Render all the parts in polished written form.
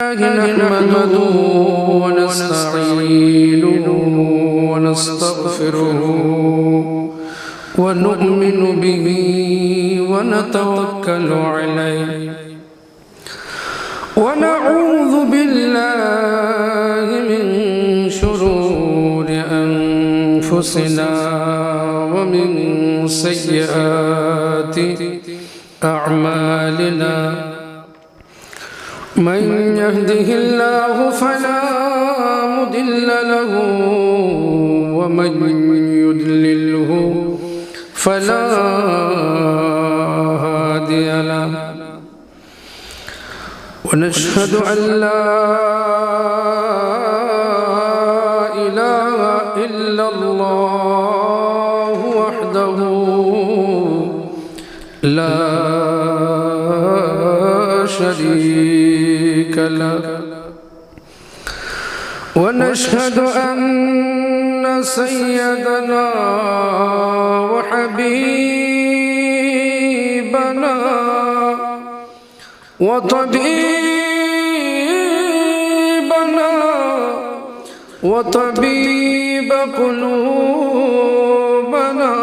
نحمده ونستعينه ونستغفره ونؤمن به ونتوكل عليه ونعوذ بالله من شرور أنفسنا ومن سيئات أعمالنا من يهده الله فلا مضل له ومن يضلله فلا هادي له ونشهد أن لا إله إلا الله وحده لا شريك له ونشهد أن سيدنا وحبيبنا وطبيب قلوبنا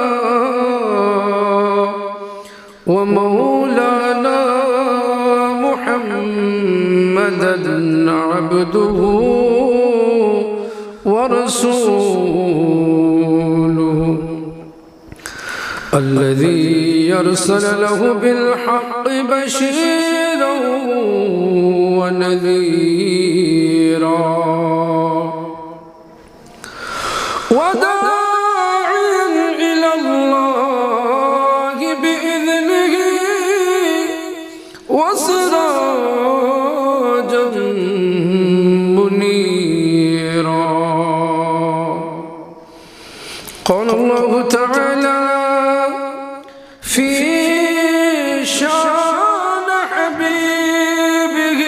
ومولانا محمدا عبده ورسوله الذي يرسل له بالحق بشيرا ونذيرا وداعيا إلى الله بإذنه وسراجا منيرا قال الله تعالى في شان حبيبه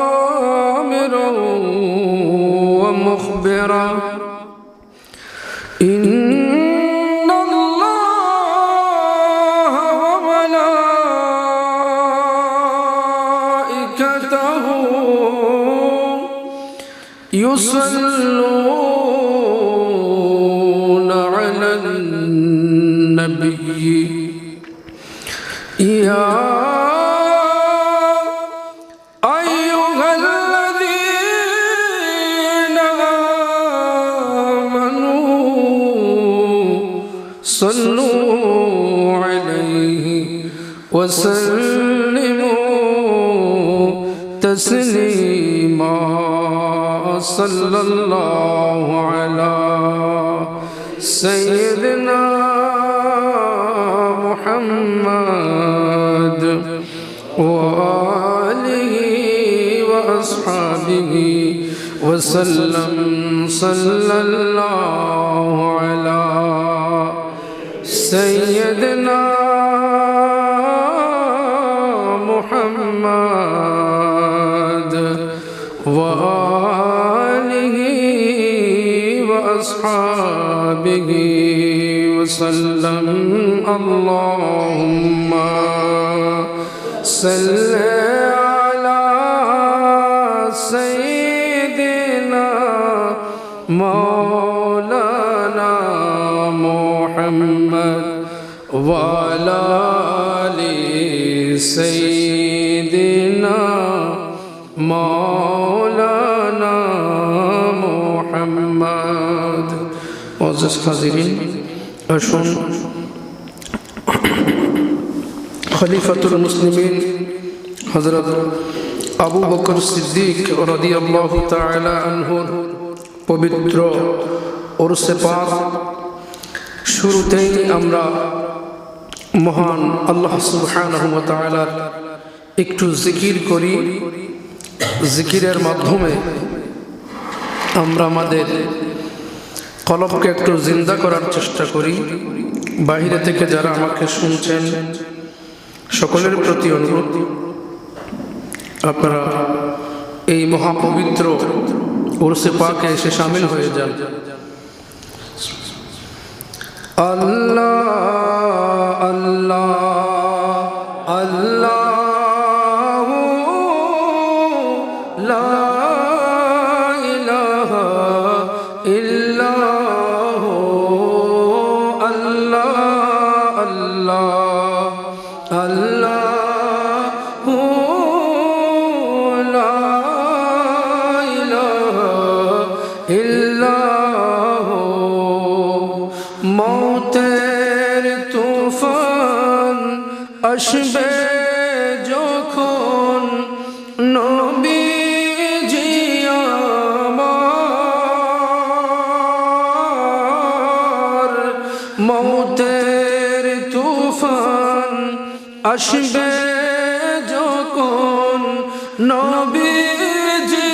آمرا ومخبرا إن الله وملائكته يصلون على النبي يا أيها الذين آمنوا صلوا عليه وسلموا تسليما صلى الله على سيدنا محمد وآله وأصحابه وسلم صلى الله على سيدنا محمد وآله وأصحابه وسلم اللهم صل على سيدنا مولانا محمد وعلى آل سيدنا مولانا محمد معزز حاضرین আসুন খলিফাতুল মুসলিমিন হযরত আবু বকর সিদ্দিক রাদিয়াল্লাহু তাআলা আনহুর পবিত্র উরসে পাক শুরুতেই আমরা মহান আল্লাহ সুবহানাহু ওয়া তাআলার একটু জিকির করি। জিকিরের মাধ্যমে আমরা আমাদের কলবকে একটু জিন্দা করার চেষ্টা করি। বাইরে থেকে যারা আমাকে শুনছেন সকলের প্রতি অনুরোধ, আপনারা এই মহাপবিত্র উরসে পাকে এসে শামিল হয়ে যান। আল্লাহ আল্লাহ আল্লাহু ইল্লাল্লাহ। মৌতের তুফান আসবে যখন নবীজি আমার, মৌতের তুফান আসবে যখন নবীজি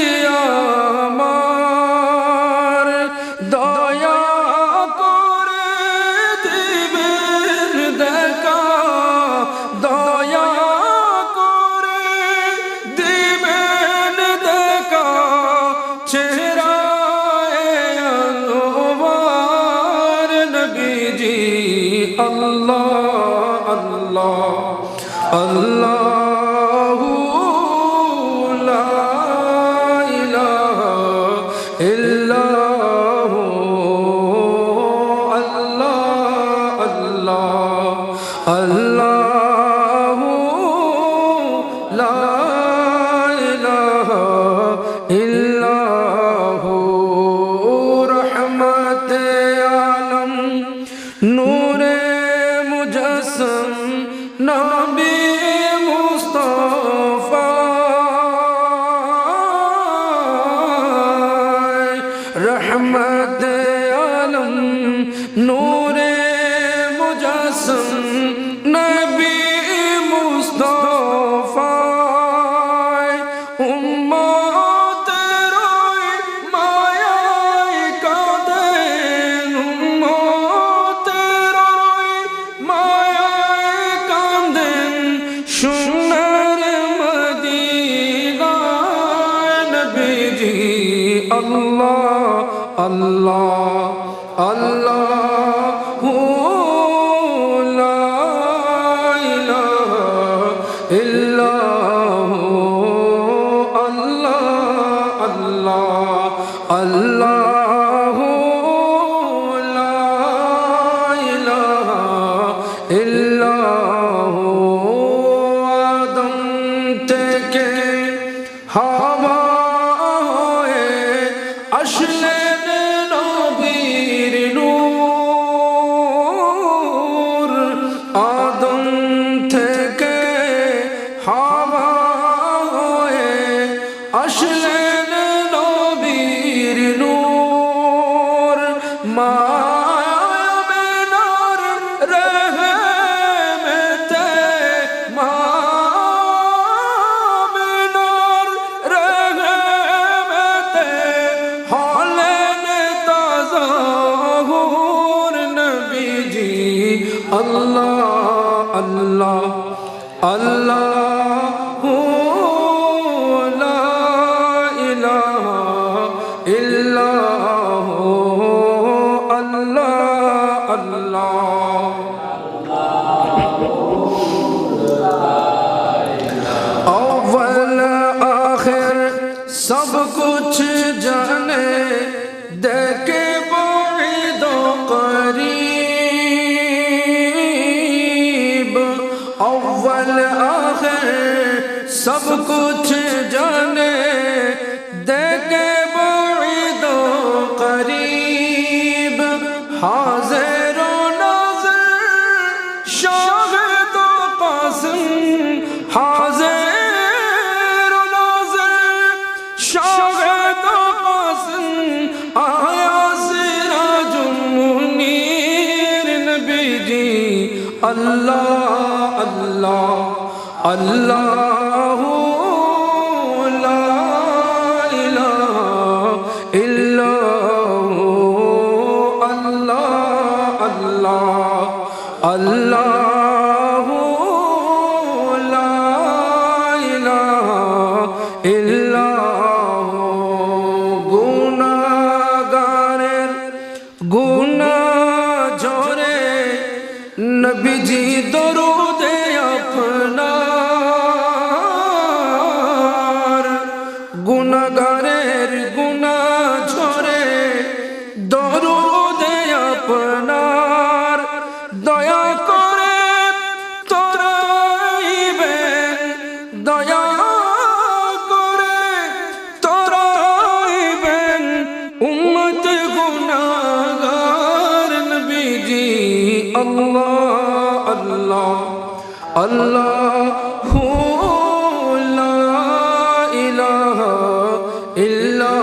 আমার, দয়া করে দিবেন দেখা, দয়া করে দিবেন দেখা, চেহারায় আনোয়ার নবীজি। আল্লাহ আল্লাহ আল্লাহু লা ইলাহা ইল্লাল্লাহু, আল্লাহ আল্লাহ আল্লাহু লা ইলাহা ইল্লাল্লাহু। রহমতে আলম নূরে মুজসম নবী মুস্তাফা, রহমতে আলম নূরে মুজসম নবী মুস্তাফা, উম্মতের মায়ায় কাঁদেন, উম্মতের মায়ায় কাঁদেন, সোনার মদিনায় নবীজি। আল্লাহ আল্লাহ আল্লাহু লা ইলাহা ইল্লাল্লাহু, আল্লাহ আল্লাহ আল্লাহু লা ইলাহা ইল্লাল্লাহু। আদম থেকে হাওয়া হয়ে আসলেন নবীর নূর, আদম থেকে হাওয়া হয়ে আসলেন নবীর নূর, মায়ামিনার রহমতে, মায়ামিনার রহমতে হলেন তাজাহুর নবীজি। আল্লাহ আল্লাহ আল্লাহু লা ইলাহা ইল্লাল্লাহু, আল্লাহ আল্লাহ। अव्वल आखिर सब कुछ जाने, देखे बाइद करीब, अव्वल आखिर सब कुछ जाने, देखे बाइद करीब, हाजिर नाज़िर शाहिद कासिम, हाजिर नाज़िर शाहिद कासिम, आया सिराजुल मुनीर नबीजी। अल्लाह अल्लाह अल्लाहु ला इलाहा इल्लल्लाहु, अल्लाह अल्लाह अल्लाहु ला इलाहा इल्लल्लाहु। गुनाहगारेर गुनाह झरे नबीजी दरूदे अपना, اللہ لا الہ الا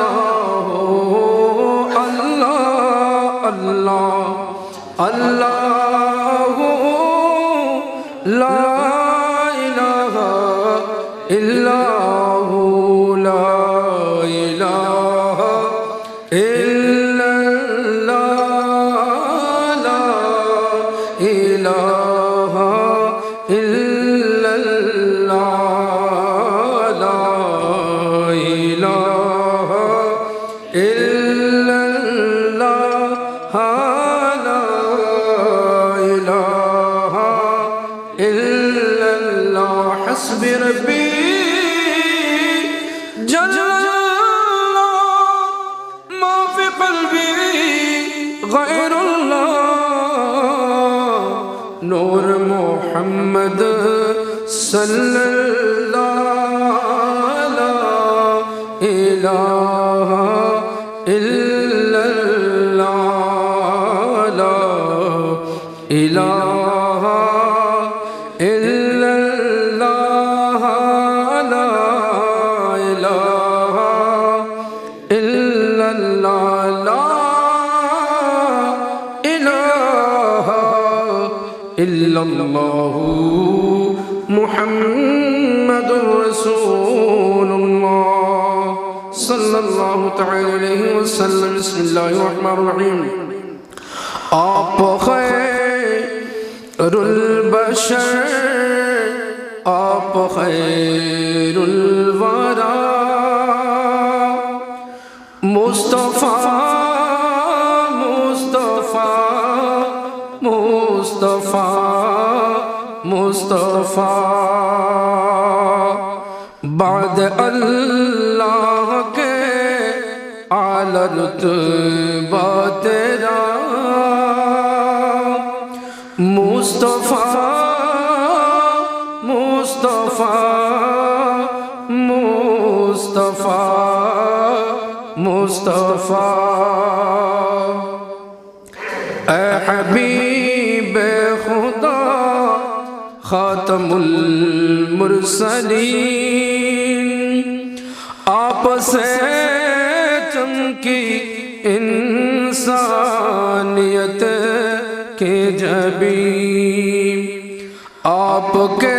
ہو اللہ اللہ اللہ لا الہ الا ہو لا الہ الا اللہ لا الہ الا اللہ لا الہ الا اللہ لا الہ الا اللہ حسبی ربی جل ما فی قلبی غیر اللہ نور محمد صلی اللہ لا الہ الا اللہ لا الہ الا اللہ لا الہ الا اللہ لا الہ الا اللہ محمد رسول اللہ صلی اللہ تعالی علیہ وسلم بسم اللہ الرحمن الرحیم آپ خیر البشر آپ خیر الورا مصطفیٰ مصطفیٰ مصطفیٰ مصطفیٰ بعد اللہ کے اعلی رتبہ تیرا مصطفیٰ مصطفیٰ مصطفیٰ مصطفیٰ اے حبیب خدا خاتم المرسلین آپ سے چمکی انسانیت کے جبین آپ کے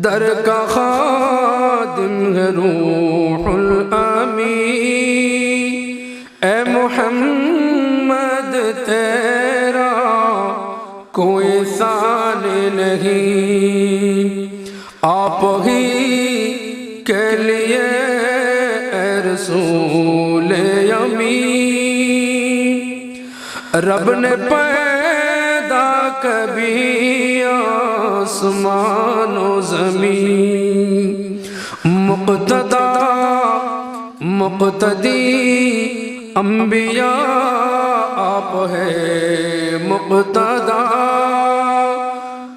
در کا خادم ہے روح الامین اے محمد تیرا کوئی ثانی نہیں آپ ہی کے لیے اے رسول امین رب نے پیدا کبھی آسمان و زمین مقتدا مقتدی انبیاء آپ ہے مقتدا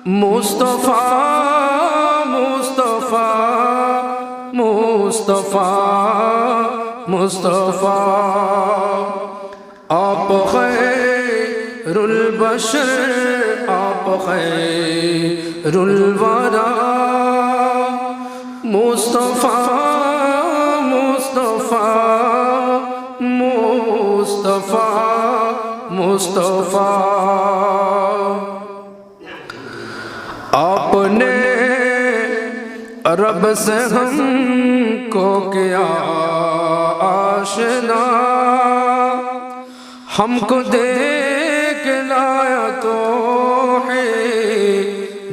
مصطفیٰ مصطفیٰ مصطفیٰ مصطفیٰ آپ خیر البشر آپ خیر الورا مصطفیٰ مصطفیٰ مصطفیٰ مصطفیٰ آپ نے رب سے ہم کو کیا آشنا ہم کو دیکھ لایا تو ہے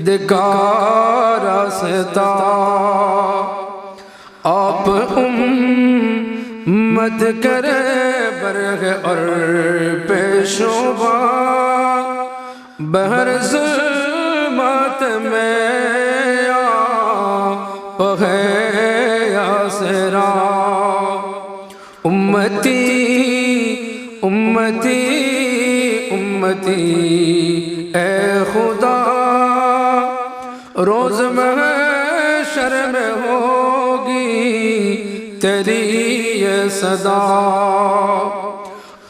دکھا راستہ آپ امت کرے برگ اور پیشوبہ بہر ظلمات میں آپ ہے یاسرا امتی امتی امتی اے خدا روز محشر میں ہوگی تیری یہ صدا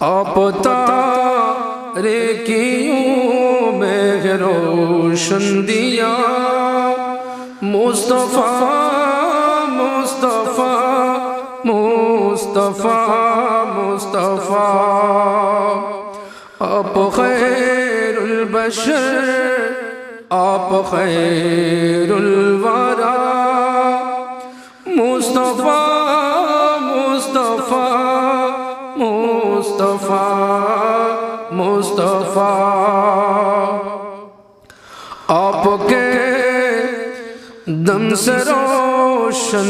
آپ تاریکیوں میں रोशन दिया मुस्तफा मुस्तफा मुस्तफा मुस्तफा आप खैरुल बशर आप खैरुल वरा मुस्तफा मुस्तफा मुस्तफा मुस्तफा आपके दम से रोशन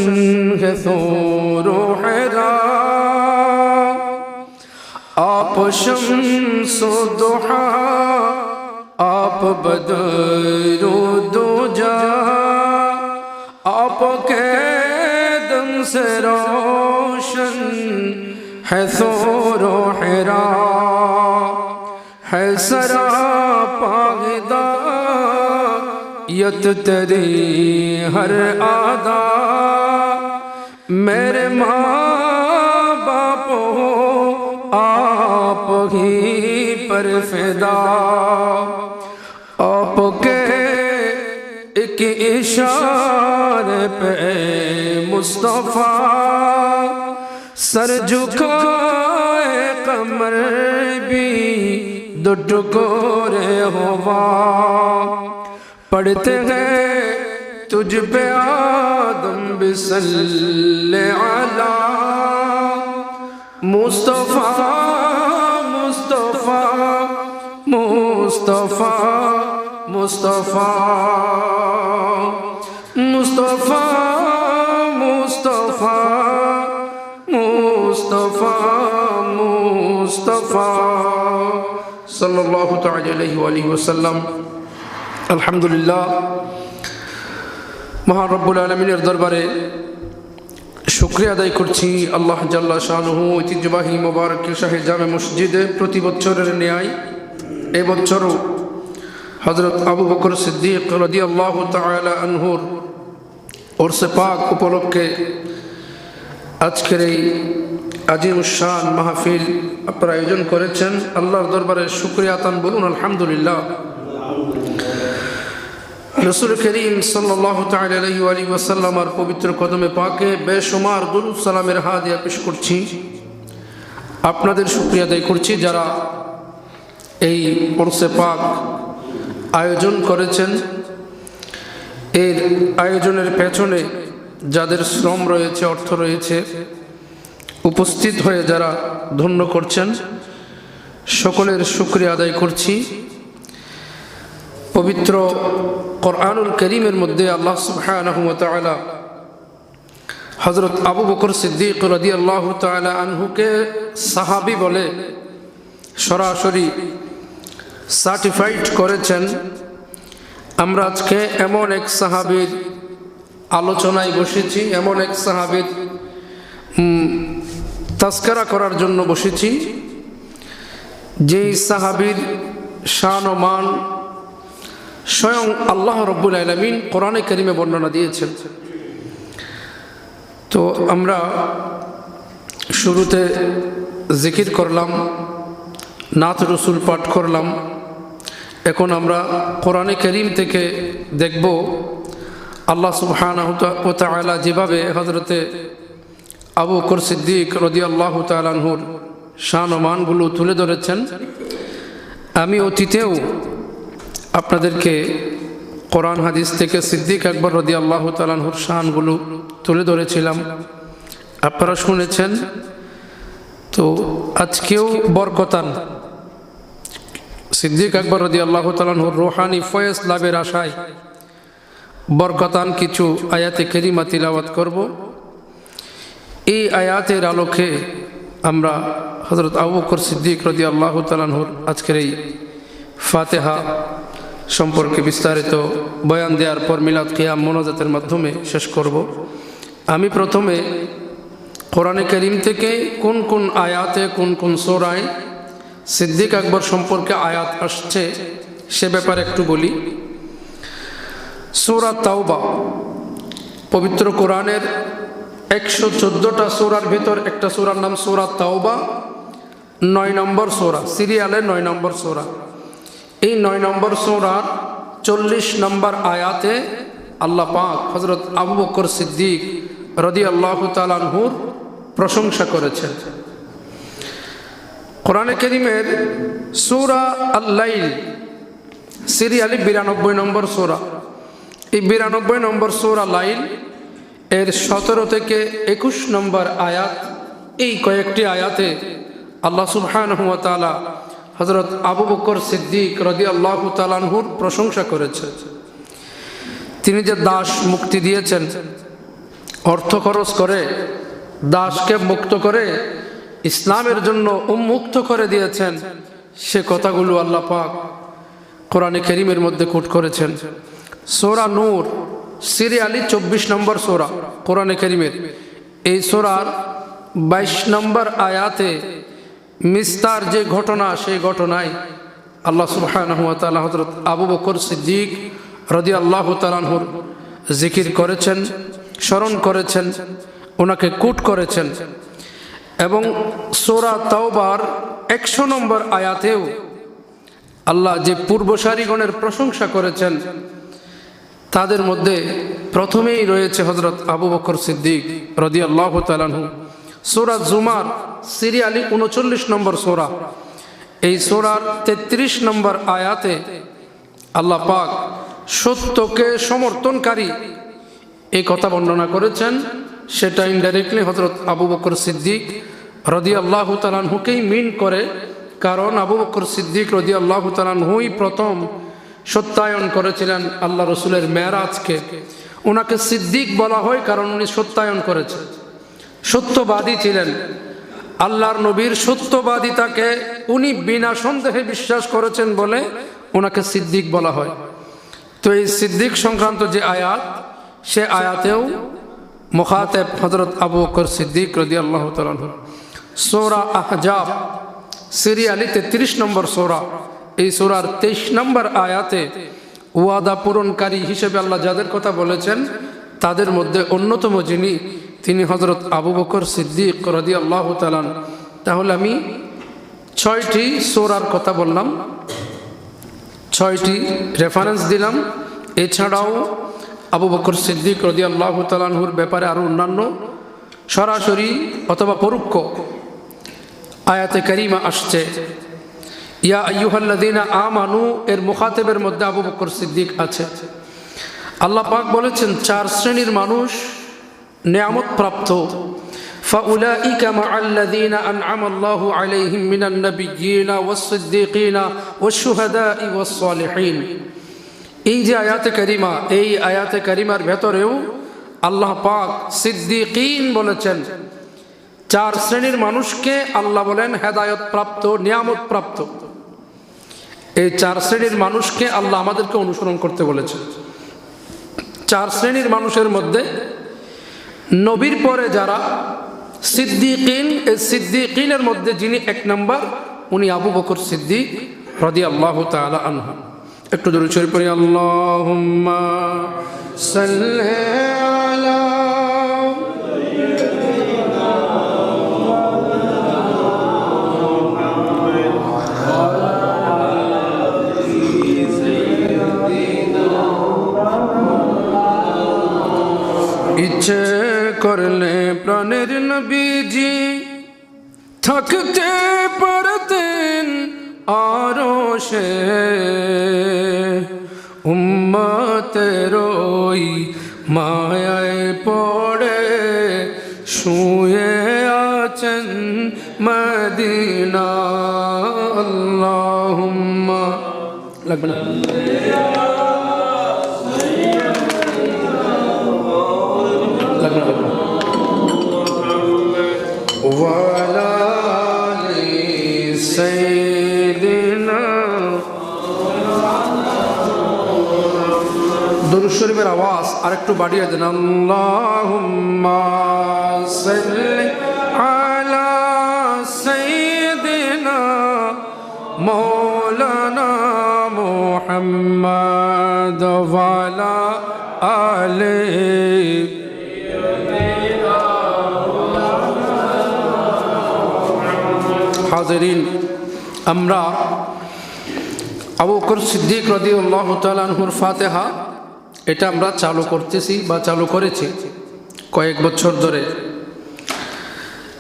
है सोरो हैरा आप शम्सो दुहा आप बदरो दूजा आपके दम से रोशन है सोरो हैरा है सरापा हिदायत तेरी हर आदा मेरे माँ बाप हो आप ही पर फिदा आपके एक इशारे पे मुस्तफा सर झुकाए कमर भी दो टुकड़े होवा पढ़ते हैं तुझ पे आदम बिसल्ले अला मुस्तफा मुस्तफा मुस्तफा मुस्तफा मुस्तफा मुस्तफा मुस्तफा मुस्तफा सल्लल्लाहु तआला अलैहि वसल्लम। আলহামদুলিল্লাহ, মহান রব্বুল আলামিনের দরবারে শুকরিয়া আদায় করছি আল্লাহ জাল্লা শানুহু ঐতিহ্যবাহী মোবারক শাহী জামে মসজিদে প্রতি বছরের ন্যায় এবছরও হযরত আবু বকর সিদ্দিক রাদিয়াল্লাহু তাআলা আনহুর ওরসে পাক উপলক্ষে আজকের এই আজিমুশ শান মাহফিল আপনারা আয়োজন করেছেন। আল্লাহর দরবারে শুকরিয়া আতান বলুন আলহামদুলিল্লাহ। রসুল করিম সাল্লাল্লাহু তাআলা আলাইহি ওয়াসাল্লাম আর পবিত্র কদমে পাকে বেশুমার দুরূদ সালামের হাদিয়া পেশ করছি। আপনাদের শুকরিয়া আদায় করছি যারা এই ওরসে পাক আয়োজন করেছেন। এর আয়োজনের পেছনে যাদের শ্রম রয়েছে, অর্থ রয়েছে, উপস্থিত হয়ে যারা ধন্য করছেন, সকলের শুকরিয়া আদায় করছি। পবিত্র কোরআনুল কারীমের মধ্যে আল্লাহ সুবহানাহু ওয়া তাআলা হযরত আবু বকর সিদ্দিক রাদিয়াল্লাহু তাআলা আনহুকে সাহাবী বলে সরাসরি সার্টিফাইড করেছেন। আমরা আজকে এমন এক সাহাবীর আলোচনায় বসেছি, এমন এক সাহাবীর তাজকিরা করার জন্য বসেছি যেই সাহাবীর শান ও মান স্বয়ং আল্লাহ রব্বুল আলামিন কোরআনে কারীমে বর্ণনা দিয়েছেন। তো আমরা শুরুতে জিকির করলাম, নাত রসুল পাঠ করলাম। এখন আমরা কোরআনে কারীম থেকে দেখব আল্লাহ সুবহানাহু ওয়া তাআলা যেভাবে হযরতে আবু বকর সিদ্দিক রাদিয়াল্লাহু তাআলা আনহুর শান ও মানগুলো তুলে ধরেছেন। আমি অতীতেও আপনাদেরকে কোরআন হাদিস থেকে সিদ্দিক আকবর রাদিয়াল্লাহু তাআলা আনহুর শানগুলো তুলে ধরেছিলাম, আপনারা শুনেছেন। তো আজকেও বরকতান সিদ্দিক আকবর রাদিয়াল্লাহু তাআলা আনহুর রূহানি ফয়েজ লাভের আশায় বরকতান কিছু আয়াতে কারিমা তিলাওয়াত করব। এই আয়াতের আলোকে আমরা হযরত আবু বকর সিদ্দিক রাদিয়াল্লাহু তাআলা আনহুর আজকের এই ফাতিহা সম্পর্কে বিস্তারিত বয়ান দেওয়ার পর মিলাদ কিয়াম মোনাজাতের মাধ্যমে শেষ করব। আমি প্রথমে কোরআনে কারীম থেকে কোন কোন আয়াতে কোন কোন সূরায় সিদ্দিক আকবর সম্পর্কে আয়াত আসছে সে ব্যাপারে একটু বলি। সূরা তাওবা পবিত্র কোরআনের 114টা সূরার ভিতর একটা সূরার নাম সূরা তাওবা, 9 নম্বর সূরা, সিরিয়ালে 9 নম্বর সূরা। এই 9 নম্বর সূরার 40 নম্বর আয়াতে আল্লাহ পাক হযরত আবু বকর সিদ্দিক রাদিয়াল্লাহু তাআলা আনহুর প্রশংসা করেছেন। কোরআনে কারীমের সূরা আল-লাইল সিরিয়ালি 92 নম্বর সূরা। এই 92 নম্বর সূরা লাইল এর 17 থেকে 21 নম্বর আয়াত, এই কয়েকটি আয়াতে আল্লাহ সুবহানাহু ওয়া তাআলা হযরত আবু বকর সিদ্দিক রাদিয়াল্লাহু তাআলা আনহুর প্রশংসা করেছেন। তিনি যে দাস মুক্তি দিয়েছেন, অর্থ খরচ করে দাসকে মুক্ত করে ইসলামের জন্য উন্মুক্ত করে দিয়েছেন, সে কথাগুলো আল্লাহ পাক কোরআনে কারীমের মধ্যে কোট করেছেন। সূরা নূর সিরিয়ালি 24 নম্বর সূরা কোরআনে কারীমের। এই সূরার 22 নম্বর আয়াতে মিস্তার যে ঘটনা, সেই ঘটনায় আল্লাহ সুবহানাহু ওয়া তাআলা হযরত আবু বকর সিদ্দিক রাদিয়াল্লাহু তাআলা আনহুর জিকির করেছেন, স্মরণ করেছেন, ওনাকে কোট করেছেন। এবং সূরা তাওবার 100 নম্বর আয়াতেও আল্লাহ যে পূর্বসারীগণের প্রশংসা করেছেন, তাদের মধ্যে প্রথমেই রয়েছে হযরত আবু বকর সিদ্দিক রাদিয়াল্লাহু তাআলা আনহু। সূরা জুমার সিরিয়ালি 39 নম্বর সূরা। এই সূরার 33 নম্বর আয়াতে আল্লাহ পাক সত্যকে সমর্থনকারী এই কথা বর্ণনা করেছেন, সেটা ইনডাইরেক্টলি হযরত আবু বকর সিদ্দিক রাদিয়াল্লাহু তাআলা আনহুকেই মিন করে। কারণ আবু বকর সিদ্দিক রাদিয়াল্লাহু তাআলা আনহুই প্রথম সত্যায়ন করেছিলেন আল্লাহ রসুলের মেরাজকে। ওনাকে সিদ্দিক বলা হয় কারণ উনি সত্যায়ন করেছেন, সত্যবাদী ছিলেন। আল্লাহর নবীর সত্যবাদিতাকে উনি বিনা সন্দেহে বিশ্বাস করেছেন বলে ওনাকে সিদ্দিক বলা হয়। তো এই সিদ্দিক সংক্রান্ত যে আয়াত, সে আয়াতেও মুখাতেব হযরত আবু বকর সিদ্দিক রাদিয়াল্লাহু তাআলা আনহু। সূরা আহজাব সিরিয়ালি 33 নম্বর সূরা। এই সূরার 23 নম্বর আয়াতে ওয়াদা পূরণকারী হিসেবে আল্লাহ যাদের কথা বলেছেন, তাদের মধ্যে অন্যতম যিনি, তিনি হযরত আবু বকর সিদ্দিক রাদিয়াল্লাহু তাআলা। তাহলে আমি 6টি সূরার কথা বললাম, 6টি রেফারেন্স দিলাম। এছাড়াও আবু বকর সিদ্দিক রাদিয়াল্লাহু তাআলা আনহুর ব্যাপারে আরও অন্যান্য সরাসরি অথবা পরোক্ষ আয়াতে কারিমা আসছে। ইয়া আইয়ুহাল্লাযীনা আমানু এর মুখাতেবের মধ্যে আবু বকর সিদ্দিক আছে। আল্লাহ পাক বলেছেন 4 শ্রেণীর মানুষ নিয়ামত প্রাপ্ত। ফাউলাইকা মাআল্লাযীনা আন'আমাল্লাহু আলাইহিম মিনান নাবিয়্যিনা ওয়াস-সিদ্দীকিনা ওয়াশ-শুহাদাই ওয়াস-সালিহিন। এই যে আয়াতে কারিমা, এই আয়াতে কারিমার ভেতরেও আল্লাহ পাক সিদ্দীকিন বলেছেন। 4 শ্রেণীর মানুষকে আল্লাহ বলেন হেদায়েত প্রাপ্ত, নিয়ামত প্রাপ্ত। এই 4 শ্রেণীর মানুষকে আল্লাহ আমাদেরকে অনুসরণ করতে বলেছেন। 4 শ্রেণীর মানুষের মধ্যে নবীর পরে যারা সিদ্দীকিন, এই সিদ্দীকিনের মধ্যে যিনি 1 নম্বর, উনি আবু বকর সিদ্দিক রাদিয়াল্লাহু তাআলা আনহু। একটু দরুদ শরীফ পড়ি। আল্লাহুম্মা সাল্লি আলা ইচ্ছে করলে প্রাণের নবীজি থাকতে পারতেন আরশে, উম্মতের ওই মায়ায় পড়ে শুয়ে আছেন মদিনা। আল্লাহুম্মা লাগবে না, ওয়ালা আলি সাইয়্যিদিনা। দুরূদ শরীফের আওয়াজ আরেকটু বাড়িয়ে দেন। আল্লাহুম্মা সাল্লি আলা সাইয়্যিদিনা মাওলানা মুহাম্মদ ওয়ালা আলি। হাজিরিন, আমরা আবু বকর সিদ্দিক রাদিয়াল্লাহু তাআলা আনহুর ফাতিহা এটা আমরা চালু করতেছি বা চালু করেছি কয়েক বছর ধরে।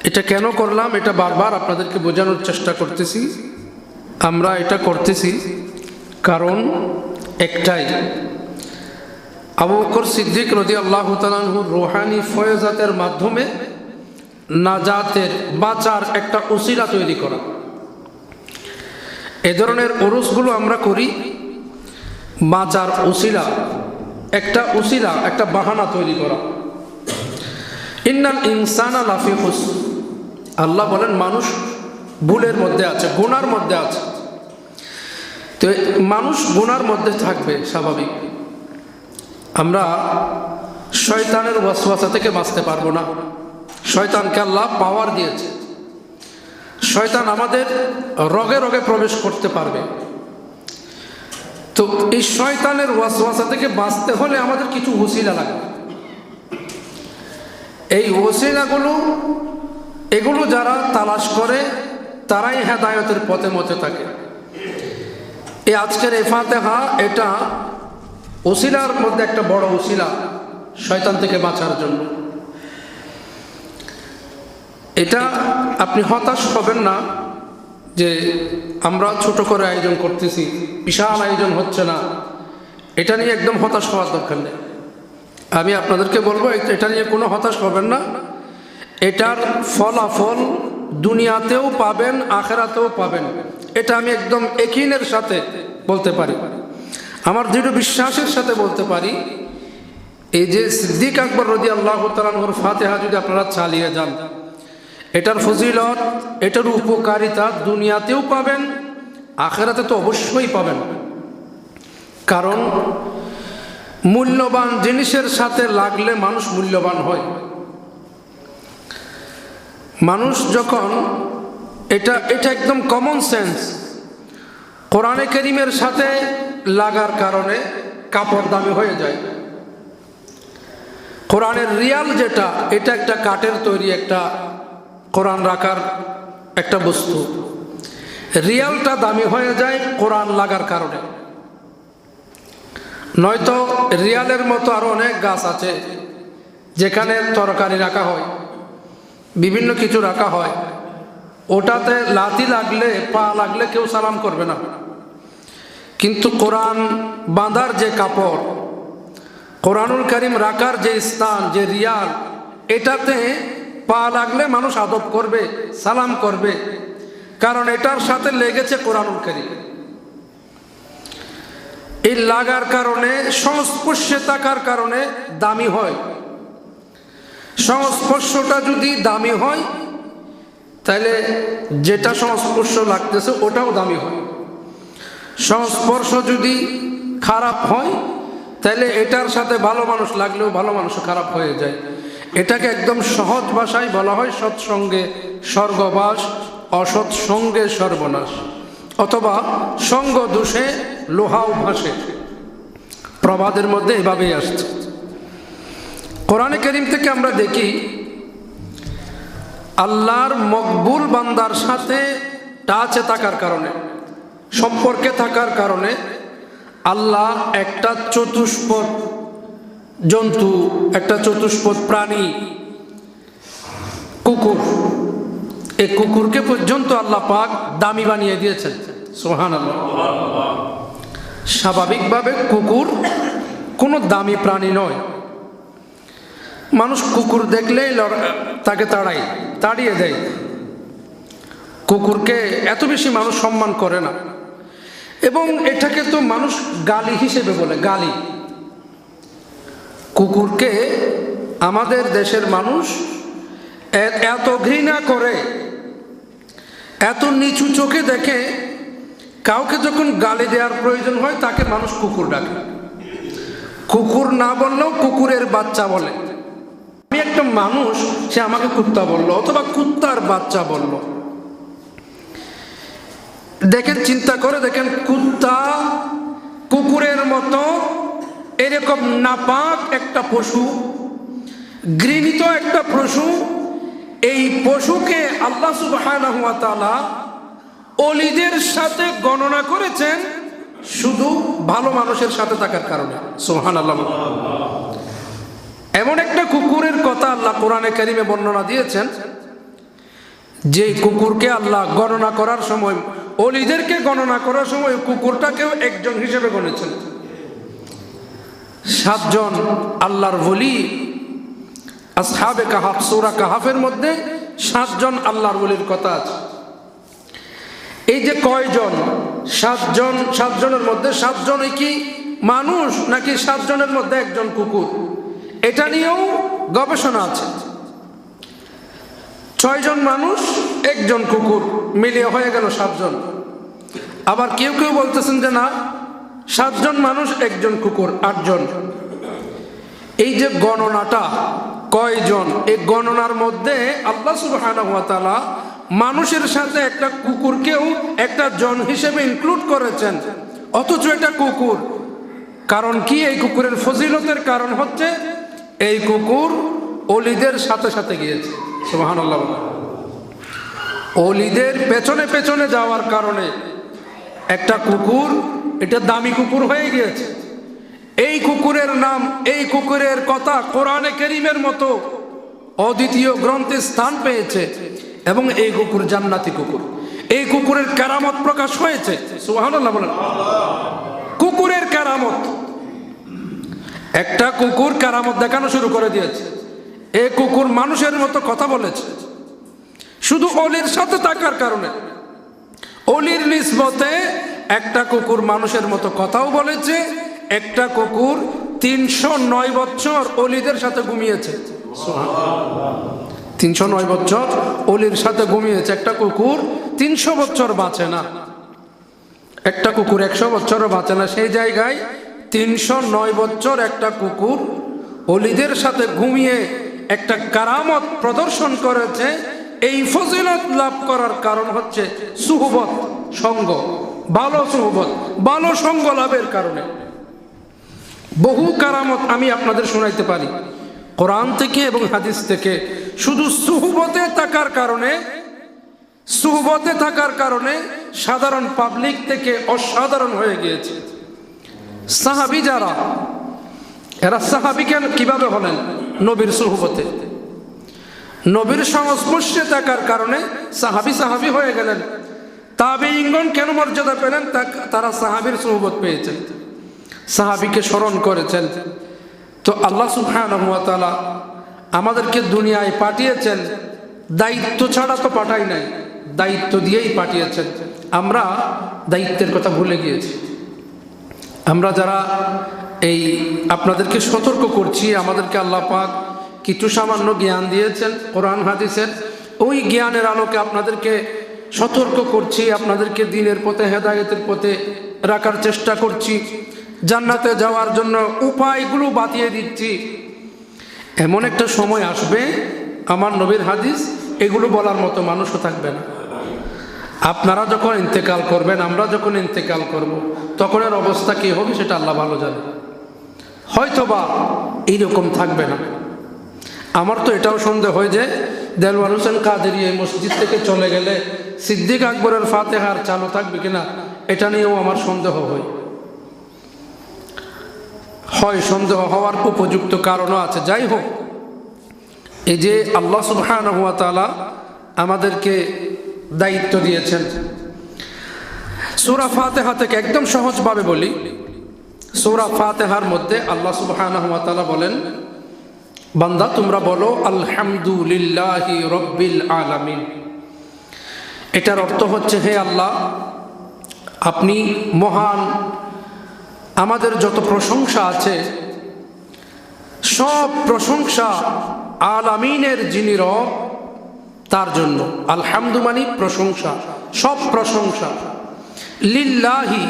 এটা কেন করলাম এটা বারবার আপনাদেরকে বোঝানোর চেষ্টা করতেছি। আমরা এটা করতেছি কারণ একটাই, আবু বকর সিদ্দিক রাদিয়াল্লাহু তাআলা আনহুর রূহানি ফয়েজাতের মাধ্যমে নাজাতের বাঁচার একটা উসিলা তৈরি করা। এ ধরনের উরুসগুলো আমরা করি বাঁচার উসিলা, একটা বাহানা তৈরি করা। ইন্নাল ইনসানা লাফি খুসর, আল্লাহ বলেন মানুষ ভুলের মধ্যে আছে, গুনার মধ্যে আছে। তো মানুষ গুনার মধ্যে থাকবে স্বাভাবিক। আমরা শয়তানের ওয়াসওয়াসা থেকে বাঁচতে পারবো না। শয়তানকে আল্লাহ পাওয়ার দিয়েছে, শয়তান আমাদের রগে রগে প্রবেশ করতে পারবে। তো এই শয়তানের ওয়াসওয়াসা থেকে বাঁচতে হলে আমাদের কিছু ওসিলা লাগবে। এই এগুলো যারা তালাশ করে তারাই হেদায়েতের পথে মতে থাকে। এই আজকের এই ফাতিহা এটা ওসিলার মধ্যে একটা বড় ওসিলা শয়তান থেকে বাঁচার জন্য। এটা আপনি হতাশ হবেন না যে আমরা ছোট করে আয়োজন করতেছি, বিশাল আয়োজন হচ্ছে না, এটা নিয়ে একদম হতাশ হওয়ার দরকার নেই। আমি আপনাদেরকে বলবো এটা নিয়ে কোনো হতাশ হবেন না। এটার ফলাফল দুনিয়াতেও পাবেন, আখিরাতেও পাবেন, এটা আমি একদম ইয়াকিনের সাথে বলতে পারি, আমার দৃঢ় বিশ্বাসের সাথে বলতে পারি। এই যে সিদ্দিক আকবর রাদিয়াল্লাহু তাআলা আনহুর ফাতিহা যদি আপনারা চালিয়ে যান, এটার ফজিলত, এটার উপকারিতা দুনিয়াতেও পাবেন, আখিরাতে তো অবশ্যই পাবেন। কারণ মূল্যবান জিনিসের সাথে লাগলে মানুষ মূল্যবান হয়। মানুষ যখন এটা একদম কমন সেন্স, কোরআনে কারীমের সাথে লাগার কারণে কাপড় দামি হয়ে যায়। কোরআনের রিয়াল যেটা, এটা একটা কাঠের তৈরি একটা কোরআন রাখার একটা বস্তু, রিয়ালটা দামি হয়ে যায় কোরআন লাগার কারণে। নয়তো রিয়ালের মতো আরো অনেক গাছ আছে যেখানে তরকারি রাখা হয়, বিভিন্ন কিছু রাখা হয়, ওটাতে লাথি লাগলে, পা লাগলে কেউ সালাম করবে না। কিন্তু কোরআন বাঁধার যে কাপড়, কোরআনুল কারীম রাখার যে স্থান, যে রিয়াল, এটাতে পা লাগলে মানুষ আদব করবে, সালাম করবে, কারণ এটার সাথে লেগেছে কোরআনুল কারীম। এই লাগার কারণে, সংস্পর্শে থাকার কারণে দামি হয়। সংস্পর্শটা যদি দামি হয় তাহলে যেটা সংস্পর্শ লাগতেছে ওটাও দামি হয়। সংস্পর্শ যদি খারাপ হয় তাহলে এটার সাথে ভালো মানুষ লাগলেও ভালো মানুষ খারাপ হয়ে যায়। এটাকে একদম সহজ ভাষায় বলা হয় সৎসঙ্গে স্বর্গবাস, অসৎ সঙ্গে সর্বনাশ, অথবা সঙ্গ দোষে লোহাও ভাসে। প্রবাদের মধ্যে এভাবেই আসছে। কোরআনে কারীম থেকে আমরা দেখি আল্লাহর মকবুল বান্দার সাথে টাচে থাকার কারণে, সম্পর্কে থাকার কারণে আল্লাহ একটা চতুষ্পদ জন্তু, একটা চতুষ্পদ প্রাণী, কুকুর, এই কুকুরকে পর্যন্ত আল্লাহ পাক দামি বানিয়ে দিয়েছেন। সুবহানাল্লাহ। স্বাভাবিকভাবে কুকুর কোনো দামি প্রাণী নয়। মানুষ কুকুর দেখলেই তাকে তাড়িয়ে দেয়। কুকুরকে এত বেশি মানুষ সম্মান করে না, এবং এটাকে তো মানুষ গালি হিসেবে বলে, গালি। কুকুরকে আমাদের দেশের মানুষ এত ঘৃণা করে, এত নিচু চোখে দেখে, কাউকে যখন গালি দেওয়ার প্রয়োজন হয় তাকে মানুষ কুকুর ডাকে। কুকুর না বললেও কুকুরের বাচ্চা বলে। আমি একটা মানুষ, সে আমাকে কুত্তা বলল অথবা কুত্তার বাচ্চা বলল। দেখেন, চিন্তা করে দেখেন, কুত্তা কুকুরের মতো এরকম নাপাক একটা পশু, ঘৃণিত একটা পশু, এই পশুকে আল্লাহ সুবহানাহু ওয়া তাআলা ওলিদের সাথে গণনা করেছেন শুধু ভালো মানুষের সাথে থাকার কারণে। সুবহানাল্লাহ। এমন একটা কুকুরের কথা আল্লাহ কোরআনে কারিমে বর্ণনা দিয়েছেন, যে কুকুরকে আল্লাহ গণনা করার সময়, ওলিদেরকে গণনা করার সময় কুকুরটাকেও একজন হিসেবে গণেছেন। 7 জন আল্লাহর ওলি আসহাবে কাহাফ, সূরা কাহাফের মধ্যে 7 জন আল্লাহর ওলির কথা আছে। এই যে কয়জন, 7 জন, 7 জনের মধ্যে 7 জনই কি মানুষ নাকি 7 জনের মধ্যে একজন কুকুর, এটা নিয়েও গবেষণা আছে। 6 জন মানুষ, 1 জন কুকুর, মিলিয়ে হয়ে গেল 7 জন। আবার কেউ কেউ বলতেছেন যে না, 7 জন মানুষ 1 জন কুকুর, 8 জন। এই যে গণনাটা কয়জন, এই গণনার মধ্যে আল্লাহ সুবহানাহু ওয়া তাআলা মানুষের সাথে একটা কুকুরকেও একটা জন হিসেবে ইনক্লুড করেছেন, অথচ এটা কুকুর। কারণ কি? এই কুকুরের ফজিলতের কারণ হচ্ছে এই কুকুর ওলিদের সাথে সাথে গিয়েছে। সুবহানাল্লাহ। ওলিদের পেছনে পেছনে যাওয়ার কারণে একটা কুকুর এটা দামি কুকুর হয়ে গিয়েছে। এই কুকুরের নাম, এই কুকুরের কথা কোরআনে কারীমের মতো অদ্বিতীয় গ্রন্থে স্থান পেয়েছে, এবং এই কুকুর জান্নাতি কুকুর। এই কুকুরের কারামত প্রকাশ হয়েছে। সুবহানাল্লাহ বলেন। কুকুরের কারামত, একটা কুকুর কারামত দেখানো শুরু করে দিয়েছে। এই কুকুর মানুষের মতো কথা বলেছে, শুধু ওলির সাথে থাকার কারণে। ওলির নিসবতে একটা কুকুর মানুষের মতো কথাও বলেছে। একটা কুকুর 309 বছর ওলিদের সাথে ঘুমিয়েছে। 309 বছর ওলির সাথে ঘুমিয়েছে। একটা কুকুর 300 বছর বাঁচে না, একটা কুকুর 100 বছরও বাঁচে না। সেই জায়গায় 309 বছর একটা কুকুর ওলিদের সাথে ঘুমিয়ে একটা কারামত প্রদর্শন করেছে। এই ফজিলত লাভ করার কারণ হচ্ছে সুহবত, সঙ্গ, ভালো সুহবত, ভালো সঙ্গ লাভের কারণে। বহু কারামত আমি আপনাদের শোনাইতে পারি কোরআন থেকে এবং হাদিস থেকে। শুধু সুহবতে থাকার কারণে, সুহবতে থাকার কারণে সাধারণ পাবলিক থেকে অসাধারণ হয়ে গিয়েছে। সাহাবী যারা, এরা সাহাবী কেন, কিভাবে হলেন? নবীর সুহবতে, নবীর সংস্পর্শে থাকার কারণে সাহাবী সাহাবী হয়ে গেলেন। তাবেঈনগণ কেন মর্যাদা পেলেন? তারা সাহাবীর সুহবত পেয়েছেন, সাহাবীকে স্মরণ করেছেন। তো আল্লাহ সুবহানাহু ওয়া তাআলা আমাদেরকে দুনিয়ায় পাঠিয়েছেন, দায়িত্ব ছাড়া তো পাঠাই নাই, দায়িত্ব দিয়েই পাঠিয়েছেন। আমরা দায়িত্বের কথা ভুলে গিয়েছি। আমরা যারা এই আপনাদেরকে সতর্ক করছি, আমাদেরকে আল্লাহ পাক কিছু সামান্য জ্ঞান দিয়েছেন কোরআন হাদিসের, ওই জ্ঞানের আলোকে আপনাদেরকে সতর্ক করছি, আপনাদেরকে দ্বীনের পথে, হেদায়েতের পথে রাখার চেষ্টা করছি। জান্নাতে যাওয়ার জন্য উপায়গুলো বাতিয়ে দিচ্ছি। এমন একটা সময় আসবে, আমার নবীর হাদিস, এগুলো বলার মতো মানুষও থাকবে না। আপনারা যখন ইন্তেকাল করবেন, আমরা যখন ইন্তেকাল করব, তখন এর অবস্থা কী হবে সেটা আল্লাহ ভালো জানে। হয়তোবা এইরকম থাকবে না। আমার তো এটাও সন্দেহ হয় যে দেলওয়ার হোসেন কাদেরী এই মসজিদ থেকে চলে গেলে সিদ্দিক আকবরের ফাতেহার চালু থাকবে কিনা, এটা নিয়েও আমার সন্দেহ হয়। সন্দেহ হওয়ার উপযুক্ত কারণও আছে। যাই হোক, এই যে আল্লাহ সুবহানাহু ওয়া তাআলা আমাদেরকে দায়িত্ব দিয়েছেন, সূরা ফাতিহা থেকে একদম সহজভাবে বলি। সূরা ফাতিহার মধ্যে আল্লাহ সুবহানাহু ওয়া তাআলা বলেন, বান্দা তোমরা বলো আলহামদুলিল্লাহি রাব্বিল আলামিন। এটার অর্থ হচ্ছে, হে আল্লাহ আপনি মহান, আমাদের যত প্রশংসা আছে সব প্রশংসা আলামিনের যিনি রব তার জন্য। আলহামদু মানে প্রশংসা, সব প্রশংসা। লিল্লাহি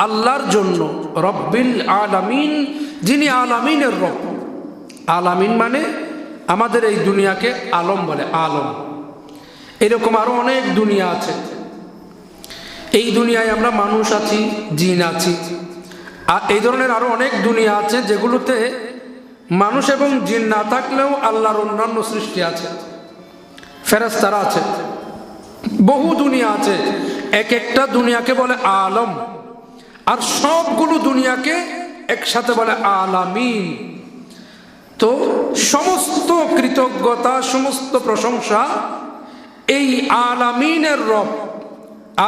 আল্লাহর জন্য, রব্বিল আলামিন যিনি আলামিনের রব। আলামিন মানে আমাদের এই দুনিয়াকে আলম বলে, আলম। এরকম আরো অনেক দুনিয়া আছে। এই দুনিয়ায় আমরা মানুষ আছি, জিন আছি, আর এই ধরনের আরো অনেক দুনিয়া আছে যেগুলোতে মানুষ এবং জিন না থাকলেও আল্লাহর অন্যান্য সৃষ্টি আছে, ফেরেশতারা আছে, বহু দুনিয়া আছে। এক একটা দুনিয়াকে বলে আলম। আর সবগুলো দুনিয়াকে একসাথে বলে আলামিন। তো সমস্ত কৃতজ্ঞতা, সমস্ত প্রশংসা এই আলামিনের রব,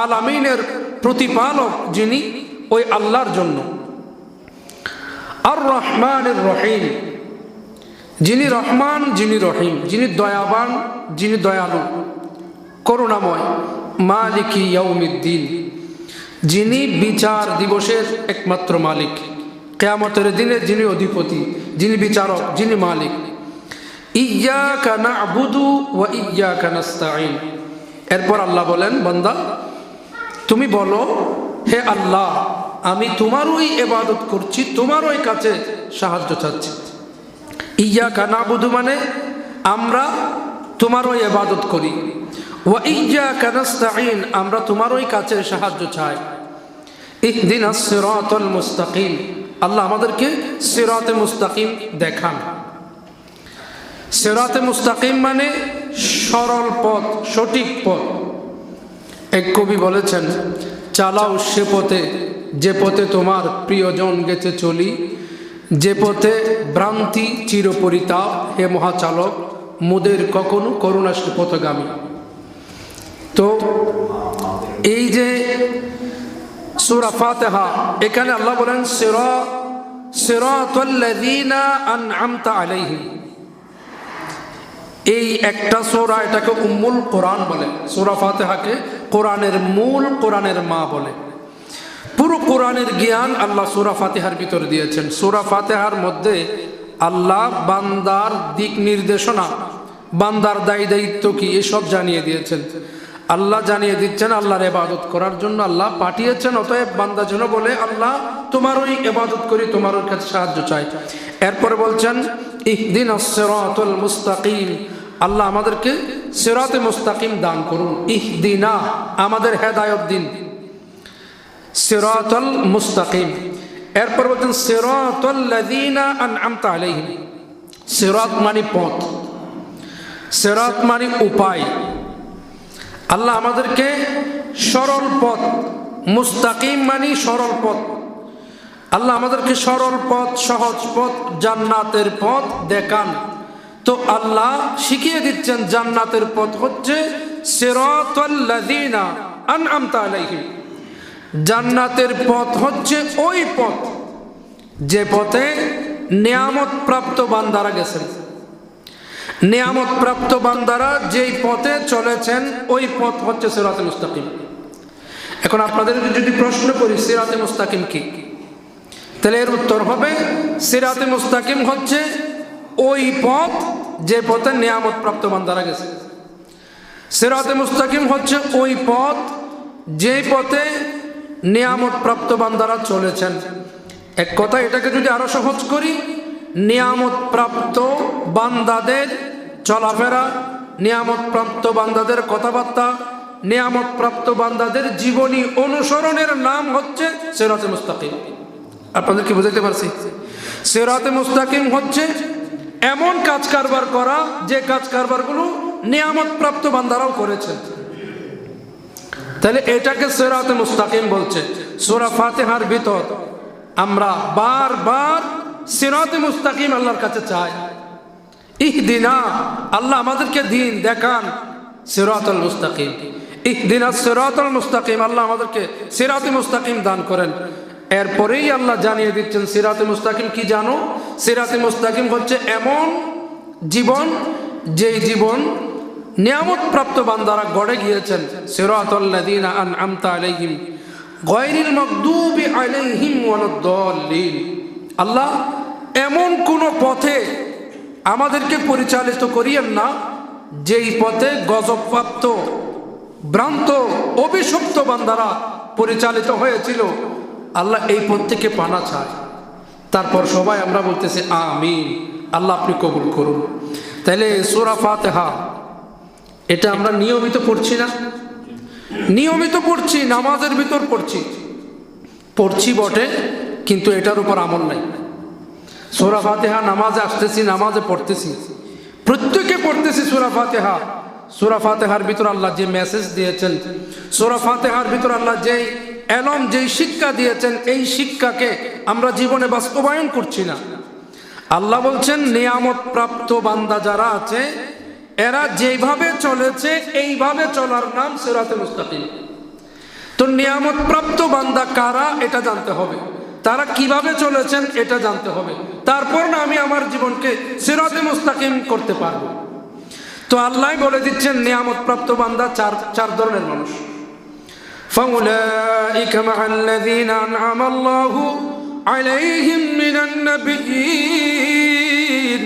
আলামিনের প্রতিপালক যিনি, ওই আল্লাহর জন্য। আর রহমানের রহিম, যিনি রহমান, যিনি রহিম, যিনি দয়াবান, যিনি দয়ালু, করুণাময়। মালিকি ইয়াউমিদ্দিন, যিনি বিচার দিবসের একমাত্র মালিক, কিয়ামতের দিনে যিনি অধিপতি, যিনি বিচারক, যিনি মালিক। ইয়্যাকা না'বুদু ওয়া ইয়্যাকা নাস্তাঈন। এরপর আল্লাহ বলেন, বান্দা তুমি বলো, হে আল্লাহ আমি তোমারই ইবাদত করছি, তোমারই কাছে সাহায্য চাচ্ছি। ইয়্যাকা না'বুদু মানে আমরা তোমারই ইবাদত করি, ওয়া ইয়্যাকা নাস্তাঈন আমরা তোমারই কাছে সাহায্য চাই। ইহদিনাস সিরাতাল মুস্তাকিম, আল্লাহ আমাদেরকে সিরাতে মুস্তাকিম দেখান। সিরাতে মুস্তাকিম মানে সরল পথ, সঠিক পথ। এক কবি বলেছেন, চালাও সে পথে যে পথে তোমার প্রিয়জন গেছে চলি, যে পথে ভ্রান্তি চিরপরিতাপ, হে মহাচালক মোদের কখনো করুণা সে পথগামী। তো এই যে সূরা ফাতিহা, এখানে আল্লাহ বলেন সিরাতাল্লাযীনা আন'আমতা আলাইহিম। এই একটা সূরা, এটাকে উম্মুল কোরআন বলে। সূরা ফাতিহাকে কোরআনের মূল, কোরআনের মা বলে। পুরো কোরআনের জ্ঞান আল্লাহ সূরা ফাতিহার ভিতরে দিয়েছেন। সূরা ফাতিহার মধ্যে আল্লাহ বান্দার দিক নির্দেশনা, বান্দার দায়ী দায়িত্ব কি, এসব জানিয়ে দিয়েছেন। আল্লাহ জানিয়ে দিচ্ছেন আল্লাহর ইবাদত করার জন্য আল্লাহ পাঠিয়েছেন, অতএব বান্দা যেন বলে আল্লাহ তোমারই ইবাদত করি, তোমার কাছে সাহায্য চাই। এরপরে বলছেন ইহদিনাস সিরাতাল মুস্তাকিম, আল্লাহ আমাদেরকে সিরাতে মুস্তাকিম দান করুন। ইহদিনা আমাদের হেদায়েত দিন, সিরাতাল মুস্তাকিম। এরপর বলছেন সিরাতাল্লাযীনা আন'আমতা আলাইহিম। সিরাত মানে পথ, সিরাত মানে উপায়। আল্লাহ আমাদেরকে সরল পথ, মুস্তাকিম মানে সরল পথ, আল্লাহ আমাদেরকে সরল পথ, সহজ পথ, জান্নাতের পথ দেখান। তো আল্লাহ শিখিয়ে দিচ্ছেন জান্নাতের পথ হচ্ছে সিরাতাল্লাযীনা আন'আমতা আলাইহিম। জান্নাতের পথ হচ্ছে ওই পথ যে পথে নিয়ামত প্রাপ্ত বান্দারা গেছেন। নিয়ামত প্রাপ্ত বান্দারা যেই পথে চলেছেন ওই পথ হচ্ছে সিরাতে মুস্তাকিম। এখন আপনাদেরকে যদি প্রশ্ন করি সিরাতে মুস্তাকিম কি, তাহলে এর উত্তর হবে সিরাতে মুস্তাকিম হচ্ছে ওই পথ যে পথে নিয়ামত প্রাপ্ত বান্দারা গেছে। সিরাতে মুস্তাকিম হচ্ছে ওই পথ যে পথে নিয়ামত প্রাপ্ত বান্দারা চলেছেন। এক কথা এটাকে যদি আরো সহজ করি, নিয়ামত প্রাপ্ত বান্দাদের চলাফেরা, নিয়ামত প্রাপ্ত বান্দাদের কথাবার্তা, নিয়ামত প্রাপ্ত বান্দাদের জীবনী অনুসরণের নাম হচ্ছে সিরাতে মুস্তাকিম। আপনাদের কি বুঝাইতে পারছি? সিরাতে মুস্তাকিম হচ্ছে এমন কাজ কারবার করা যে কাজ কারবারগুলো নিয়ামত প্রাপ্ত বান্দারাও করেছেন। তাহলে এটাকে সিরাতে মুস্তাকিম বলছে। সূরা ফাতিহার ভিতর আমরা বারবার সিরাতে মুস্তাকিম আল্লাহর কাছে চাই। ইহদিনা, আল্লাহ আমাদেরকে দিন দেখান সিরাতাল মুস্তাকিম। ইহদিনাস সিরাতাল মুস্তাকিম, আল্লাহ আমাদেরকে সিরাতে মুস্তাকিম দান করেন। এরপরেই আল্লাহ জানিয়ে দিচ্ছেন সিরাতে মুস্তাকিম কি জানো? সিরাতে মুস্তাকিম হচ্ছে এমন জীবন যেই জীবন নিয়ামত প্রাপ্ত বান্দারা গড়ে গিয়েছেন। সিরাতাল্লাযীনা আন'আমতা আলাইহিম গায়রিল মাগদুবি আলাইহিম ওয়ালাদ-দাল্লিন। আল্লাহ এমন কোন পথে আমাদেরকে পরিচালিত করিয়েন না যেই পথে গজবপ্রাপ্ত, ভ্রান্ত, অভিশপ্ত বান্দারা পরিচালিত হয়েছিল। আল্লাহ এই পথ থেকে পানা চায়। তারপর সবাই আমরা বলতেছি আমিন, আল্লাহ আপনি কবুল করুন। তাহলে সূরা ফাতিহা এটা আমরা নিয়মিত পড়ছি না? নিয়মিত পড়ছি, নামাজের ভিতর পড়ছি বটে, কিন্তু এটার উপর আমল নাই। সূরা ফাতিহা নামাজে আসতেছি, নামাজে পড়তেছি, প্রত্যেকে পড়তেছি সূরা ফাতিহা। সূরা ফাতিহার ভিতর আল্লাহ যে মেসেজ দিয়েছেন, সূরা ফাতিহার ভিতর আল্লাহ যে এলম যেই শিক্ষা দিয়েছেন এই শিক্ষাকে আমরা জীবনে বাস্তবায়ন করছি না। আল্লাহ বলছেন নিয়ামত প্রাপ্ত বান্দা যারা আছে এরা যেভাবে চলেছে এইভাবে চলার নাম সিরাতে মুস্তাকিম। তো নিয়ামত প্রাপ্ত বান্দা কারা এটা জানতে হবে, তারা কিভাবে চলেছেন এটা জানতে হবে, তারপর না আমি আমার জীবনকে সিরাতে মুস্তাকিম করতে পারবো। তো আল্লাহ বলে দিচ্ছেন নিয়ামত প্রাপ্ত বান্দা চার ধরনের মানুষ। ফাউলাইকা মাআল্লাযীনা আনআমা আল্লাহু আলাইহিম মিনান নাবিয়্যিন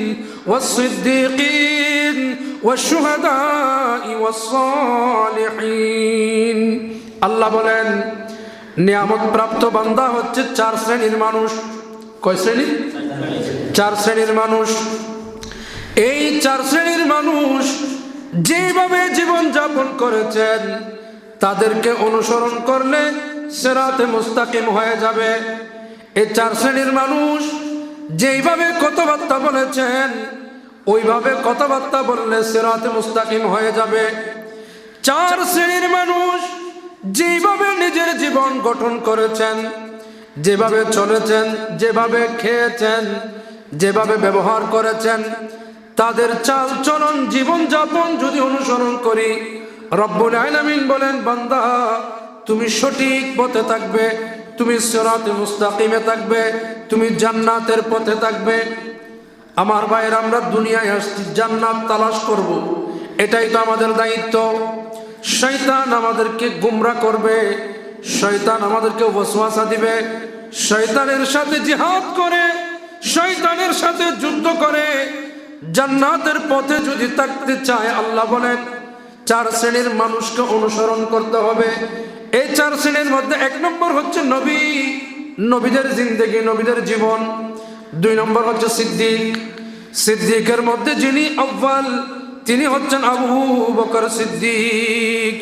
ওয়াস-সিদ্দীকিন ওয়াশ-শুহাদা'i ওয়াস-সালিহিন। আল্লাহ বলেন নিয়ামত প্রাপ্ত বান্দা হচ্ছে 4 শ্রেণীর মানুষ। কয় শ্রেণী? 4 শ্রেণীর মানুষ। এই 4 শ্রেণীর মানুষ যেভাবে জীবন যাপন করেছেন তাদেরকে অনুসরণ করলে সিরাতে মুস্তাকিম হয়ে যাবে। এই 4 শ্রেণীর মানুষ যেইভাবে কথাবার্তা বলেছেন ওইভাবে কথাবার্তা বললে সিরাতে মুস্তাকিম হয়ে যাবে। 4 শ্রেণীর মানুষ যেভাবে নিজের জীবন গঠন করেছেন, যেভাবে চলেছেন, যেভাবে খেয়েছেন, যেভাবে ব্যবহার করেছেন, তাদের চাল চলন জীবন যাপন যদি অনুসরণ করি, রব্বুল আলামিন বলেন বান্দা তুমি সঠিক পথে থাকবে, তুমি সিরাতে মুস্তাকিমে থাকবে, তুমি জান্নাতের পথে থাকবে। আমার ভাইয়েরা, আমরা দুনিয়ায় আসছি জান্নাত তালাশ করব, এটাই তো আমাদের দায়িত্ব। শয়তান আমাদেরকে গুমরা করবে, শয়তান আমাদেরকে ওয়াসওয়াসা দিবে, শয়তানের সাথে জিহাদ করে, শয়তানের সাথে যুদ্ধ করে জান্নাতের পথে যদি থাকতে চায়, আল্লাহ বলেন 4 শ্রেণীর মানুষকে অনুসরণ করতে হবে। এই 4 শ্রেণীর মধ্যে 1 নম্বর হচ্ছে নবী, নবীদের জিন্দেগি, নবীদের জীবন। 2 নম্বর হচ্ছে সিদ্দিক, সিদ্দিকের মধ্যে যিনি আউয়াল তিনি হচ্ছেন আবু বকর সিদ্দিক।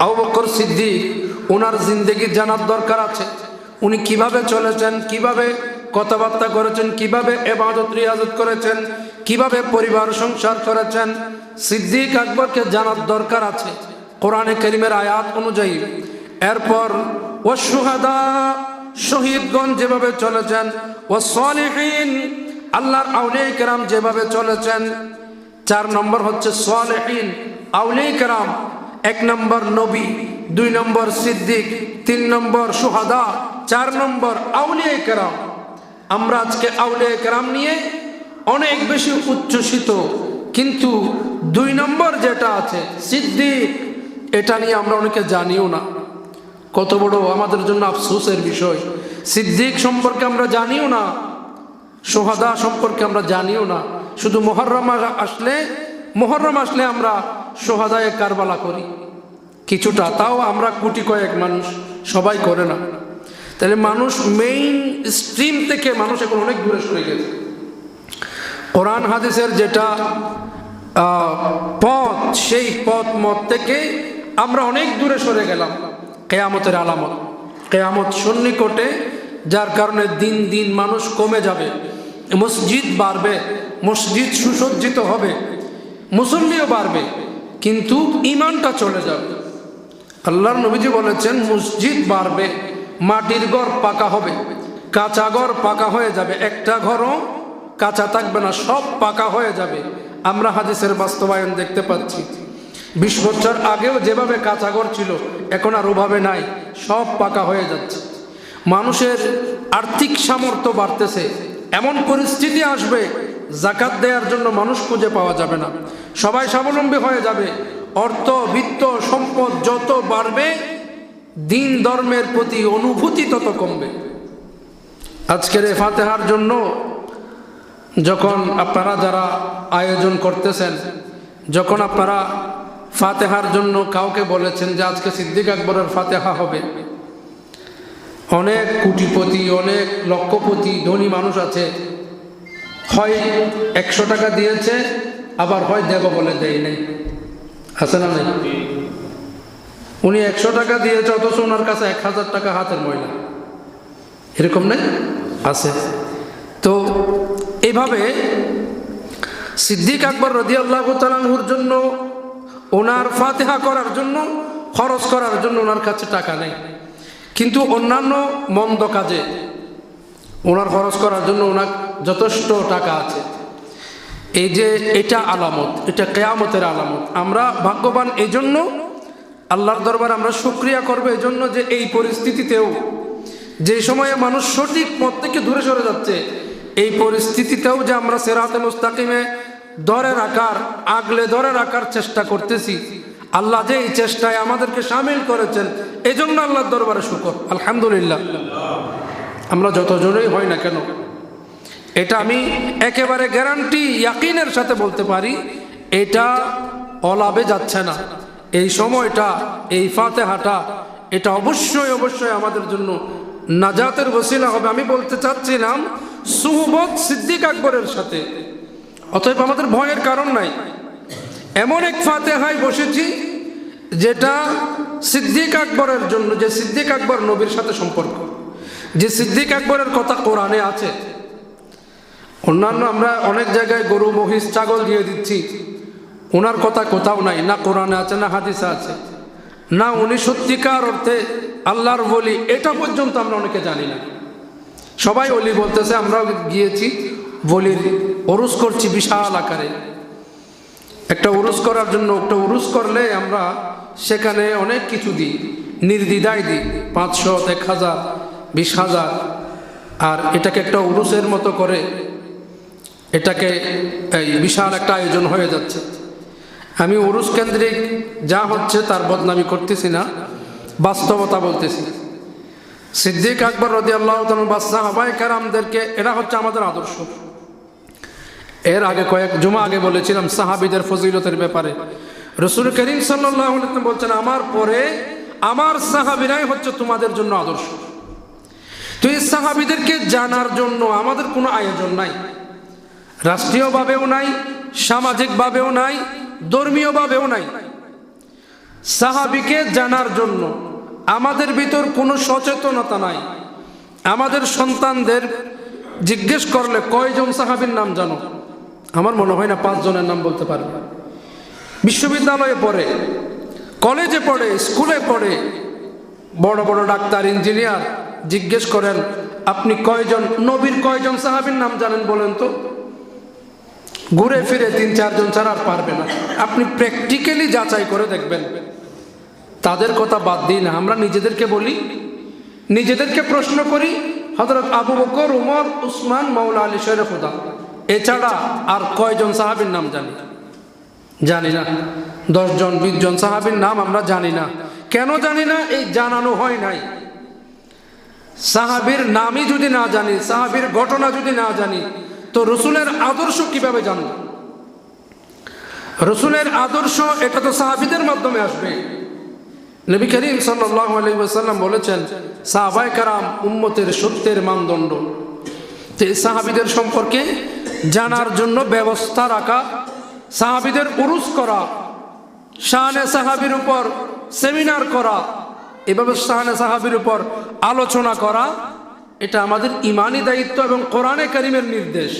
আবু বকর সিদ্দিক, ওনার জিন্দেগি জানার দরকার আছে। উনি কিভাবে চলেছেন, কিভাবে কথাবার্তা করেছেন, কিভাবে ইবাদত রিয়াজত করেছেন, কিভাবে পরিবার সংসার করেছেন, সিদ্দিক আকবরকে জানার দরকার আছে কোরআনে কারীমের আয়াত অনুযায়ী। এরপর ওয়াশ-শুহাদা, শহীদগণ যেভাবে চলেছেন, ওয়াস-সালিহিন, আল্লাহর আউলিয়া কেরাম যেভাবে চলেছেন। 4 নম্বর হচ্ছে সালেহিন, আউলিয়া কেরাম। 1 নম্বর নবী, 2 নম্বর সিদ্দিক, 3 নম্বর শুহাদা, 4 নম্বর আউলিয়া কেরাম। আমরা আজকে আউলিয়া কেরাম নিয়ে অনেক বেশি উচ্ছ্বসিত, কিন্তু 2 নম্বর যেটা আছে সিদ্দিক, এটা নিয়ে আমরা অনেকে জানিও না। কত বড় আমাদের জন্য আফসোসের বিষয়, সিদ্দিক সম্পর্কে আমরা জানিও না, শুহাদা সম্পর্কে আমরা জানিও না। শুধু মুহররম আসলে আমরা শুহাদায়ে কারবালা করি কিছুটা, তাও আমরা কোটি কয়েক মানুষ, সবাই করে না। তাহলে মানুষ মেইন স্ট্রিম থেকে মানুষ এখন অনেক দূরে সরে গেছে। কোরআন হাদিসের যেটা পথ, সেই পথ মত থেকে আমরা অনেক দূরে সরে গেলাম। কিয়ামতের আলামত, কিয়ামত সন্নিকটে, যার কারণে দিন দিন মানুষ কমে যাবে, মসজিদ বাড়বে, মসজিদ সুসজ্জিত হবে, মুসল্লিও বাড়বে, কিন্তু ঈমানটা চলে যাবে। আল্লাহর নবীজি বলেছেন মসজিদ বাড়বে, মাটির ঘর পাকা হবে, কাঁচা ঘর পাকা হয়ে যাবে, একটা ঘরও কাঁচা থাকবে না, সব পাকা হয়ে যাবে। আমরা হাদিসের বাস্তবায়ন দেখতে পাচ্ছি। 20 বছর আগেও যেভাবে কাঁচা ঘর ছিল এখন আর ওভাবে নাই, সব পাকা হয়ে যাচ্ছে। মানুষের আর্থিক সামর্থ্য বাড়তেছে, এমন পরিস্থিতি আসবে যাকাত দেওয়ার জন্য মানুষ খুঁজে পাওয়া যাবে না, সবাই স্বাবলম্বী হয়ে যাবে। অর্থ, বিত্ত, সম্পদ যত বাড়বে দিন ধর্মের প্রতি অনুভূতি তত কমবে। আজকের এই ফাতেহার জন্য যখন আপনারা যারা আয়োজন করতেছেন, যখন আপনারা ফাতেহার জন্য কাউকে বলেছেন যে আজকে সিদ্দিক আকবরের ফাতেহা হবে, অনেক কোটিপতি, অনেক লক্ষপতি ধনী মানুষ আছে, হয় 100 টাকা দিয়েছে, আবার হয় দেব বলে দেয় নেই, আছে না নেই? উনি 100 টাকা দিয়েছে অথচ ওনার কাছে 1000 টাকা হাতের ময়লা, এরকম নেই? আছে। তো এইভাবে সিদ্দিক আকবর রাদিয়াল্লাহু তাআলা আনহুর জন্য, ওনার ফাতিহা করার জন্য খরচ করার জন্য ওনার কাছে টাকা নেই, কিন্তু অন্যান্য মন্দ কাজে ওনার খরচ করার জন্য ওনার যথেষ্ট টাকা আছে। এই যে এটা আলামত, এটা কিয়ামতের আলামত। আমরা ভাগ্যবান এই জন্য, আল্লাহর দরবারে আমরা শুকরিয়া করবো এই জন্য যে এই পরিস্থিতিতেও, যে সময়ে মানুষ সঠিক পথ থেকে দূরে সরে যাচ্ছে, এই পরিস্থিতিতেও যে আমরা সিরাতে মুস্তাকিমে ধরে রাখার, আগলে ধরে রাখার চেষ্টা করতেছি, আল্লাহ যে এই চেষ্টায় আমাদেরকে সামিল করেছেন, এই জন্য আল্লাহর দরবারে শুকর, আলহামদুলিল্লাহ। আমরা যতজনই হই না কেন, এটা আমি একেবারে গ্যারান্টি ইয়াকিনের সাথে বলতে পারি, এটা অলাভে যাচ্ছে না। এই সময়টা, এই ফাতিহাটা, এটা অবশ্যই অবশ্যই আমাদের জন্য নাজাতের ওসিলা হবে। আমি বলতে চাচ্ছিলাম সুহবত সিদ্দিক আকবরের সাথে, অতএব আমাদের ভয়ের কারণ নাই। এমন এক ফাতিহায় বসেছি যেটা সিদ্দিক আকবরের জন্য, যে সিদ্দিক আকবর নবীর সাথে সম্পর্ক, যে সিদ্দিক আকবরের কথা কোরআনে আছে। অন্যান্য আমরা অনেক জায়গায় গরু, মহিষ, ছাগল দিয়ে দিচ্ছি, ওনার কথা কোথাও নাই, না কোরআনে আছে না হাদিসে আছে, না উনি সত্যিকার অর্থে আল্লাহর ওলি, এটা পর্যন্ত আমরা অনেকে জানি না। সবাই ওলি বলতেছে, আমরাও গিয়েছি ওলির ওরস করছি বিশাল আকারে। একটা উরুস করার জন্য, একটা উরুস করলে আমরা সেখানে অনেক কিছু দিই, নির্দ্বিধায় দিই, 500, 1000, 20,000, আর এটাকে একটা উরুসের মতো করে এটাকে এই বিশাল একটা আয়োজন হয়ে যাচ্ছে। আমি উরুস কেন্দ্রিক যা হচ্ছে তার বদনামি করতেছি না, বাস্তবতা বলতেছি। সিদ্দিক আকবর রাদিয়াল্লাহু তাআলা বা সাহাবায়ে কেরামদেরকে, এরা হচ্ছে আমাদের আদর্শ। এর আগে কয়েক জুমা আগে বলেছিলাম সাহাবীদের ফজিলতের ব্যাপারে। রাসূল করিম সাল্লাল্লাহু আলাইহি ওয়াসাল্লাম বলছেন, আমার পরে আমার সাহাবীরাই হচ্ছে তোমাদের জন্য আদর্শ। তো এই সাহাবীদেরকে জানার জন্য আমাদের কোনো আয়োজন নাই, রাষ্ট্রীয়ভাবেও নাই, সামাজিকভাবেও নাই, ধর্মীয়ভাবেও নাই। সাহাবীকে জানার জন্য আমাদের ভিতর কোনো সচেতনতা নাই। আমাদের সন্তানদের জিজ্ঞেস করলে কয়জন সাহাবীর নাম জানো? আমার মনে হয় না 5 জনের নাম বলতে পারবে। বিশ্ববিদ্যালয়ে পড়ে, কলেজে পড়ে, স্কুলে পড়ে, বড় বড় ডাক্তার, ইঞ্জিনিয়ার, জিজ্ঞেস করেন আপনি কয়জন নবীর, কয়জন সাহাবীর নাম জানেন বলেন তো? ঘুরে ফিরে 3-4 জন ছাড়া আর পারবে না। আপনি প্র্যাকটিক্যালি যাচাই করে দেখবেন। তাদের কথা বাদ দিই না, আমরা নিজেদেরকে বলি, নিজেদেরকে প্রশ্ন করি, হযরত আবু বকর, উমর, উসমান, মাওলা আলী শের খুদা, এছাড়া আর কয়জন সাহাবীর নাম জানি? জানি না। 10 জন 20 জন সাহাবীর নাম আমরা জানি না। কেন জানি না? এই জানানো হয় নাই। সাহাবীর নামই যদি না জানি, সাহাবীর ঘটনা যদি না জানি, তো রসুলের আদর্শ কিভাবে জানব? রসুলের আদর্শ এটা তো সাহাবীদের মাধ্যমে আসবে। নবী করিম সাল্লাল্লাহু আলাইহি ওয়াসাল্লাম বলেছেন, সাহাবায়ে কেরাম উম্মতের সত্যের মানদণ্ড। তো এই সাহাবীদের সম্পর্কে জানার জন্য ব্যবস্থা রাখা, সাহাবীদের উরুস করা, শানে সাহাবীর উপর সেমিনার করা, এভাবে শানে সাহাবীর উপর আলোচনা করা, এটা আমাদের ইমানি দায়িত্ব এবং কোরআনে কারীমের নির্দেশ।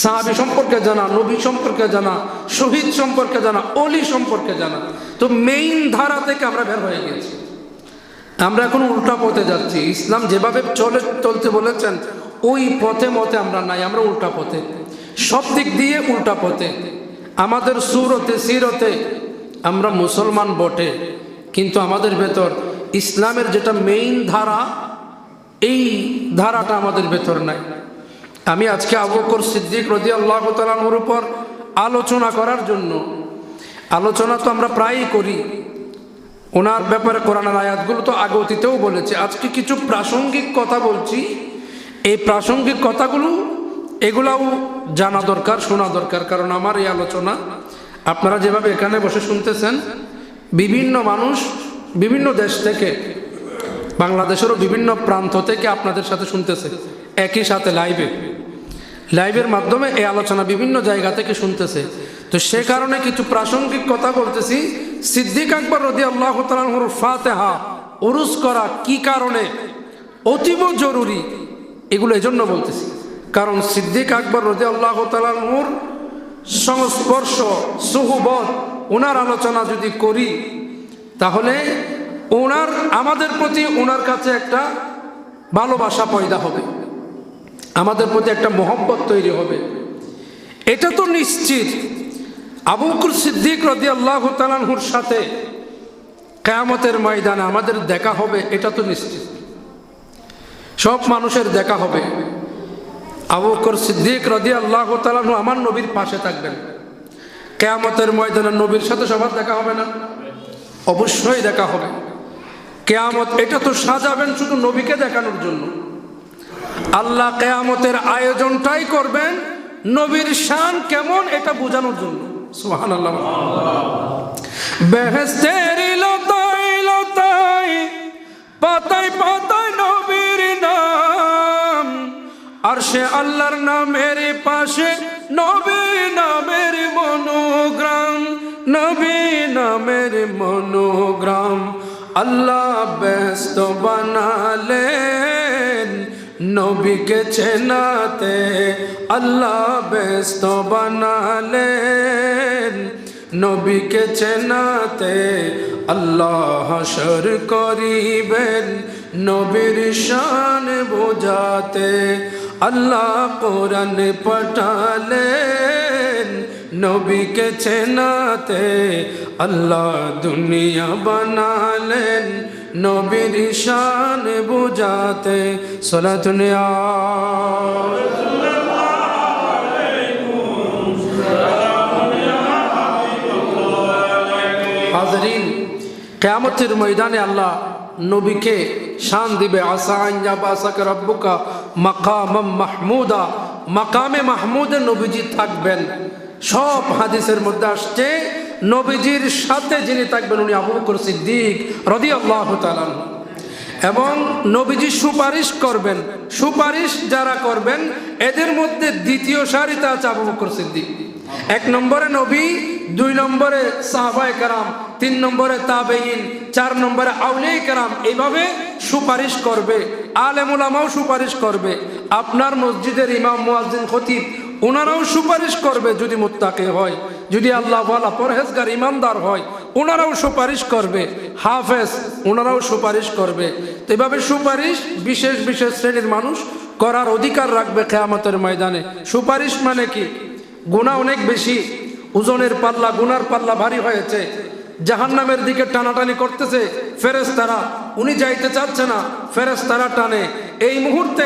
সাহাবী সম্পর্কে জানা, নবী সম্পর্কে জানা, শহীদ সম্পর্কে জানা, অলি সম্পর্কে জানা। তো মেইন ধারা থেকে আমরা বের হয়ে গেছি, আমরা এখন উল্টা পথে যাচ্ছি। ইসলাম যেভাবে চলতে বলেছেন ওই পথে মতে আমরা নাই, আমরা উল্টা পথে, সব দিক দিয়ে উল্টা পথে। আমাদের সুরতে সিরতে আমরা মুসলমান বটে, কিন্তু আমাদের ভেতর ইসলামের যেটা মেইন ধারা, এই ধারাটা আমাদের ভেতর নাই। আমি আজকে আবু বকর সিদ্দিক রাদিয়াল্লাহু তাআলা আনহুর উপর আলোচনা করার জন্য, আলোচনা তো আমরা প্রায়ই করি, ওনার ব্যাপারে কোরআনের আয়াতগুলো তো আগে অতীতেও বলেছে। আজকে কিছু প্রাসঙ্গিক কথা বলছি। এই প্রাসঙ্গিক কথাগুলো এগুলাও জানা দরকার, শোনা দরকার। কারণ আমার এই আলোচনা আপনারা যেভাবে এখানে বসে শুনতেছেন, বিভিন্ন মানুষ বিভিন্ন দেশ থেকে, বাংলাদেশেরও বিভিন্ন প্রান্ত থেকে আপনাদের সাথে শুনতেছে, একই সাথে লাইভের মাধ্যমে এই আলোচনা বিভিন্ন জায়গা থেকে শুনতেছে। তো সে কারণে কিছু প্রাসঙ্গিক কথা বলতেছি। সিদ্দিক আকবর রাদিয়াল্লাহু তাআলা আনহুর ফাতিহা উরুস করা কি কারণে অতীব জরুরি, এগুলো এজন্য বলতেছি কারণ সিদ্দিক আকবর রাদিয়াল্লাহু তাআলা আনহুর সংস্পর্শ, সুহবত, ওনার আলোচনা যদি করি, তাহলে ওনার আমাদের প্রতি ওনার কাছে একটা ভালোবাসা পয়দা হবে, আমাদের প্রতি একটা মহব্বত তৈরি হবে। এটা তো নিশ্চিত আবু বকর সিদ্দিক রাদিয়াল্লাহু তাআলা আনহুর সাথে কিয়ামতের ময়দানে আমাদের দেখা হবে, এটা তো নিশ্চিত। সব মানুষের দেখা হবে। আবু বকর সিদ্দিক রাদিয়াল্লাহু তাআলা আনহু আমার নবীর পাশে থাকবেন। কিয়ামতের ময়দানে নবীর সাথে সবার দেখা হবে না? অবশ্যই দেখা হবে। কিয়ামত এটা তো সাজাবেন শুধু নবীকে দেখানোর জন্য। আল্লাহ কিয়ামতের আয়োজনটাই করবেন নবীর শান কেমন এটা বোঝানোর জন্য। সুবহানাল্লাহ। বেহেশতের লতায় লতায় পাতায় পাতায় নবীর নাম, আরশে আল্লাহর নামের পাশে নবী নামের মনোগ্রাম, নবী নামের মনোগ্রাম। আল্লাহ ব্যস্ত বানালেন নবীকে চেনাতে, আল্লাহ ব্যস্ত বানালেন নবীকে চেনাতে। আল্লাহ হাসর করিবেন নবীর শান বোঝাতে, আল্লাহ কোরআন পাঠালেন নবীকে চেনাতে, আল্লাহ দুনিয়া বানালেন নবীর শান বোঝাতে। সালাতুন ইয়া হাজরিন, কিয়ামতের ময়দানে আল্লাহ নবীকে শান দিবে। আসা আন ইয়াবাসাকা রাব্বুকা মাকামাম মাহমুদা, মাকামে মাহমুদে নবীজি থাকবেন। সব হাদিসের মধ্যে আসছে নবীজির সাথে যিনি থাকবেন উনি আবু বকর সিদ্দিক রাদিয়াল্লাহু তাআলা আনহু। এবং নবীজি সুপারিশ করবেন। সুপারিশ যারা করবেন এদের মধ্যে দ্বিতীয় সারিতে আছে আবু বকর সিদ্দিক। 1 নম্বরে নবী, 2 নম্বরে সাহাবায়ে কেরাম, 3 নম্বরে তাবেঈন, 4 নম্বরে আউলিয়ায়ে কেরাম। এইভাবে সুপারিশ করবে। আলেম উলামাও সুপারিশ করবে। আপনার মসজিদের ইমাম, মুয়াজ্জিন, খতিব ওনারাও সুপারিশ করবে যদি মুত্তাকি হয়, যদি আল্লাহ ওয়ালা পরহেজগার ইমানদার হয় ওনারাও সুপারিশ করবে। হাফেজ ওনারাও সুপারিশ করবে। তো এভাবে সুপারিশ বিশেষ বিশেষ শ্রেণীর মানুষ করার অধিকার রাখবে কিয়ামতের ময়দানে। সুপারিশ মানে কি? গুনাহ অনেক বেশি, ওজনের পাল্লা, গুনার পাল্লা ভারী হয়েছে, জাহান্নামের দিকে টানাটানি করতেছে ফেরেশতারা, উনি যাইতে চাচ্ছে না, ফেরেশতারা টানে। এই মুহূর্তে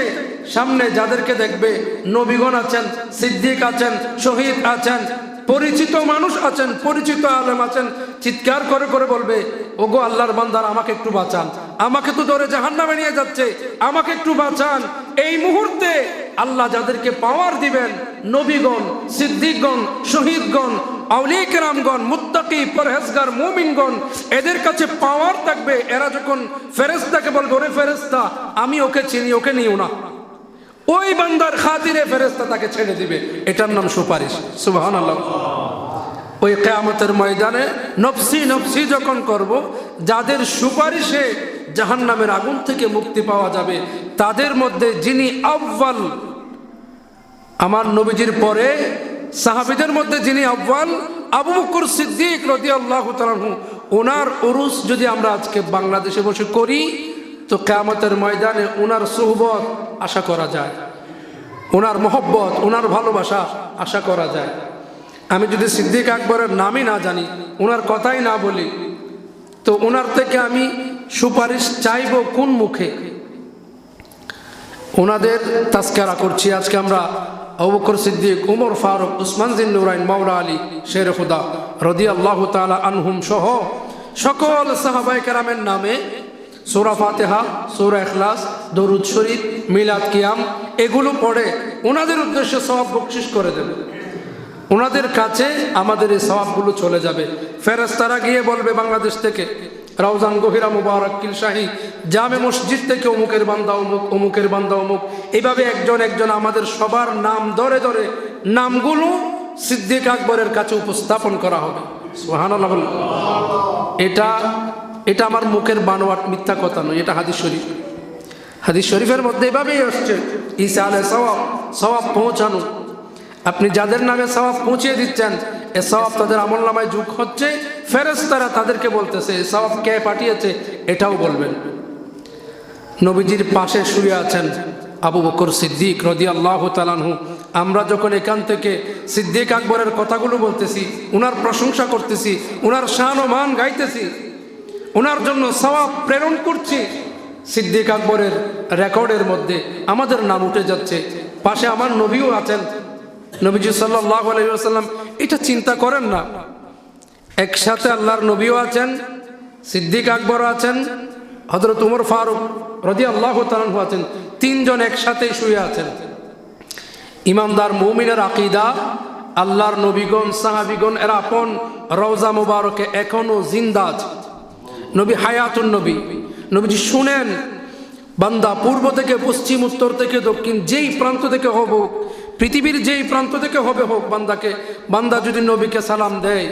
সামনে যাদেরকে দেখবে নবীগণ আছেন, সিদ্দিক আছেন, শহীদ আছেন, পরিচিত মানুষ আছেন, পরিচিত আলেম আছেন, চিৎকার করে করে বলবে, ওগো আল্লাহর বান্দারা আমাকে একটু বাঁচান, আমাকে তো ধরে জাহান্নামে নিয়ে যাচ্ছে, আমাকে একটু বাঁচান। এই মুহূর্তে আল্লাহ যাদেরকে পাওয়ার দিবেন, নবীগণ, সিদ্দিকগণ, শহীদগণ, আউলিয়া কেরামগণ, মুত্তাকি, পরহেজগার, মুমিনগণ, এদের কাছে পাওয়ার থাকবে। এরা যখন ফেরেশতাকে বলবে, ওরে ফেরেশতা আমি ওকে চিনি, ওকে নিও না, ওই বান্দার খাতিরে ফেরেশতা তাকে ছেড়ে দিবে। এটার নাম সুপারিশ। সুবহানাল্লাহ। ওই কিয়ামতের ময়দানে নফসি নফসি যখন করব, যাদের সুপারিশে জাহান্নামের আগুন থেকে মুক্তি পাওয়া যাবে, তাদের মধ্যে যিনি আউয়াল, আমার নবীজির পরে সাহাবীদের মধ্যে যিনি আউয়াল, আবু বকর সিদ্দিক রাদিয়াল্লাহু তাআলা আনহু। ওনার উরুস যদি আমরা আজকে বাংলাদেশে বসে করি তো কিয়ামতের ময়দানে ওনার সুহবত আশা করা যায়, ওনার মহব্বত, ওনার ভালোবাসা আশা করা যায়। আমি যদি সিদ্দিক আকবরের নামই না জানি, ওনার কথাই না বলি, তো ওনার থেকে আমি সুপারিশ চাইব কোন মুখে? ওনাদের তাজকিরা করছি আজকে আমরা। আবু বকর সিদ্দিক, উমর ফারুক, উসমান জিন্নুরাইন, মাওলা আলী শের খুদা রাদিয়াল্লাহু তাআলা আনহুম সহ সকল সাহাবায়ে কেরামের নামে সূরা ফাতিহা, সূরা ইখলাস, দরুদ শরীফ, মিলাদ, কিয়াম এগুলো পড়ে ওনাদের উদ্দেশ্যে সওয়াব বকশিশ করে দেবে। ওনাদের কাছে আমাদের এই সওয়াবগুলো চলে যাবে। ফেরেশতারা গিয়ে বলবে বাংলাদেশ থেকে, রাউজান গহিরা মুবারক কিলশাহী জামে মসজিদ থেকে অমুকের বান্দা অমুক, অমুকের বান্দা অমুক, এইভাবে একজন একজন আমাদের সবার নাম ধরে ধরে নামগুলো সিদ্দিক আকবরের কাছে উপস্থাপন করা হবে। সুবহানাল্লাহ। এটা আমার মুখের বানোয়াট মিথ্যা কথা নয়, এটা হাদিস শরীফ। হাদিস শরীফের মধ্যে এভাবেই আসছে ঈসা আলাইহিস সওয়াব পৌঁছানো। আপনি যাদের নামে সওয়াব পৌঁছিয়ে দিচ্ছেন এ সওয়াব তাদের আমলনামায় যোগ হচ্ছে, ফেরেশতারা তাদেরকে বলতেছে এ সওয়াব কে পাঠিয়েছে এটাও বলবেন। নবীজির পাশে শুয়ে আছেন আবু বকর সিদ্দিক রাদিয়াল্লাহু তাআলা আনহু। আমরা যখন এখান থেকে সিদ্দিক আকবরের কথাগুলো বলতেছি, উনার প্রশংসা করতেছি, উনার শান ও মান গাইতেছি, উনার জন্য সওয়াব প্রেরণ করছি, সিদ্দিক আকবরের রেকর্ডের মধ্যে আমাদের নাম উঠে যাচ্ছে। পাশে আমার নবীও আছেন, নবীজি সাল্লাল্লাহু আলাইহি ওয়াসাল্লাম। এটা চিন্তা করেন না, একসাথে আল্লাহর নবীও আছেন, সিদ্দিক আকবরও আছেন, হযরত ওমর ফারুক রাদিয়াল্লাহু তাআলা আনহু আছেন, তিনজন একসাথে শুয়ে আছেন। ইমানদার মুমিনের আকীদা, আল্লাহর নবীগণ সাহাবীগণ এরা আপন রওজা মুবারকে এখনো জিন্দা আছে। নবী হায়াতুন নবী, নবীজি শুনেন বান্দা পূর্ব থেকে পশ্চিম, উত্তর থেকে দক্ষিণ, যেই প্রান্ত থেকে হোক, পৃথিবীর যেই প্রান্ত থেকে হবে হোক, বান্দা যদি নবীকে সালাম দেয়,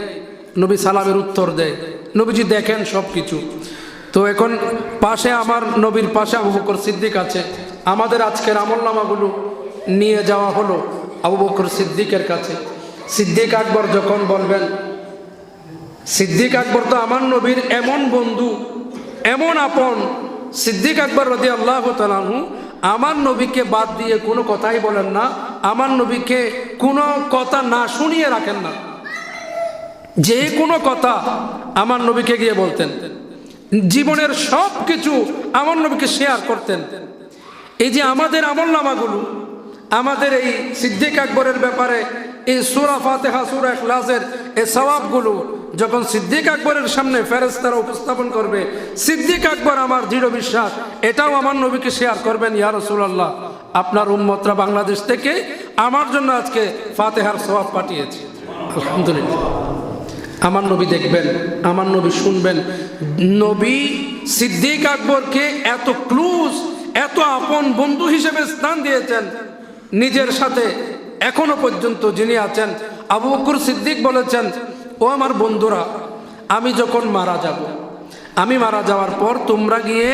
নবী সালামের উত্তর দেয়, নবীজি দেখেন সব কিছু। তো এখন পাশে আমার নবীর পাশে আবু বকর সিদ্দিক আছে। আমাদের আজকের আমলনামাগুলো নিয়ে যাওয়া হলো আবু বকর সিদ্দিকের কাছে। সিদ্দিক আকবর যখন বলবেন, সিদ্দিক আকবর তো আমার নবীর এমন বন্ধু, এমন আপন, সিদ্দিক আকবর রাদিয়াল্লাহু তাআলা আনহু আমার নবীকে বাদ দিয়ে কোনো কথাই বলেন না, আমার নবীকে কোনো কথা না শুনিয়ে রাখেন না, যে কোনো কথা আমার নবীকে গিয়ে বলতেন, জীবনের সব কিছু আমার নবীকে শেয়ার করতেন। এই যে আমাদের আমলনামাগুলো, আমাদের এই সিদ্দিক আকবরের ব্যাপারে এই সূরা ফাতিহা, সূরা ইখলাসের এই সওয়াবগুলো যখন সিদ্দিক আকবরের সামনে ফেরেশতারা উপস্থাপন করবে, সিদ্দিক আকবর আমার দৃঢ় বিশ্বাস এটাও আমার নবীকে শেয়ার করবেন, ইয়া রাসূলুল্লাহ আপনার উম্মতরা বাংলাদেশ থেকে আমার জন্য আজকে ফাতিহার সওয়াব পাঠিয়েছে। আলহামদুলিল্লাহ, আমার নবী দেখবেন, আমার নবী শুনবেন। নবী সিদ্দিক আকবরকে এত ক্লোজ, এত আপন বন্ধু হিসেবে স্থান দিয়েছেন নিজের সাথে। এখনো পর্যন্ত যিনি আছেন আবু বকর সিদ্দিক বলেছেন, ও আমার বন্ধুরা, আমি যখন মারা যাব, আমি মারা যাওয়ার পর তোমরা গিয়ে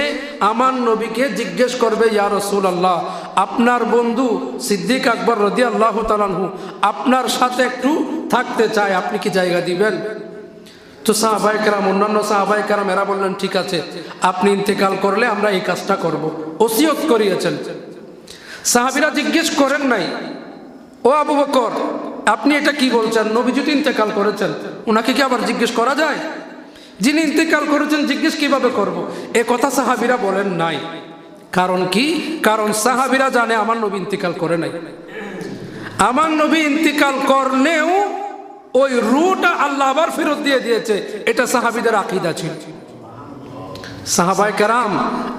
আমার নবীকে জিজ্ঞেস করবে, ইয়া রাসূলুল্লাহ আপনার বন্ধু সিদ্দিক আকবর রাদিয়াল্লাহু তাআলা আনহু আপনার সাথে একটু থাকতে চায়, আপনি কি জায়গা দিবেন? তো সাহাবায়ে কেরাম, অন্যান্য সাহাবায়ে কেরাম এরা বললেন ঠিক আছে, আপনি ইন্তেকাল করলে আমরা এই কাজটা করব, ওসিয়ত করিয়েছেন। সাহাবীরা জিজ্ঞেস করেন নাই, ও আবু বকর আপনি এটা কি বলছেন? নবী যদি ইন্তেকাল করেছেন ওনাকে কি আবার জিজ্ঞেস করা যায়? যিনি ইন্তেকাল করেছেন জিজ্ঞেস কিভাবে করব? এ কথা সাহাবীরা বলেন নাই। কারণ কি? কারণ সাহাবীরা জানে আমার নবী ইন্তেকাল করে নাই। আমার নবী ইন্তেকাল করলেও ওই রূহটা আল্লাহ আবার ফেরত দিয়ে দিয়েছে, এটা সাহাবীদের আকীদা ছিল। সাহাবায়ে কেরাম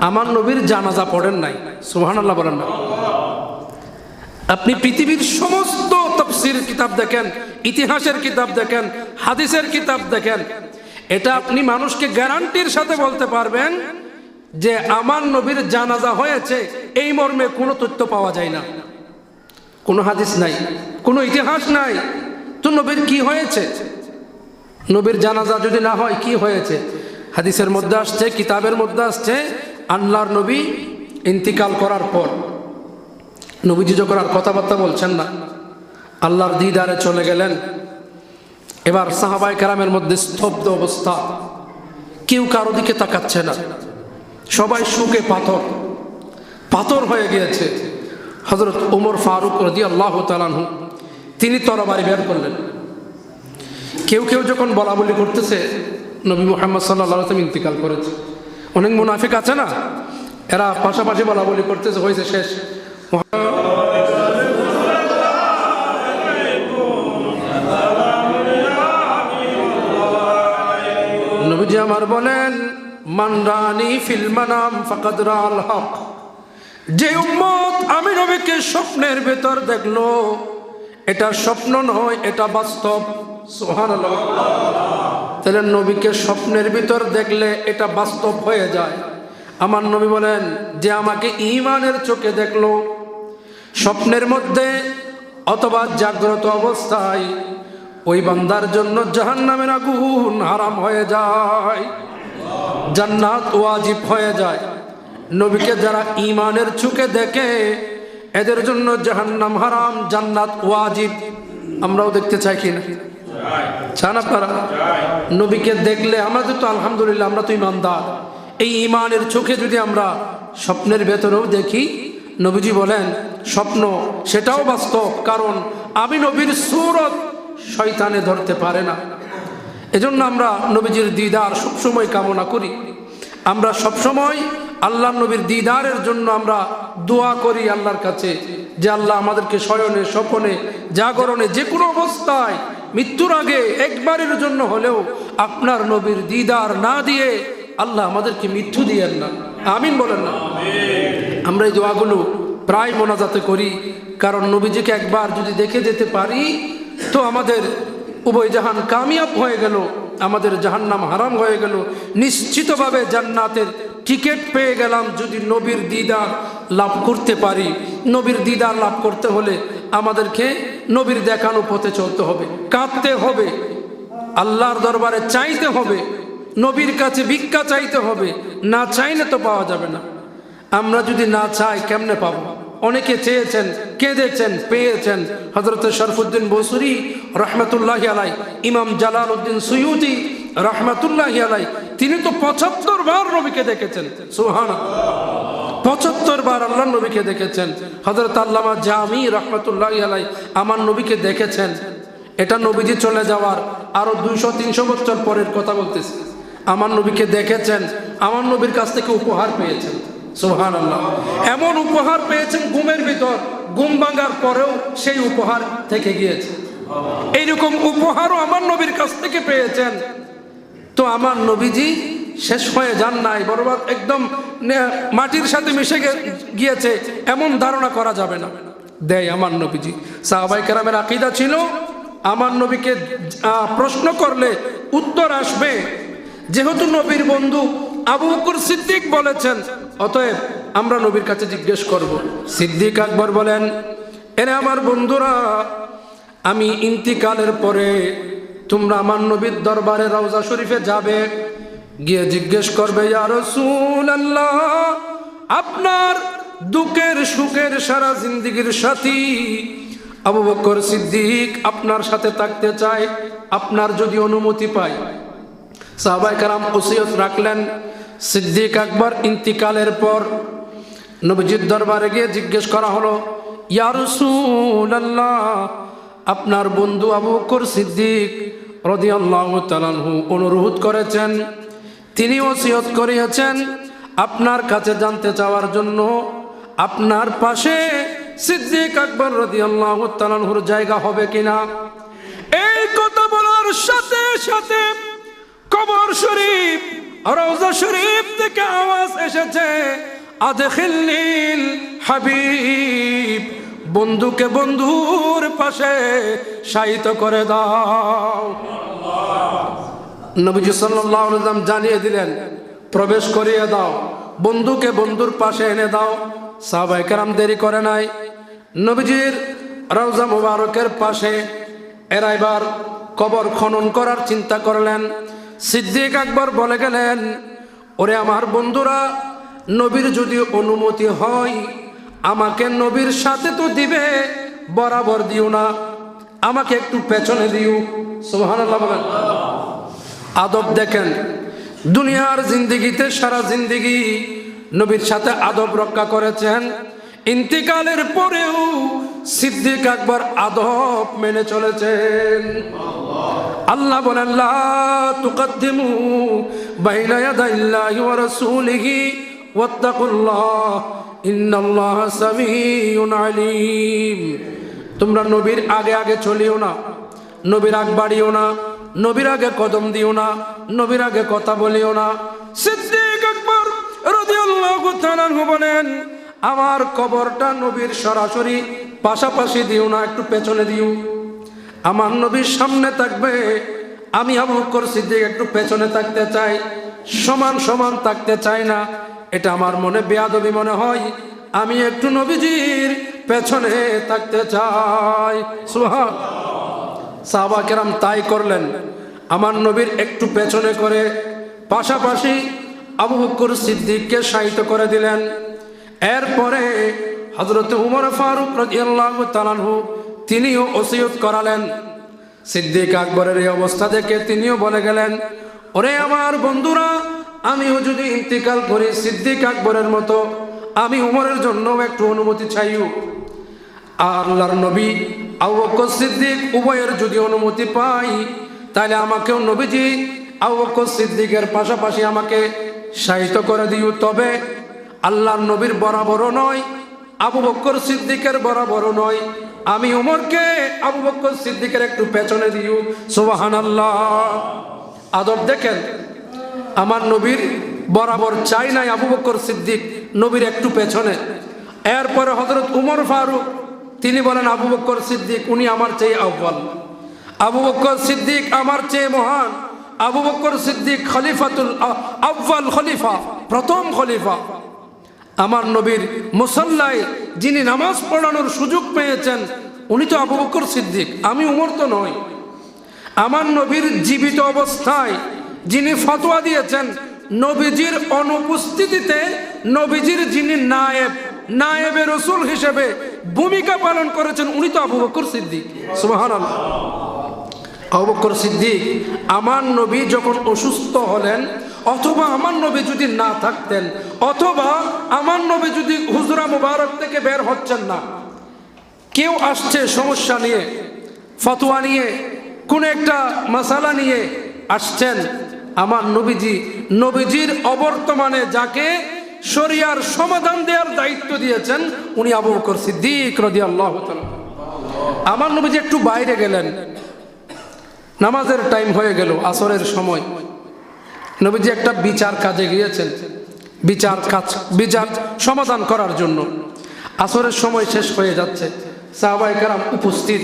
আমার নবীর জানাজা পড়েন নাই, সুবহানাল্লাহ বলেন না। আপনি পৃথিবীর সমস্ত তাফসীর কিতাব দেখেন, ইতিহাসের কিতাব দেখেন, হাদিসের কিতাব দেখেন, এটা আপনি মানুষকে গ্যারান্টির সাথে বলতে পারবেন যে আমার নবীর জানাজা হয়েছে, এই মর্মে কোনো তথ্য পাওয়া যায় না, কোনো হাদিস নাই, কোনো ইতিহাস নাই। তো নবীর কি হয়েছে? নবীর জানাজা যদি না হয় কি হয়েছে? হাদিসের মধ্যে আসছে, কিতাবের মধ্যে আসছে, আল্লাহর নবী ইন্তিকাল করার পর নবীজি যখন আর কথাবার্তা বলছেন না, আল্লাহর দিদারে চলে গেলেন। এবার সাহাবায়ে কেরামের মধ্যে স্তব্ধ অবস্থা, কেউ কারো দিকে তাকাচ্ছে না, সবাই শুকে পাথর হয়ে গিয়েছে। হযরত ওমর ফারুক রাদিয়াল্লাহু তাআলা আনহু তিনি তরবারি বের করলেন। কেউ কেউ যখন বলাবলি করতেছে নবী মুহাম্মদ সাল্লাল্লাহু আলাইহি ওয়াসাল্লাম ইন্তিকাল করেছে, অনেক মুনাফিক আছে না, এরা পাশাপাশি বলাবলি করতেছে হয়েছে শেষ। নবীজি আমার বলেন, মান রানি ফিল মানাম ফাকাদ রাল হক, যে উম্মত আমি নবীকে স্বপ্নের ভেতর দেখলো, এটা স্বপ্ন নয়, এটা বাস্তব। সুবহানাল্লাহ। তাহলে নবীকে স্বপ্নের ভিতর দেখলে এটা বাস্তব হয়ে যায়। আমার নবী বলেন, যে আমাকে ঈমানের চোখে দেখলো স্বপ্নের মধ্যে অথবা জাগ্রত অবস্থায়, ওই বান্দার জন্য জাহান্নামের আগুন হারাম হয়ে যায়, জান্নাত ওয়াজিব হয়ে যায়। নবীকে যারা ঈমানের চোখে দেখে এদের জন্য জাহান্নাম হারাম, জান্নাত ওয়াজিব। আমরাও দেখতে চাই কিনা? চান আপনারা? নবীকে দেখলে আমাদের তো আলহামদুলিল্লাহ আমরা তো ইমানদার, এই ইমানের চোখে যদি আমরা স্বপ্নের ভেতরেও দেখি, নবীজি বলেন স্বপ্ন সেটাও বাস্তব, কারণ আমি নবীর সূরত শয়তানে ধরতে পারে না। এজন্য আমরা নবীজির দিদার সবসময় কামনা করি। আমরা সবসময় আল্লাহ নবীর দিদারের জন্য আমরা দোয়া করি আল্লাহর কাছে, যে আল্লাহ আমাদেরকে শয়নে স্বপনে জাগরণে যে কোনো অবস্থায় মৃত্যুর আগে একবারের জন্য হলেও আপনার নবীর দিদার না দিয়ে আল্লাহ আমাদেরকে মৃত্যু দিয়েন না। আমিন বলেন না? আমরা এই দোয়াগুলো প্রায় মোনাজাতে করি, কারণ নবীজিকে একবার যদি দেখে যেতে পারি তো আমাদের উভয় জাহান কামিয়াব হয়ে গেল, আমাদের জাহান্নাম হারাম হয়ে গেল, নিশ্চিতভাবে জান্নাতের টিকিট পেয়ে গেলাম যদি নবীর দিদার লাভ করতে পারি। নবীর দিদার লাভ করতে হলে আমাদেরকে নবীর দেখানো পথে চলতে হবে, কাঁদতে হবে, আল্লাহর দরবারে চাইতে হবে, নবীর কাছে ভিক্ষা চাইতে হবে। না চাইলে তো পাওয়া যাবে না। আমরা যদি না চাই কেমনে পাবো? অনেকে চেয়েছেন, কেঁদেছেন, পেয়েছেন। হযরত শরফুদ্দীন বসরি রহমতুল্লাহি আলাই, ইমাম জালালউদ্দিন সুয়ুতি রহমতুল্লাহি আলাই, তিনি তো ৭৫ বার নবীকে দেখেছেন। সুবহানাল্লাহ, ৭৫ বার আল্লাহর নবীকে দেখেছেন। হযরত আল্লামা জামি রহমতুল্লাহি আলাই আমার নবীকে দেখেছেন। এটা নবীজি চলে যাওয়ার আরো ২০০-৩০০ বছর পরের কথা বলতেছে। আমার নবীকে দেখেছেন, আমার নবীর কাছ থেকে উপহার পেয়েছেন। সুবহানাল্লাহ, এমন উপহার পেয়েছেন ঘুমের ভিতর, ঘুম ভাঙার পরেও সেই উপহার থেকে গিয়েছে। এইরকম উপহারও আমার নবীর কাছ থেকে পেয়েছেন। তো আমার নবীজি শেষ হয়ে যান নাই, বরবাদ একদম মাটির সাথে মিশে গিয়েছে এমন ধারণা করা যাবে না। দেয় আমার নবীজি। সাহাবায়ে কেরামের আকীদা ছিল আমার নবীকে প্রশ্ন করলে উত্তর আসবে। যেহেতু নবীর বন্ধু আবু বকর সিদ্দিক বলেছেন, অতএব আমরা নবীর কাছে জিজ্ঞেস করব। সিদ্দিক আকবর বলেন, এরে আমার বন্ধুরা, আমি ইন্তিকালের পরে তোমরা আমার নবীর দরবারে রওজা শরীফে যাবে, গিয়ে জিজ্ঞেস করবে, ইয়া রাসূলুল্লাহ, আপনার দুঃখের সুখের সারা জিন্দেগীর সাথী আবু বকর সিদ্দিক আপনার সাথে থাকতে চায়, আপনার যদি অনুমতি পায়। সাহাবায়ে কেরাম ওসিয়ত রাখলেন। সিদ্দিক আকবর ইন্তিকালের পর নবীজির দরবারে গিয়ে জিজ্ঞেস করা হলো, ইয়া রাসূলুল্লাহ, আপনার বন্ধু আবু বকর সিদ্দিক রাদিয়াল্লাহু তাআলা আনহু অনুরোধ করেছেন, তিনি ওসিয়ত করিয়েছেন আপনার কাছে জানতে চাওয়ার জন্য আপনার পাশে সিদ্দিক আকবর রাদিয়াল্লাহু তাআলা আনহুর জায়গা হবে কিনা। এই কথা বলার সাথে সাথে কবর শরীফ, রওজা শরীফ থেকে আওয়াজ এসেছে, আদখিলনিল হাবিব, বন্ধুকে বন্ধুর পাশে শায়িত করে দাও। নবীজি সাল্লাল্লাহু আলাইহি ওয়াসাল্লাম জানিয়ে দিলেন, প্রবেশ করিয়ে দাও, বন্ধুকে বন্ধুর পাশে এনে দাও। সাহাবায়ে কেরাম দেরি করে নাই, নবীজির রওজা মুবারকের পাশে এরা এবার কবর খনন করার চিন্তা করলেন। সিদ্দিক আকবর বলে গেলেন, ওরে আমার বন্ধুরা, নবীর যদি অনুমতি হয় আমাকে নবীর সাথে তো দিবে, বরাবর দিও না, আমাকে একটু পেছনে দিও। সুবহানাল্লাহ বলেন। আদব দেখেন, দুনিয়ার জিন্দেগিতে সারা জিন্দেগি নবীর সাথে আদব রক্ষা করেছেন। ইন্তিকালের পরেও সিদ্দিক আকবর আদব মেনে চলেছেন। আল্লাহ বলেন, লা তুকদ্দিমু বাইনা ইয়াদাইল্লাহি ওয়া রাসূলিহি ওয়াত্তাকুল্লাহ ইন্নাল্লাহা সামিউন আলীম। তোমরা নবীর আগে আগে চলিও না, নবীর আগ বাড়িও না, নবীর আগে কদম দিও না, নবীর আগে কথা বলিও না। সিদ্দিক আকবর রাদিয়াল্লাহু তাআলা আনহু বলেন, আমার কবরটা নবীর সরাসরি পাশাপাশি দিও না, একটু পেছনে দিও। আমার নবীর সামনে থাকবে, আমি আবু বকর সিদ্দিক একটু পেছনে থাকতে চাই, সমান সমান থাকতে চাই না। এটা আমার মনে বেয়াদবি মনে হয়, আমি একটু নবীজির পেছনে থাকতে চাই। সুবহানাল্লাহ। সাহাবা কেরাম তাই করলেন, আমার নবীর একটু পেছনে করে পাশাপাশি আবু বকর সিদ্দিককে শায়িত করে দিলেন। এরপরে হযরত উমর ফারুক রাদিয়াল্লাহু তাআলা আনহু তিনিও ওসিয়ত করালেন। সিদ্দিক আকবরের এই অবস্থা দেখে তিনিও বলে গেলেন, ওরে আমার বন্ধুরা, আমিও যদি ইন্তিকাল করি সিদ্দিক আকবরের মতো, আমি উমরের জন্য একটু অনুমতি চাইও। আল্লাহর নবী আবু বকর সিদ্দিক উভয়ের যদি অনুমতি পাই, তাহলে আমাকেও নবীজি আবু বকর সিদ্দিকের পাশাপাশি আমাকে শায়িত করে দিও। তবে আল্লাহর নবীর বরাবরও নয়, আবু বকর সিদ্দিকের বরাবরও নয়, আমি উমরকে আবু বকর সিদ্দিকের একটু পেছনে দিও। সুবহানাল্লাহ। আদব দেখেন, আমার নবীর বরাবর চাই নাই আবু বকর সিদ্দিক, নবীর একটু পেছনে। এরপরে হযরত উমর ফারুক তিনি বলেন, আবু বকর সিদ্দিক উনি আমার চেয়ে আউয়াল, আবু বকর সিদ্দিক আমার চেয়ে মহান, আবু বকর সিদ্দিক খলিফাতুল আউয়াল খলিফা, প্রথম খলিফা। আমার নবীর মুসাল্লায় যিনি নামাজ পড়ানোর সুযোগ পেয়েছেন উনি তো আবু বকর সিদ্দিক, আমি উমর তো নই। আমার নবীর জীবিত অবস্থায় যিনি ফতোয়া দিয়েছেন, নবীজির অনুপস্থিতিতে নবীজির যিনি নায়েবে রাসূল হিসেবে ভূমিকা পালন করেছেন উনি তো আবু বকর সিদ্দিক। সুবহানাল্লাহ। আবু বকর সিদ্দিক আমার নবী যখন অসুস্থ হলেন, অথবা আমার নবী যদি না থাকতেন, অথবা আমার নবী যদি হুজরা মুবারক থেকে বের হচ্ছেন না, কেউ আসছে সমস্যা নিয়ে, ফতোয়া নিয়ে, কোন একটা মাসালা নিয়ে আসছেন, আমার নবীজির অবর্তমানে যাকে শরিয়ার সমাধান দেওয়ার দায়িত্ব দিয়েছেন উনি আবু বকর সিদ্দিক রাদিয়াল্লাহু তাআলা। আমার নবীজি একটু বাইরে গেলেন, নামাজের টাইম হয়ে গেল, আসরের সময়। নবীজি একটা বিচার কাজে গিয়েছেন, বিচার সমাধান করার জন্য। আসরের সময় শেষ হয়ে যাচ্ছে, সাহাবায়ে কেরাম উপস্থিত,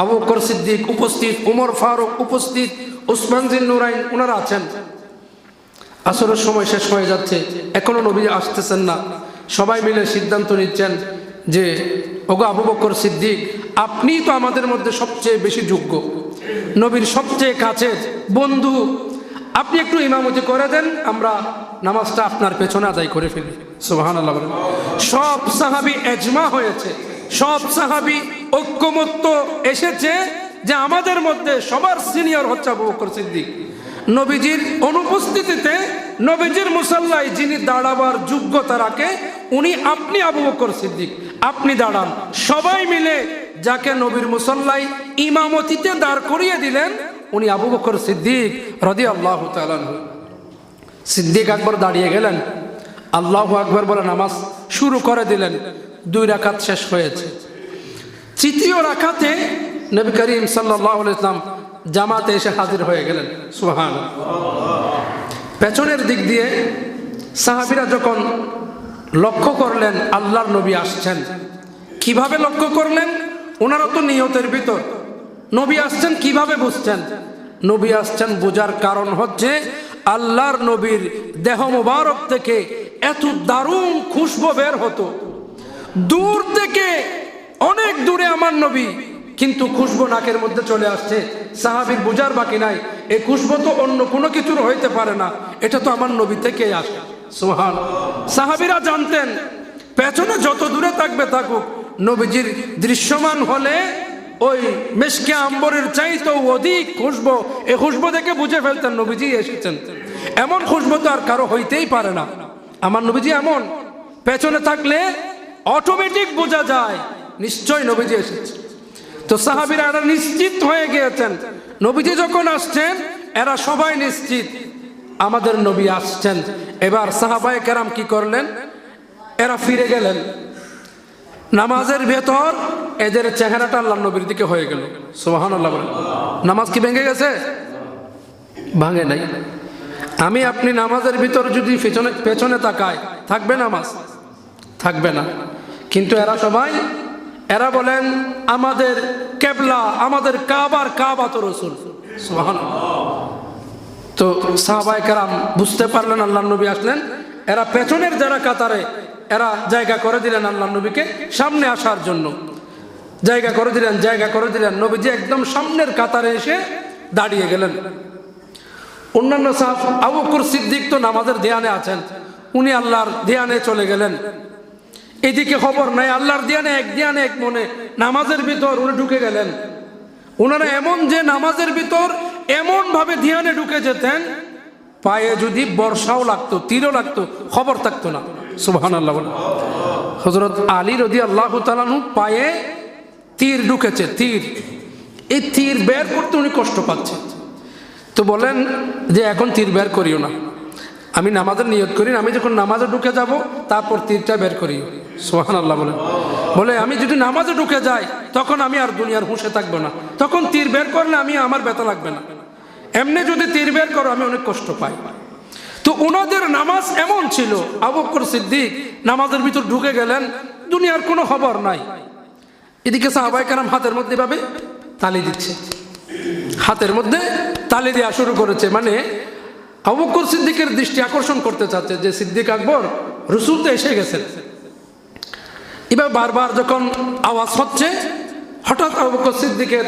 আবু বকর সিদ্দিক উপস্থিত, উমর ফারুক উপস্থিত, উসমান জিন নুরাইন ওনারা আছেন। আসরের সময় শেষ হয়ে যাচ্ছে, এখনো নবী আসতেছেন না। সবাই মিলে সিদ্ধান্ত নিচ্ছেন যে, ওগো আবু বকর সিদ্দিক, আপনি তো আমাদের মধ্যে সবচেয়ে বেশি যোগ্য, নবীর সবচেয়ে কাছের বন্ধু, আপনি একটু ইমামতি করে দেন, আমরা নামাজটা আপনার পেছনে আদায় করে ফেলি। সুবহানাল্লাহ। সব সাহাবী এজমা হয়েছে, সব সাহাবী ঐক্যমত্য এসেছে যে আমাদের মধ্যে সবার সিনিয়র হচ্ছে আবু বকর সিদ্দিক। নবীজির অনুপস্থিতিতে নবীজির মুসাল্লায় যিনি দাঁড়াবার যোগ্যতা রাখে উনি আপনি আবু বকর সিদ্দিক, আপনি দাঁড়ান। সবাই মিলে যাকে নবীর মুসাল্লায় ইমামতিতে দাঁড় করিয়ে দিলেন উনি আবু বকর সিদ্দিক রাদিয়াল্লাহু তাআলা। সিদ্দিক আকবর দাঁড়িয়ে গেলেন, আল্লাহু আকবার বলে নামাজ শুরু করে দিলেন। 2 রাকাত শেষ হয়েছে। 3য় রাকাতে নবী করিম সাল্লাল্লাহু আলাইহি ওয়াসাল্লাম জামাতে এসে হাজির হয়ে গেলেন। সুবহানাল্লাহ। পেছনের দিক দিয়ে সাহাবীরা যখন লক্ষ্য করলেন আল্লাহর নবী আসছেন, কিভাবে লক্ষ্য করলেন? ওনারা তো নিয়তের ভিতর, নবী আসছেন কিভাবে বুঝছেন? নবী আসছেন বোঝার কারণ হচ্ছে আল্লাহর নবীর দেহ মোবারক থেকে এত দারুণ খুশবু বের হতো, দূর থেকে অনেক দূরে আমার নবী, কিন্তু খুশবু নাকের মধ্যে চলে আসছে। সাহাবীর বোঝার বাকি নাই, এই খুশবু তো অন্য কোনো কিছুর হইতে পারে না, এটা তো আমার নবী থেকেই আসে। সুবহানাল্লাহ। সাহাবীরা জানতেন পেছনে যত দূরে থাকবে থাকুক, নবীজির দৃশ্যমান হলে ওই মেশকে আম্বরের চাইতেও অধিক খুশবু, এই খুশবু দেখে বুঝে ফেলতেন নবীজি এসেছেন। এমন খুশবু তো আর কারো হইতেই পারে না, আমার নবীজি এমন। পেছনে থাকলে অটোমেটিক বোঝা যায় নিশ্চয় নবীজি এসেছে। তো সাহাবীরা এরা নিশ্চিত হয়ে গিয়েছেন, নবীজি যখন আসছেন এরা সবাই নিশ্চিত আমাদের নবী আসছেন। এবার সাহাবায়ে কেরাম কি করলেন? এরা ফিরে গেলেন। নামাজের ভেতর এদের চেহারাটা আল্লাহর নবীর দিকে হয়ে গেল। সুবহানাল্লাহ। নামাজ কি ভেঙে গেছে? ভাঙে নাই। আমি আপনি নামাজের ভিতর যদি পেছনে তাকায় থাকবে নামাজ? থাকবে না। কিন্তু এরা সবাই, এরা বলেন আমাদের কেবলা, আমাদের কাবা তো রাসূল। সুবহানাল্লাহ। তো সাহাবায়ে কেরাম বুঝতে পারলেন আল্লাহর নবী আসলেন, এরা পেছনের যারা কাতারে এরা জায়গা করে দিলেন আল্লাহর নবীকে সামনে আসার জন্য, জায়গা করে দিলেন। নবীজি একদম সামনের কাতারে এসে দাঁড়িয়ে গেলেন। অন্যান্য সাহাবা, আবু বকর সিদ্দিক তো নামাজের ধ্যানে আছেন, উনি আল্লাহর ধ্যানে চলে গেলেন। এদিকে খবর নাই, আল্লাহর ধ্যানে এক মনে নামাজের ভিতর উনি ঢুকে গেলেন। ওনারা এমন যে নামাজের ভিতর এমনভাবে ধ্যানে ঢুকে যেতেন, পায়ে যদি বর্ষাও লাগতো, তীরও লাগতো, খবর থাকতো না। সুবহানাল্লাহ বলেন। হযরত আলী রাদিয়াল্লাহু তাআলা আনহু পায়ে তীর ঢুকেছে, তীর, এই তীর বের করতে উনি কষ্ট পাচ্ছেন। তো বলেন যে এখন তীর বের করিও না, আমি নামাজের নিয়ত করি, আমি যখন নামাজে ঢুকে যাব তারপর তীরটা বের করিও। সুবহানাল্লাহ বলেন। বলে আমি যদি নামাজে ঢুকে যাই তখন আমি আর দুনিয়ার হুঁশে থাকবো না, তখন তীর বের করলে আমার ব্যথা লাগবে না, এমনি যদি তীর বের করো আমি অনেক কষ্ট পাই। তো ওনাদের নামাজ এমন ছিল, আবু বকর সিদ্দিক নামাজের ভিতর ঢুকে গেলেন, দুনিয়ার কোনো খবর নাই। এদিকে সাহাবায়ে কেরাম হাতের মধ্যে ভাবে তালি দিচ্ছে, হাতের মধ্যে তালি দেওয়া শুরু করেছে, মানে আবু বকর সিদ্দিকের দৃষ্টি আকর্ষণ করতে চাচ্ছে যে সিদ্দিক আকবর, রাসূল তো এসে গেছেন। এবার বারবার যখন আওয়াজ হচ্ছে, হঠাৎ আবু বকর সিদ্দিকের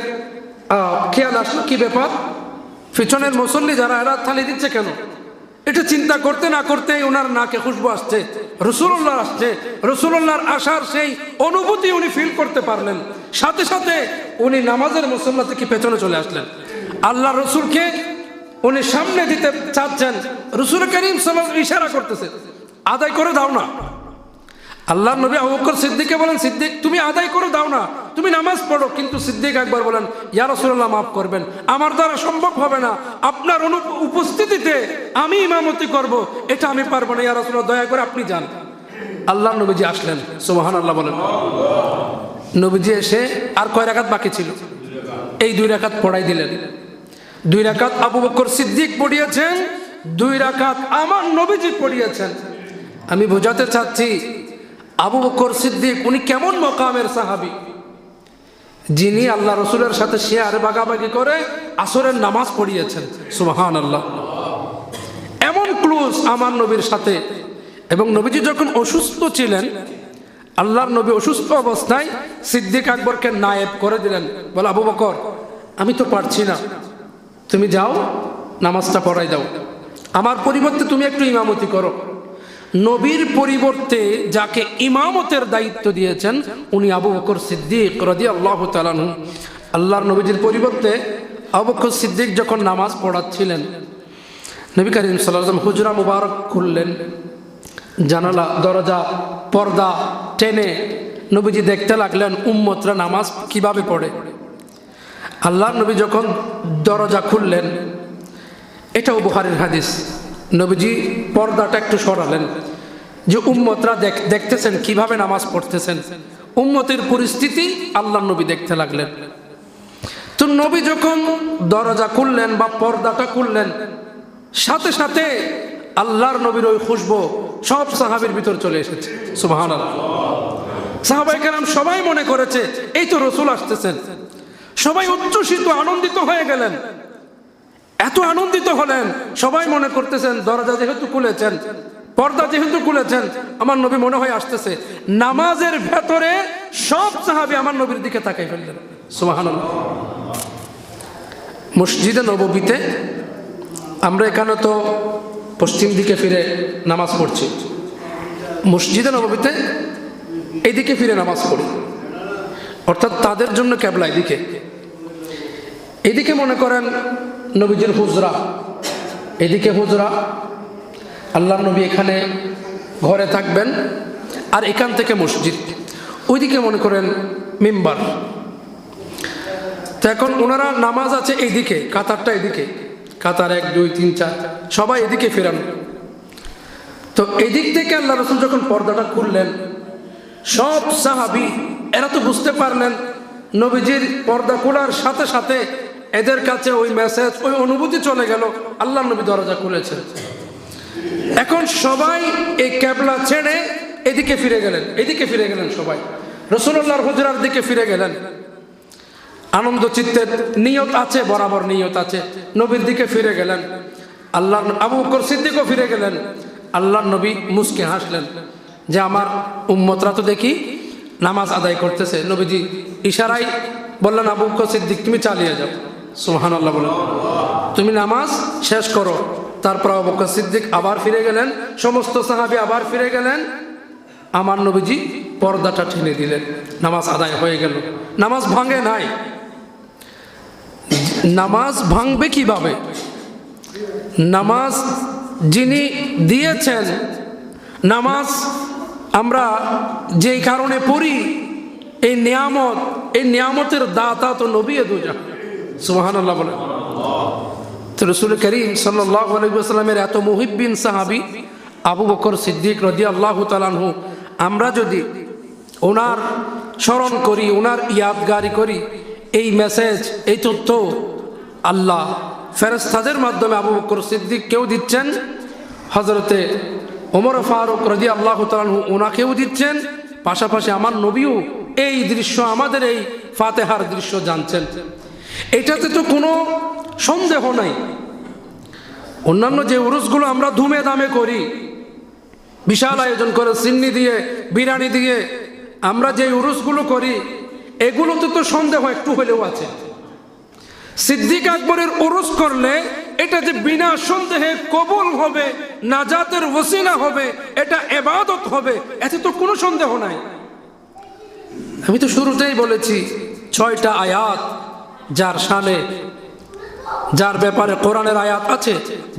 খেয়াল আসলো কি ব্যাপার, পিছনের মুসল্লি যারা এরা তালি দিচ্ছে কেন। এটা চিন্তা করতে না করতেই ওনার নাকে খুশবু আসছে, রাসূলুল্লাহ আসছে। রাসূলুল্লাহর আসার সেই অনুভূতি উনি ফিল করতে পারলেন, সাথে সাথে উনি নামাজের মুসল্লা থেকে পেছনে চলে আসলেন। আল্লাহ রসুলকে উনি সামনে দিতে চাচ্ছেন, রাসূল করিম সাল্লাল্লাহু আলাইহি ওয়াসাল্লাম ইশারা করতেছে আদায় করে দাও না। আল্লাহর নবী আবু বকর সিদ্দিককে বলেন, সিদ্দিক তুমি আদায় করে দাও না, তুমি নামাজ পড়ো। কিন্তু সিদ্দিক একবার বলেন, ইয়া রাসূলুল্লাহ মাফ করবেন, আমার দ্বারা সম্ভব হবে না, আপনার উপস্থিতিতে আমি ইমামতি করব, এটা আমি পারবো না, ইয়া রাসূলুল্লাহ দয়া করে আপনি যান। আল্লাহর নবীজি আসলেন, সুবহানাল্লাহ বলেন। নবীজি এসে আর কয় রাকাত বাকি ছিল, এই 2 রাকাত পড়াই দিলেন। 2 রাকাত আবু বকর সিদ্দিক পড়িয়েছেন, 2 রাকাত আমার নবীজি পড়িয়েছেন। আমি বোঝাতে চাচ্ছি আবু বকর সিদ্দিক উনি কেমন মকামের সাহাবী, যিনি আল্লাহ রসুলের সাথে শেয়ার ভাগাভাগি করে আসরের নামাজ পড়িয়েছেন। সুবহানাল্লাহ, এমন ক্লোজ আমার নবীর সাথে। এবং নবীজি যখন অসুস্থ ছিলেন, আল্লাহর নবী অসুস্থ অবস্থায় সিদ্দিক আকবরকে নায়েব করে দিলেন, বলে আবু বকর আমি তো পারছি না, তুমি যাও নামাজটা পড়াই দাও, আমার পরিবর্তে তুমি একটু ইমামতি করো। নবীর পরিবর্তে যাকে ইমামতের দায়িত্ব দিয়েছেন উনি আবু বকর সিদ্দিক রাদিয়াল্লাহু তাআলা আনহু। আল্লাহর নবীজির পরিবর্তে আবু বকর সিদ্দিক যখন নামাজ পড়াচ্ছিলেন, নবী করিম সাল্লাল্লাহু আলাইহি ওয়াসাল্লাম হুজরা মুবারক খুললেন, জানালা দরজা পর্দা টেনে নবীজি দেখতে লাগলেন উম্মতরা নামাজ কিভাবে পড়ে। আল্লাহর নবী যখন দরজা খুললেন, এটাও বুখারীর হাদিস, নবীজি পর্দাটা একটু সরালেন যে উম্মতরা দেখতেছেন কিভাবে নামাজ পড়তেছেন, উম্মতের পরিস্থিতি আল্লাহর নবী দেখতে লাগলেন। তো নবী যখন দরজা খুললেন বা পর্দাটা খুললেন, সাথে সাথে আল্লাহর নবীর ওই খুশবু সব সাহাবীর ভিতর চলে এসেছে। সুবহানাল্লাহ, সাহাবায়ে কেরাম সবাই মনে করেছে এই তো রাসূল আসতেছেন, সবাই উচ্ছ্বসিত আনন্দিত হয়ে গেলেন। এত আনন্দিত হলেন, সবাই মনে করতেছেন দরজা যেহেতু খুলেছেন, পর্দা যেহেতু খুলেছেন, আমার নবী মনে হয় আসতেছে। নামাজের ভেতরে সব সাহাবী আমার নবীর দিকে তাকাই ফেললেন। সুবহানাল্লাহ, মসজিদে নববীতে আমরা এখানে তো পশ্চিম দিকে ফিরে নামাজ পড়ছি, মসজিদে নববীতে এইদিকে ফিরে নামাজ পড়ি, অর্থাৎ তাদের জন্য কেবলা এদিকে। এদিকে মনে করেন নবীজির হুজরা, এদিকে হুজরা, আল্লাহর নবী এখানে ঘরে থাকবেন, আর এখান থেকে মসজিদ, ওইদিকে মনে করেন মিম্বার। তো এখন ওনারা নামাজ আছে এইদিকে, কাতারটা এদিকে, কাতার 1 2 3 4 সবাই এদিকে ফেরানো। তো এদিক থেকে আল্লাহ রাসূল যখন পর্দাটা খুললেন, সব সাহাবী এরা তো বুঝতে পারলেন নবীজির পর্দা খোলার সাথে সাথে এদের কাছে ওই মেসেজ, ওই অনুভূতি চলে গেল, আল্লাহর নবী দরজা খুলেছেন। এখন সবাই এই কেবলা ছেড়ে এদিকে ফিরে গেলেন, এদিকে ফিরে গেলেন, সবাই রাসূলুল্লাহর হুজরার দিকে ফিরে গেলেন। আনন্দ চিত্তে নিয়ত আছে, বরাবর নিয়ত আছে, নবীর দিকে ফিরে গেলেন। আল্লাহ আবু বকর সিদ্দিকও ফিরে গেলেন। আল্লাহর নবী মুস্কে হাসলেন যে আমার উম্মতরা তো দেখি নামাজ আদায় করতেছে। নবীজি ইশারায় বললেন আবু বকর সিদ্দিক তুমি চালিয়ে যাও। সুবহানাল্লাহ বলেন, তুমি নামাজ শেষ করো। তারপর আবু বকর সিদ্দিক আবার ফিরে গেলেন, সমস্ত সাহাবী আবার ফিরে গেলেন। আমার নবীজি পর্দাটা টেনে দিলেন, নামাজ আদায় হয়ে গেল, নামাজ ভাঙে নাই। নামাজ ভাঙবে কিভাবে? নামাজ যিনি দিয়েছেন, নামাজ আমরা যেই কারণে পড়ি, এই নিয়ামতের দাতা তো নবী দুজাহান, সুবহানাল্লাহ বলেন। তো রাসূল করিম সাল্লাল্লাহু আলাইহি ওয়াসাল্লামের এত মুহিব্বিন সাহাবী আবু বকর সিদ্দিক রাদিয়াল্লাহু তাআলা আনহু, আমরা যদি ওনার স্মরণ করি, ওনার ইয়াদগারি করি, এই মেসেজ, এই তথ্য আল্লাহ ফেরেশতাদের মাধ্যমে আবু বকর সিদ্দিককেও দিচ্ছেন, হযরতে ওমর ফারুক রাদিয়াল্লাহু তাআলা আনহু ওনাকেও দিচ্ছেন, পাশাপাশি আমার নবীও এই দৃশ্য, আমাদের এই ফাতিহার দৃশ্য জানছেন। এটাতে তো কোনো সন্দেহ নাই। অন্যান্য যে উরুসগুলো আমরা ধুমে দামে করি, বিশাল আয়োজন করে সিন্নি দিয়ে, বিরিয়ানি দিয়ে আমরা যে উরুসগুলো করি, এগুলোতে তো সন্দেহ একটু হলেও আছে। সিদ্দিক আকবরের উরুস করলে এটা যে বিনা সন্দেহে কবুল হবে, নাজাতের ওসিলা হবে, এটা ইবাদত হবে, এতে তো কোনো সন্দেহ নাই। আমি তো শুরুতেই বলেছি 6টা আয়াত যার শানে, যার ব্যাপারে কোরআনের আয়াত আছে,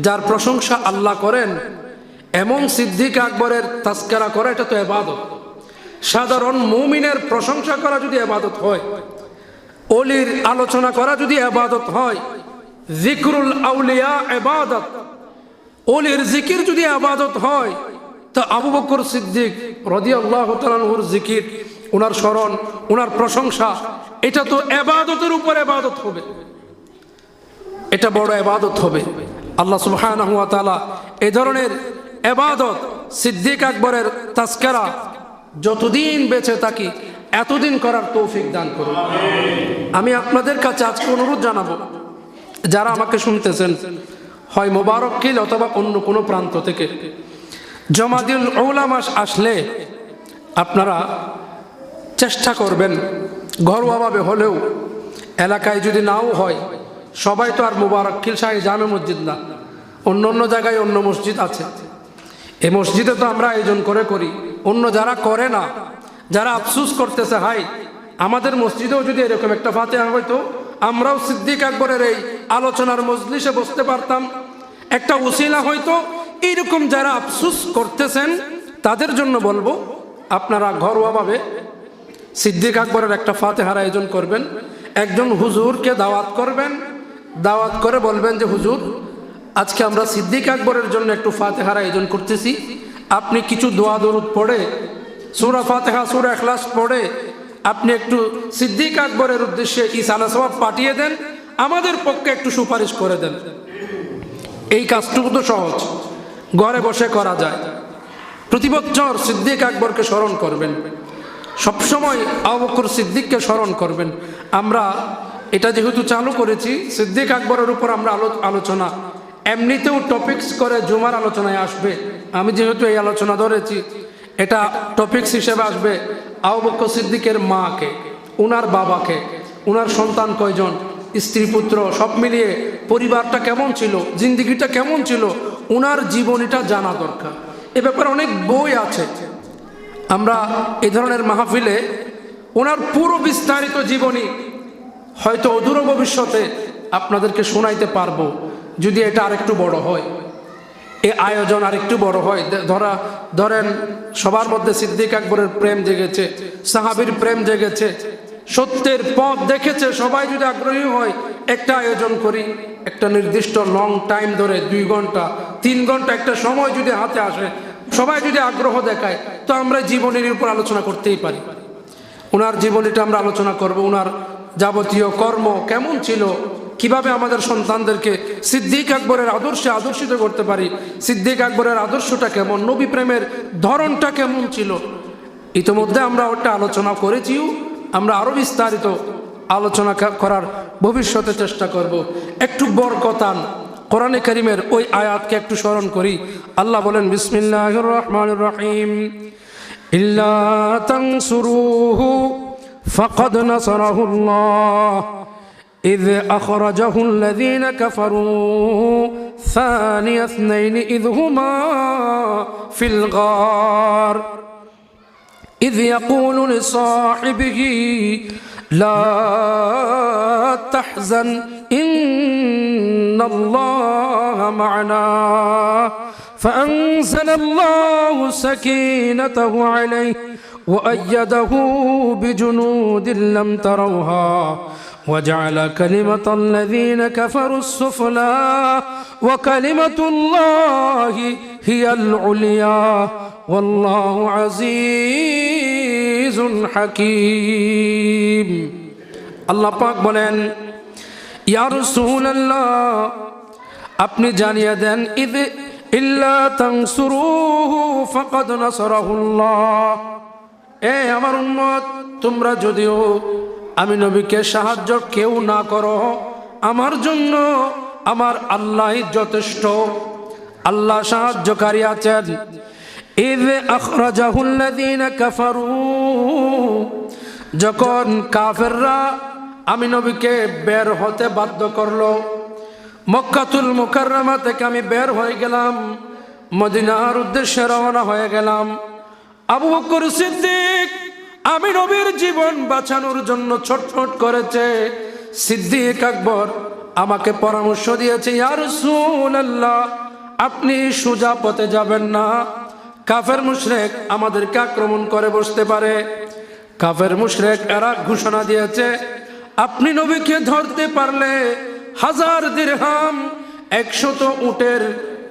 যার প্রশংসা আল্লাহ করেন, এমন সিদ্দিক আকবরের তাজকিরা করা এটা তো ইবাদত। সাধারণ মুমিনের প্রশংসা করা যদি ইবাদত হয়, ওলির আলোচনা করা যদি ইবাদত হয়, যিকরুল আউলিয়া ইবাদত, ওলির জিকির যদি ইবাদত হয়, তা আবু বকর সিদ্দিক রাদিয়াল্লাহু তাআলা আনহুর জিকির, ওনার স্মরণ, ওনার প্রশংসা, এটা তো ইবাদতের উপর ইবাদত হবে, এটা বড় ইবাদত হবে। আল্লাহ সুবহানাহু ওয়া তাআলা এই ধরনের ইবাদত সিদ্দিক আকবরের তাজকিরা যতদিন বেঁচে থাকি এতদিন করার তৌফিক দান করুন। আমি আপনাদের কাছে আজকে অনুরোধ জানাবো, যারা আমাকে শুনতেছেন, হয় মোবারকখিল অথবা অন্য কোনো প্রান্ত থেকে, জমাদিল উলামা আসলে আপনারা চেষ্টা করবেন ঘরোয়াভাবে হলেও, এলাকায় যদি নাও হয়, সবাই তো আর মোবারকখিল শাহী জামে মসজিদ না, অন্য অন্য জায়গায় অন্য মসজিদ আছে, এই মসজিদে তো আমরা আয়োজন করে করি। অন্য যারা করে না, যারা আফসুস করতেছে, হাই আমাদের মসজিদেও যদি এরকম একটা ফাতিহা হইতো, আমরাও সিদ্দিক আকবরের এই আলোচনার মজলিসে বসতে পারতাম, একটা উসিলা হয়তো, এইরকম যারা আফসুস করতেছেন তাদের জন্য বলবো, আপনারা ঘরোয়াভাবে সিদ্দিক আকবরের একটা ফাতিহার আয়োজন করবেন, একজন হুজুরকে দাওয়াত করবেন, দাওয়াত করে বলবেন যে হুজুর, আজকে আমরা সিদ্দিক আকবরের জন্য একটু ফাতিহার আয়োজন করতেছি, আপনি কিছু দোয়া দরুদ পড়ে, সূরা ফাতিহা, সূরা ইখলাস পড়ে আপনি একটু সিদ্দিক আকবরের উদ্দেশ্যে ইসালা সওয়াব পাঠিয়ে দেন, আমাদের পক্ষে একটু সুপারিশ করে দেন। এই কাজটুকু তো সহজ, ঘরে বসে করা যায়। প্রতি বছর সিদ্দিক আকবরকে স্মরণ করবেন, সবসময় আবু বকর সিদ্দিককে স্মরণ করবেন। আমরা এটা যেহেতু চালু করেছি, সিদ্দিক আকবরের উপর আমরা আলোচনা এমনিতেও টপিকস করে জুমার আলোচনায় আসবে। আমি যেহেতু এই আলোচনা ধরেছি, এটা টপিকস হিসেবে আসবে আবু বকর সিদ্দিকের মাকে, উনার বাবাকে, উনার সন্তান কয়জন, স্ত্রী পুত্র সব মিলিয়ে পরিবারটা কেমন ছিল, জিন্দিগিটা কেমন ছিল, উনার জীবনীটা জানা দরকার। এ ব্যাপারে অনেক বই আছে, আমরা এই ধরনের মাহফিলে ওনার পুরো বিস্তারিত জীবনী হয়তো অদূর ভবিষ্যতে আপনাদেরকে শোনাইতে পারবো, যদি এটা আরেকটু বড় হয়, এই আয়োজন আরেকটু বড় হয়। ধরেন সবার মধ্যে সিদ্দিক আকবরের প্রেম জেগেছে, সাহাবীর প্রেম জেগেছে, সত্যের পথ দেখেছে, সবাই যদি আগ্রহী হয়, একটা আয়োজন করি, একটা নির্দিষ্ট লং টাইম ধরে 2 ঘন্টা 3 ঘন্টা একটা সময় যদি হাতে আসে, সবাই যদি আগ্রহ দেখায়, তো আমরা জীবনের উপর আলোচনা করতেই পারি। ওনার জীবনীটা আমরা আলোচনা করব, ওনার যাবতীয় কর্ম কেমন ছিল, কিভাবে আমাদের সন্তানদেরকে সিদ্দিক আকবরের আদর্শে আদর্শিত করতে পারি, সিদ্দিক আকবরের আদর্শটা কেমন, নবী প্রেমের ধরনটা কেমন ছিল। ইতিমধ্যে আমরা ওটা আলোচনা করেছিও, আমরা আরো বিস্তারিত আলোচনা করার ভবিষ্যতে চেষ্টা করব। একটু বরকতান কোরআনে কারীমের ওই আয়াতকে একটু স্মরণ করি। আল্লাহ বলেন, বিসমিল্লাহির রহমানির রহিম, ইল্লা তানসুরুহু ফাকাদ নাসারাহুল্লাহ إذ أخرجه الذين كفروا ثاني اثنين إذ هما في الغار إذ يقول لصاحبه লা তাহজান ইন্নাল্লাহা মা'ানা فأنزل الله سكينته عليه وأيده بجنود لم تروها وجعل كلمة الذين كفروا السفلى وكلمة الله هي العليا والله عزيز حكيم الله পাক বলেন ইয়া রাসূলুল্লাহ আপনি জানিয়ে দেন ইদ ইল্লা তানসুরুহু ফাকাদ নাসারাহুল্লাহ এ আমার উম্মত তোমরা যদিও আমি নবীকে সাহায্য কেউ না করো আমার জন্য আমার আল্লাহই যথেষ্ট আল্লাহ সাহায্যকারী আছেন ইয আখরাজাহুল্লাযীনা কাফারু যখন কাফেররা আমি নবীকে বের হতে বাধ্য করলো মক্কাতুল মুকাররমা থেকে আমি বের হয়ে গেলাম মদিনার উদ্দেশ্যে রওনা হয়ে গেলাম আবু বকর সিদ্দিক আমি নবীর জীবন বাঁচানোর জন্য ছটফট করেছে সিদ্দিক আকবর আমাকে পরামর্শ দিয়েছে ইয়া রাসূলুল্লাহ আপনি সোজা পথে যাবেন না কাফের মুশরিক আমাদেরকে আক্রমণ করে বসতে পারে কাফের মুশরিক এরা ঘোষণা দিয়েছে আপনি নবীকে ধরতে পারলে 1000 দিরহাম 100 উটের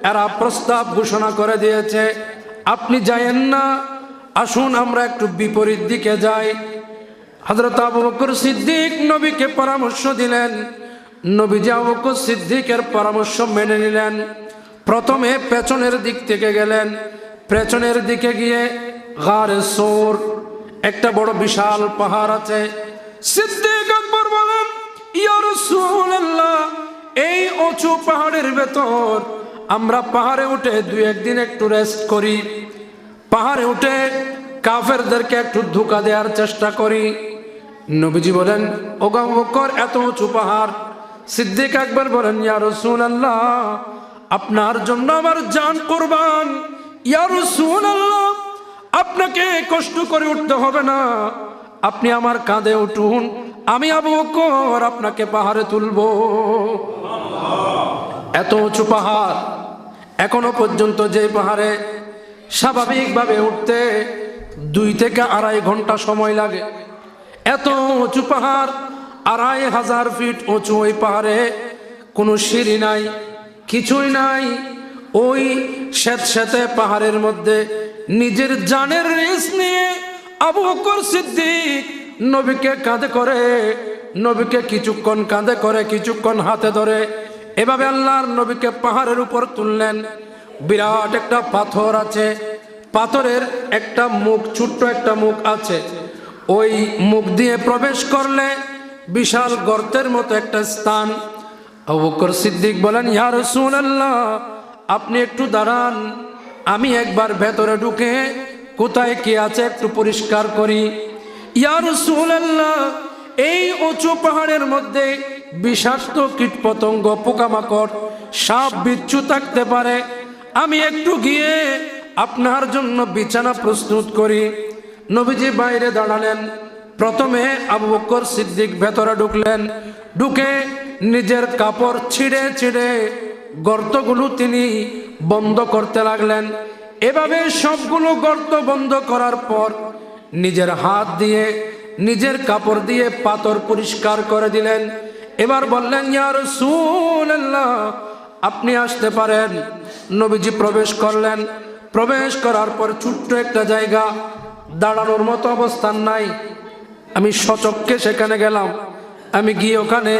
এরা প্রস্তাব ঘোষণা করে দিয়েছে আপনি যায়েন না আসুন আমরা একটু বিপরীত দিকে যাই হযরত আবু বকর সিদ্দিক নবীকে পরামর্শ দিলেন নবীজি আবু বকর সিদ্দিকের পরামর্শ মেনে নিলেন প্রথমে পেছনের দিক থেকে গেলেন পেছনের দিকে গিয়ে গারে সৌর একটা বড় বিশাল পাহাড় আছে সিদ্দিক আকবর বলেন ইয়া রাসূলুল্লাহ এই উঁচু পাহাড়ের ভেতর আমরা পাহাড়ে উঠে দুই একদিন একটু রেস্ট করি পাহাড়ে উঠে কাফেরদেরকে একটু ধোঁকা দেওয়ার চেষ্টা করি নবীজি বলেন ও আবু বকর এত উঁচু পাহাড় সিদ্দিক আকবর বলেন ইয়া রাসূলুল্লাহ আপনার জন্য আমার জান কুরবান ইয়া রাসূলুল্লাহ আপনাকে কষ্ট করে উঠতে হবে না আপনি আমার কাঁধে উঠুন আমি আবু বকর আপনাকে পাহাড়ে তুলবো এত উঁচু পাহাড় এখনো পর্যন্ত যে পাহাড়ে স্বাভাবিকভাবে উঠতে 2 থেকে 2.5 ঘন্টা সময় লাগে এত উঁচু পাহাড় 2500 ফিট উঁচু ওই পাহাড়ে কোনো সিঁড়ি নাই কিছুই নাই ওই স্যাঁতস্যাঁতে পাহাড়ের মধ্যে নিজের জানের রিস্ক নিয়ে আবু বকর সিদ্দিক নবীকে কাঁধে করে নবীকে কিছুক্ষণ কাঁধে করে কিছুক্ষণ হাতে ধরে এভাবে আল্লাহর নবীকে পাহাড়ের উপর তুললেন বিরাট একটা পাথর আছে পাথরের একটা মুখ ছোট্ট একটা মুখ আছে ওই মুখ দিয়ে প্রবেশ করলে বিশাল গর্তের মতো একটা স্থান আবু বকর সিদ্দিক বলেন ইয়া রাসূলুল্লাহ আপনি একটু দাঁড়ান আমি একবার ভেতরে ঢুকে কোথায় কি আছে একটু পরিষ্কার করি ইয়া রাসূলুল্লাহ এই উঁচু পাহাড়ের মধ্যে বিষাক্ত কীটপতঙ্গ পোকামাকড় সাপ বিচ্ছু থাকতে পারে আমি একটু গিয়ে আপনার জন্য বিছানা প্রস্তুত করি নবীজি বাইরে দাঁড়ালেন প্রথমে আবু বকর সিদ্দিক ভেতরে ঢুকলেন ঢুকে নিজের কাপড় ছিঁড়ে ছিঁড়ে গর্তগুলো তিনি বন্ধ করতে লাগলেন এভাবে সবগুলো গর্ত বন্ধ করার পর নিজের হাত দিয়ে নিজের কাপড় দিয়ে পাথর পরিষ্কার করে দিলেন এবার বললেন ইয়া রাসূলুল্লাহ আপনি আসতে পারেন নবীজি প্রবেশ করলেন প্রবেশ করার পর ছোট্ট একটা জায়গা দাঁড়ানোর মতো অবস্থান নাই আমি সচক্ষে সেখানে গেলাম আমি গিয়ে ওখানে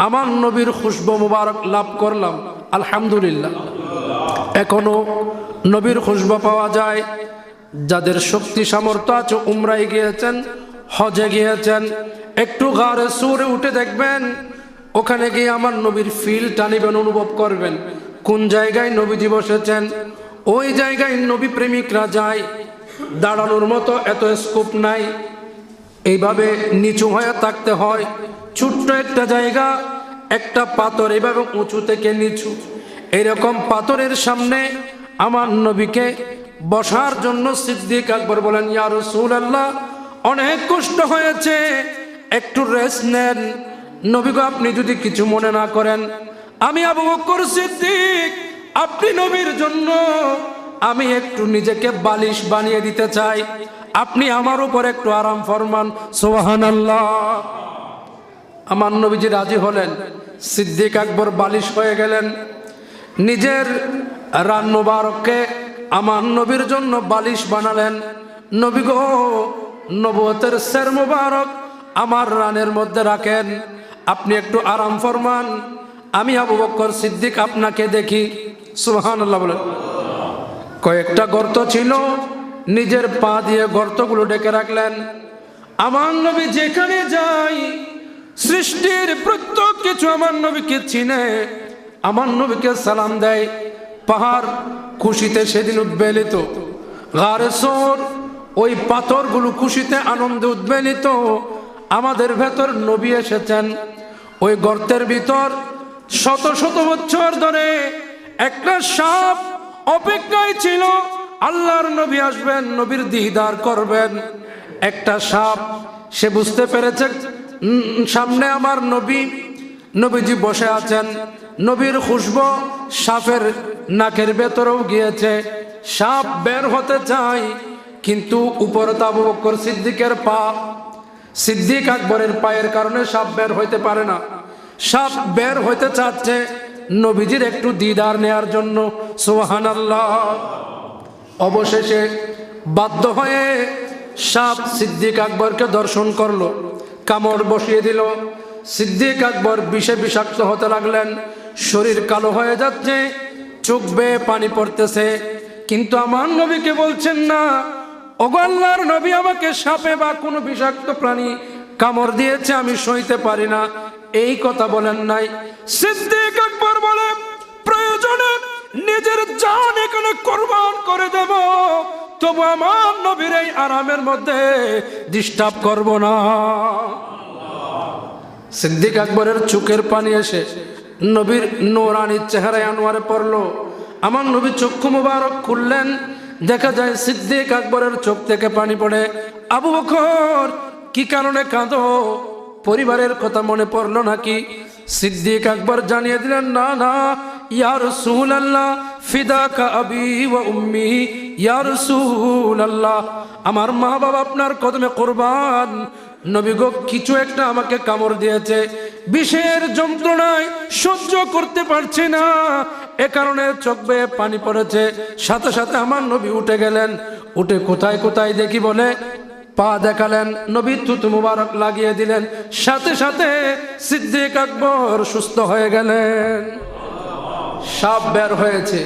আমার নবীর খুশবু মুবারক লাভ করলাম আলহামদুলিল্লাহ এখনো নবীর খুশবু পাওয়া যায় যাদের শক্তি সামর্থ্য আছে উমরায় গিয়েছেন হজে গিয়েছেন একটু গারে সুরে উঠে দেখবেন ওখানে গিয়ে আমার নবীর ফিলটা নেবেন অনুভব করবেন কোন জায়গায় নবীজি বসেছেন ওই জায়গায় নবী প্রেমিকরা যায় দাঁড়ানোর মতো এত স্কোপ নাই এইভাবে নিচু হয়ে থাকতে হয় ছোট্ট একটা জায়গা একটা পাথর এইভাবে উঁচু থেকে নিচু এরকম পাথরের সামনে আমার নবীকে বসার জন্য সিদ্দিক আকবর বলেন ইয়া রাসূলুল্লাহ অনেক কষ্ট হয়েছে একটু রেস্ট নেন। নবী গো, আপনি যদি কিছু মনে না করেন, আমি আবু বকর সিদ্দিক, আপনি নবীর জন্য আমি একটু নিজেকে বালিশ বানিয়ে দিতে চাই, আপনি আমার উপর একটু আরাম ফরমান। সুবহানাল্লাহ। আমার নবীজি রাজি হলেন। সিদ্দিক আকবর বালিশ হয়ে গেলেন। নিজের রান মুবারককে আমার নবীর জন্য বালিশ বানালেন। নবী গো, নবুয়তের সের মুবারক আমার রানের মধ্যে রাখেন, আপনি একটু আরাম ফরমান, আমি আবু বকর সিদ্দিক আপনাকে দেখি। সুবহানাল্লাহ বলেন। কয়েকটা গর্ত ছিল, নিজের পা দিয়ে গর্তগুলো ডেকে রাখলেন। আমার নবী যেখানে যাই, সৃষ্টির প্রত্যেক কিছু আমার নবীকে চিনে, আমার নবীকে সালাম দেয়। পাহাড় খুশিতে সেদিন উদ্বেলিত, গারে সোর ওই পাথরগুলো খুশিতে আনন্দে উদ্বেলিত। আমাদের ভেতর নবী এসেছেন। ওই গর্তের ভিতর শত শত বছর ধরে একটা সাপ অপেক্ষায় ছিল, আল্লাহর নবী আসবেন, নবীর দিদার করবেন। একটা সাপ, সে বুঝতে পেরেছে সামনে আমার নবী, নবীজি বসে আছেন। নবীর খুশবু সাপের নাকের ভেতরেও গিয়েছে। সাপ বের হতে চায়, কিন্তু উপরে তো আবু বকর সিদ্দিকের পা, সিদ্দিক আকবরের পায়ের কারণে সাপ বের হইতে পারে না। সাপ বের হইতে চাচ্ছে নবীজির একটু দিদার নেয়ার জন্য। সুবহানাল্লাহ। অবশেষে বাধ্য হয়ে সাপ সিদ্দিক আকবরকে দর্শন করলো, কামড় বসিয়ে দিল। সিদ্দিক আকবর বিষে বিষাক্ত হতে লাগলেন, শরীর কালো হয়ে যাচ্ছে, চোখ বেয়ে পানি পড়তেছে। কিন্তু আমার নবীকে বলছেন না, ওগো আল্লাহর নবী, আমাকে সাপে বা কোনো বিষাক্ত প্রাণী কামড় দিয়েছে, আমি সইতে পারি না, এই কথা বলেন নাই। সিদ্দিক আকবর বলে, প্রয়োজনে নিজের জান এখানে কুরবান করে দেব, তবু আমার নবীর এই আরামের মধ্যে ডিস্টার্ব করব না। সিদ্দিক আকবরের চোখের পানি এসে নবীর নূরানি চেহারায় আনোয়ারে পড়লো। আমার নবী চক্ষু মুবারক খুললেন, দেখা যায় সিদ্দিক আকবরের চোখ থেকে পানি পড়ে। আবু বকর, কি কারণে কাঁদো? পরিবারের কথা মনে পড়লো নাকি? সিদ্দিক আকবর জানিয়ে দিলেন, না না, ইয়া রাসূলুল্লাহ, ফিদাকা আবি ওয়া উম্মি, ইয়া রাসূলুল্লাহ, আমার মা বাবা আপনার কদমে কুরবান। নবী গো, কিছু একটা আমাকে কামড় দিয়েছে, বিষের যন্ত্রণায় সহ্য করতে পারছি না, এ কারণে চোখ বেয়ে পানি পড়েছে। সাথে সাথে আমার নবী উঠে গেলেন। উঠে কোথায় কোথায় দেখি বলে পা দেখালেন, নবী থুতু মুবারক লাগিয়ে দিলেন। সাথে সাথে সিদ্দিক আকবর সুস্থ হয়ে গেলেন। সাপ বের হয়েছে,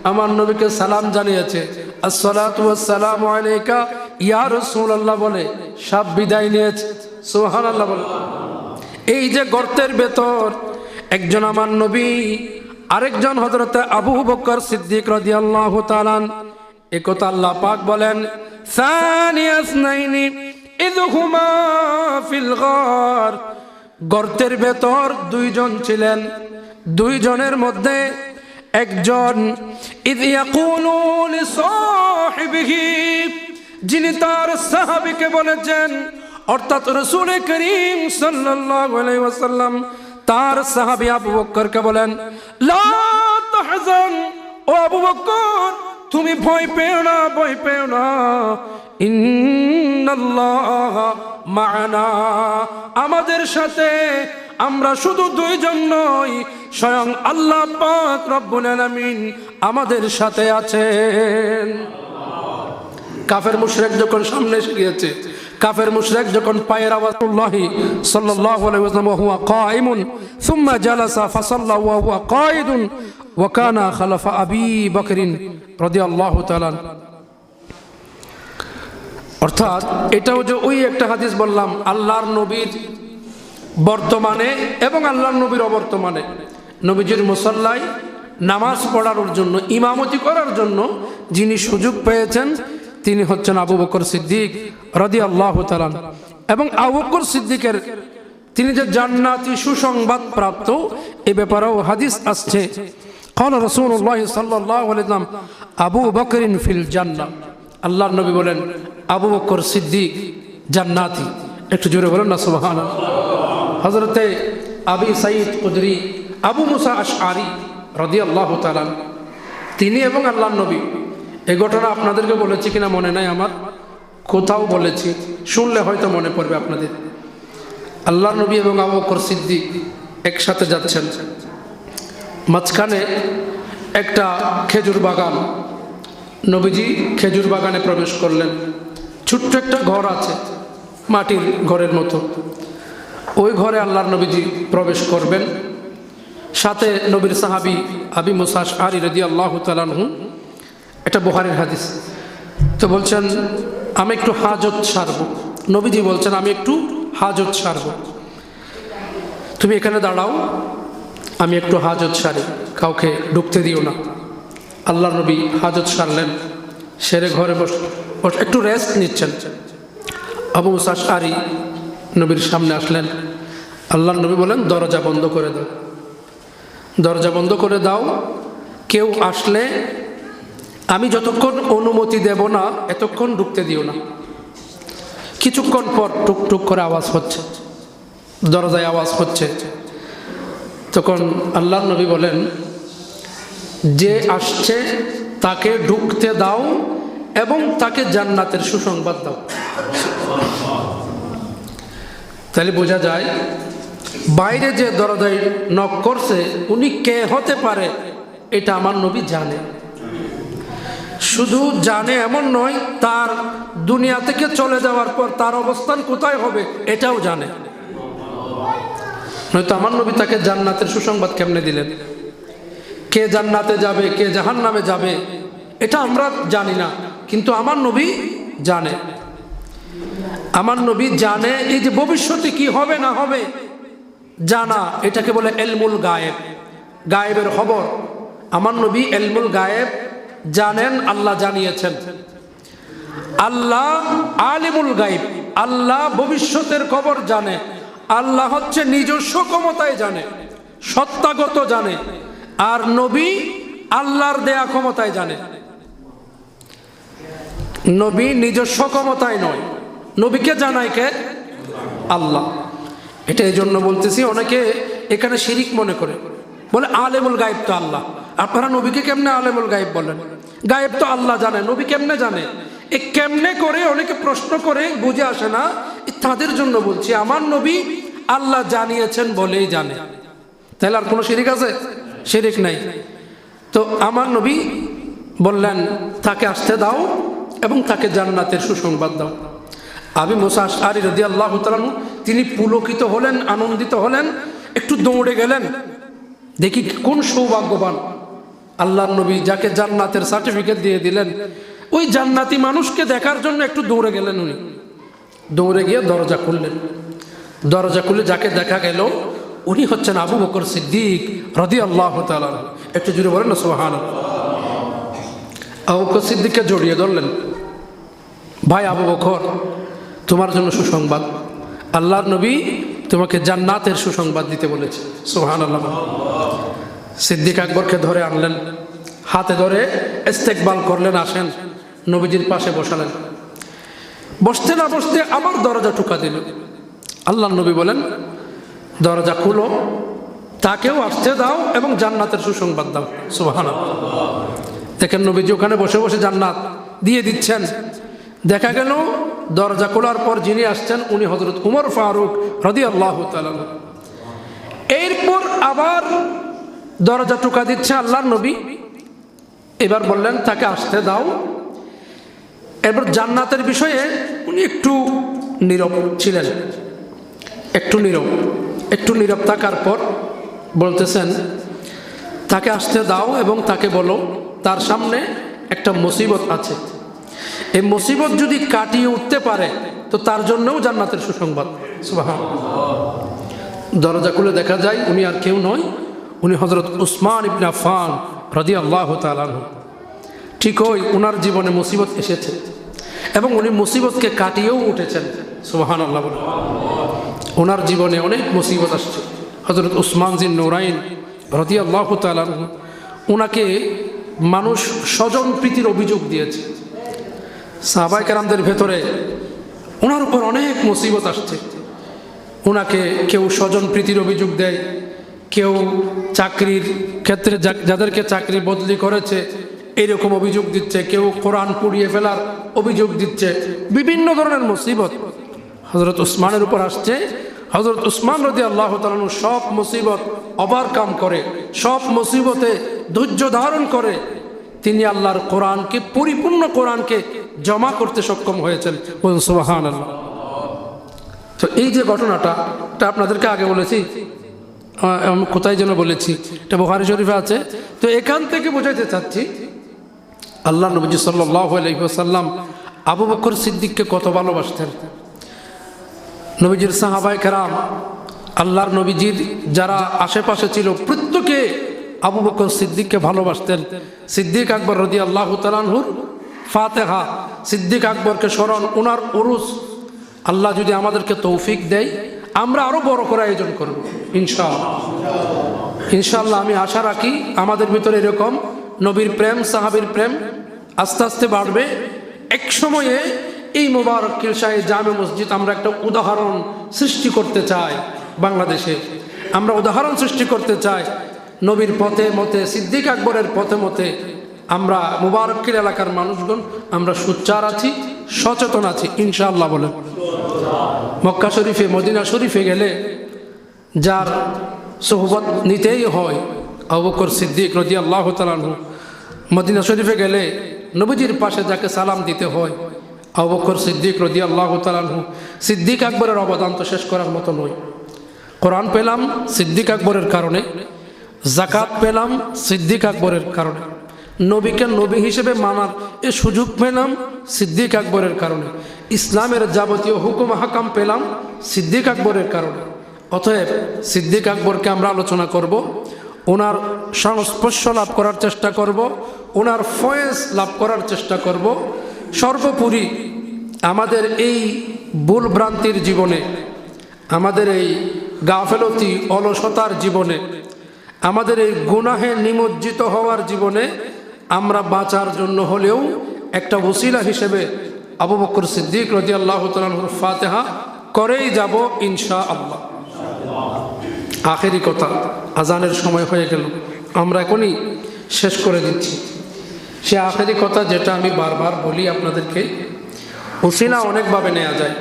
আমার নবীকে সালাম জানিয়েছে, আসসালাতু ওয়াসসালামু আলাইকা ইয়া রাসূলুল্লাহ বলে সাপ বিদায় নিয়েছে। সুবহানাল্লাহ বলে। এই যে গর্তের ভেতর একজন আমার নবী, আরেকজন হযরতে আবু বকর সিদ্দিক রাদিয়াল্লাহু তাআলা, একথা আল্লাহ পাক বলেন, সানিয়া ইসনাইনি ইয হুমা ফিল গার, গর্তের ভেতর দুইজন ছিলেন, দুইজনের মধ্যে একজন ইয ইয়াকুলু লিসাহিবিহি, যিনি তার সাহাবীকে বলেছেন, অর্থাৎ রাসূল করিম সাল্লাল্লাহু আলাইহি ওয়াসাল্লাম তার সাহাবী আবু বকরকে বলেন, লা তাহজান, ও আবু বকর, তুমি ভয় পেও না, ভয় পেও না, ইন্নাল্লাহ মা'ানা, আমাদের সাথে, আমরা শুধু দুইজন নই, স্বয়ং আল্লাহ পাক রব্বুল আলামিন আমাদের সাথে আছেন। কাফের মুশরিক যখন সামনে এসে গিয়েছে, কাফের মুশরিক যখন পায়ের আওয়াজ রাসূলুল্লাহি সাল্লাল্লাহু আলাইহি ওয়াসাল্লাম ওয়া হুয়া কাঈমুন সুম্মা জালাসা ফাসাল্লা ওয়া হুয়া কাঈদুন ওয়া কানা খালাফা আবি বকরিন রাদিয়াল্লাহু তাআলা। অর্থাৎ এটাও যে ওই একটা হাদিস বললাম, আল্লাহর নবীর বর্তমানে এবং আল্লাহর নবীর অবর্তমানে, নবীজির মুসাল্লায় নামাজ পড়ার জন্য, ইমামতি করার জন্য যিনি সুযোগ পেয়েছেন তিনি হচ্ছেন আবু বকর সিদ্দিক রাদিয়াল্লাহু তাআলা। এবং আবু বকর সিদ্দিকের তিনি যে জান্নাতি সুসংবাদ প্রাপ্ত, এ ব্যাপারেও হাদিস আসছে। قال رسول الله صلى الله عليه وسلم আবু বকরিন ফিল জান্নাহ, আল্লাহর নবী বলেন আবু বকর সিদ্দিক জান্নাতি। একটু জোরে বলেন না সুবহানাল্লাহ। হযরতে আবি সাঈদ খুদরি আবু মুসা আশআরী রাদিয়াল্লাহু তাআলা তিনি এবং আল্লাহর নবী, এই ঘটনা আপনাদেরকে বলেছি কিনা মনে নাই আমার, কোথাও বলেছি, শুনলে হয়তো মনে পড়বে আপনাদের। আল্লাহর নবী এবং আবু বকর সিদ্দিক একসাথে যাচ্ছেন, মাঝখানে একটা খেজুর বাগান, নবীজি খেজুর বাগানে প্রবেশ করলেন। ছোট্ট একটা ঘর আছে, মাটির ঘরের মতো, ওই ঘরে আল্লাহর নবীজি প্রবেশ করবেন। সাথে নবীর সাহাবী আবি মুসা আশআরী রাদিয়াল্লাহু তাআলা আনহু, এটা বুখারীর হাদিস। তো বলছেন আমি একটু হাজত সারব, নবীজি বলছেন আমি একটু হাজত সারব, তুমি এখানে দাঁড়াও, আমি একটু হাজত সারি, কাউকে ঢুকতে দিও না। আল্লাহর নবী হাজত সারলেন, সেরে ঘরে বসে একটু রেস্ট নিচ্ছেন। আবু মুসা আশআরী নবীর সামনে আসলেন। আল্লাহর নবী বলেন দরজা বন্ধ করে দাও, দরজা বন্ধ করে দাও, কেউ আসলে আমি যতক্ষণ অনুমতি দেব না এতক্ষণ ঢুকতে দিও না। কিছুক্ষণ পর টুকটুক করে আওয়াজ হচ্ছে, দরজায় আওয়াজ হচ্ছে। তখন আল্লাহর নবী বলেন যে আসছে তাকে ঢুকতে দাও এবং তাকে জান্নাতের সুসংবাদ দাও। তাহলে বোঝা যায় বাইরে যে দরজায় নক করছে উনি কে হতে পারে এটা আমার নবী জানে। শুধু জানে এমন নয়, তার দুনিয়া থেকে চলে যাওয়ার পর তার অবস্থান কোথায় হবে এটাও জানে। নয়তো আমার নবী তাকে জান্নাতের সুসংবাদ কেমনে দিলেন? কে জান্নাতে যাবে কে জাহান্নামে যাবে এটা আমরা জানি না, কিন্তু আমার নবী জানে। আমার নবী জানে এই যে ভবিষ্যতে কি হবে না হবে জানা, এটাকে বলে ইলমুল গায়েব, গায়েবের খবর। আমার নবী ইলমুল গায়েব জানেন, আল্লাহ জানিয়েছেন। আল্লাহ আলিমুল গায়েব, আল্লাহ ভবিষ্যতের খবর জানে। আল্লাহ হচ্ছে নিজস্ব ক্ষমতায় জানে, সত্তাগত জানে, আর নবী আল্লাহর দেয়া ক্ষমতায় জানে। নবী নিজস্ব ক্ষমতায় নয়, নবীকে জানায় কে? আল্লাহ। এটা এই জন্য বলতেছি, অনেকে এখানে শিরিক মনে করে, বলে আলেমুল গায়েব তো আল্লাহ। আপনারা নবীকে কেমনে আলেমুল গায়েব বলেন? গায়েব তো আল্লাহ জানে, নবী কেমনে জানে? এ কেমনে করে অনেকে প্রশ্ন করে, বুঝে আসে না। তাদের জন্য বলছি আমার নবী আল্লাহ জানিয়েছেন বলেই জানে। তাহলে আর কোনো শিরিক আছে? শিরিক নাই। তো আমার নবী বললেন তাকে আসতে দাও এবং তাকে জান্নাতের সুসংবাদ দাও। আবি মুসা আশআরী রাদিয়াল্লাহু তাআলা তিনি পুলকিত হলেন, আনন্দিত হলেন, একটু দৌড়ে গেলেন। দেখি কোন সৌভাগ্যবান আল্লাহর নবী যাকে জান্নাতের সার্টিফিকেট দিয়ে দিলেন, ওই জান্নাতি মানুষকে দেখার জন্য একটু দৌড়ে গেলেন। উনি দৌড়ে গিয়ে দরজা খুললেন। দরজা খুলে যাকে দেখা গেল উনি হচ্ছেন আবু বকর সিদ্দিক রাদিয়াল্লাহু তাআলা। একটু জুড়ে বলেন না সুবহানাল্লাহ। আবু বকর সিদ্দিককে জড়িয়ে ধরলেন, ভাই আবু বকর তোমার জন্য সুসংবাদ, আল্লাহর নবী তোমাকে জান্নাতের সুসংবাদ দিতে বলেছে। সুবহানাল্লাহ। সিদ্দিক আকবরকে ধরে আনলেন, হাতে ধরে ইস্তেকবাল করলেন, আসেন, নবীজির পাশে বসালেন। বসতে না বসতে আবার দরজা ঠুকা দিল। আল্লাহর নবী বলেন দরজা খুলো, তাকেও আসতে দাও এবং জান্নাতের সুসংবাদ দাও। সুবহানাল্লাহ। দেখেন নবীজি ওখানে বসে বসে জান্নাত দিয়ে দিচ্ছেন। দেখা গেল দরজা খোলার পর যিনি আসছেন উনি হযরত উমর ফারুক রাদিয়াল্লাহু তাআলা। এরপর আবার দরজা টোকা দিচ্ছে আল্লাহর নবী। এবার বললেন তাকে আসতে দাও। এবার জান্নাতের বিষয়ে উনি একটু নীরব ছিলেন, একটু নীরব থাকার পর বলতেছেন তাকে আসতে দাও এবং তাকে বলো তার সামনে একটা মুসিবত আছে, এই মুসিবত যদি কাটিয়ে উঠতে পারে তো তার জন্যও জান্নাতের সুসংবাদ। সুবহানাল্লাহ। দরজা খুলে দেখা যায় উনি আর কেউ নয়, উনি হযরত উসমান ইবনে আফফান রাদিয়াল্লাহু তাআলা আনহু। ঠিক ওই ওনার জীবনে মুসিবত এসেছে এবং উনি মুসিবতকে কাটিয়েও উঠেছেন। সুবহানাল্লাহ। ওনার জীবনে অনেক মুসিবত আসছে। হযরত উসমান জিন নুরাইন রাদিয়াল্লাহু তাআলা আনহু, ওনাকে মানুষ স্বজন প্রীতির অভিযোগ দিয়েছে। সাহাবায়ে কেরামদের ভেতরে ওনার উপর অনেক মুসিবত আসছে। ওনাকে কেউ স্বজন প্রীতির অভিযোগ দেয়, কেউ চাকরির ক্ষেত্রে যাদেরকে চাকরি বদলি করেছে এরকম অভিযোগ দিচ্ছে, কেউ কোরআন পুড়িয়ে ফেলার অভিযোগ দিচ্ছে, বিভিন্ন ধরনের মুসিবত হযরত উসমানের উপর আসছে। হযরত উসমান রাদিয়াল্লাহু তাআলা আনহু সব মুসিবত ওভারকাম করে, সব মুসিবতে ধৈর্য ধারণ করে তিনি আল্লাহর কোরআনকে, পরিপূর্ণ কোরআনকে জমা করতে সক্ষম হয়েছেন। বলুন সুবহানাল্লাহ। তো এই যে ঘটনাটা, এটা আপনাদেরকে আগে বলেছি, আমি কোথায় যেন বলেছি, এটা বুখারী শরীফে আছে। তো এখান থেকে বোঝাতে চাচ্ছি আল্লাহ নবী সাল্লাল্লাহু আলাইহি ওয়াসাল্লাম আবু বকর সিদ্দিককে কত ভালোবাসতেন। নবীজির সাহাবায়ে কেরাম, আল্লাহর নবীজির যারা আশেপাশে ছিল প্রত্যেকে আবু বকর সিদ্দিককে ভালোবাসতেন। সিদ্দিক আকবর রাদিয়াল্লাহু তাআলা আনহুর ফাতিহা, সিদ্দিক আকবরকে স্মরণ, ওনার উরুস, আল্লাহ যদি আমাদেরকে তৌফিক দেয় আমরা আরো বড় করে আয়োজন করব ইনশাআল্লাহ। ইনশাআল্লাহ আমি আশা রাখি আমাদের ভিতরে এরকম নবীর প্রেম, সাহাবীর প্রেম আস্তে আস্তে বাড়বে। এক সময়ে এই মোবারক কিলশায়ে জামে মসজিদ আমরা একটা উদাহরণ সৃষ্টি করতে চাই। বাংলাদেশে আমরা উদাহরণ সৃষ্টি করতে চাই নবীর পথে মতে, সিদ্দিক আকবরের পথে মতে আমরা মুবারকিল এলাকার মানুষগণ আমরা সোচ্চার আছি, সচেতন আছি ইনশাআল্লাহ। বলে মক্কা শরীফে, মদিনা শরীফে গেলে যার সোহবত নিতেই হয় আবু বকর সিদ্দিক রাদিয়াল্লাহু তাআলা আনহু। মদিনা শরীফে গেলে নবীজির পাশে যাকে সালাম দিতে হয় আবু বকর সিদ্দিক রাদিয়াল্লাহু তাআলা আনহু। সিদ্দিক আকবরের অবদান তো শেষ করার মতো নয়। কোরআন পেলাম সিদ্দিক আকবরের কারণে, যাকাত পেলাম সিদ্দিক আকবরের কারণে, নবীকে নবী হিসেবে মানার এ সুযোগ পেলাম সিদ্দিক আকবরের কারণে, ইসলামের যাবতীয় হুকুম হাকাম পেলাম সিদ্দিক আকবরের কারণে। অতএব সিদ্দিক আকবরকে আমরা আলোচনা করব, ওনার সংস্পর্শ লাভ করার চেষ্টা করব, ওনার ফয়েজ লাভ করার চেষ্টা করব। সর্বোপরি আমাদের এই ভুল ভ্রান্তির জীবনে, আমাদের এই গাফেলতি অলসতার জীবনে, আমাদের এই গুনাহে নিমজ্জিত হওয়ার জীবনে আমরা বাঁচার জন্য হলেও একটা ওসিলা হিসেবে আবু বকর সিদ্দিক রাদিয়াল্লাহু তাআলা আনহুর ফাতিহা করেই যাব ইনশাআল্লাহ। আখেরি কথা, আজানের সময় হয়ে গেল, আমরা এখনই শেষ করে দিচ্ছি। সে আখেরি কথা যেটা আমি বারবার বলি আপনাদেরকে, ওসিলা অনেকভাবে নেওয়া যায়।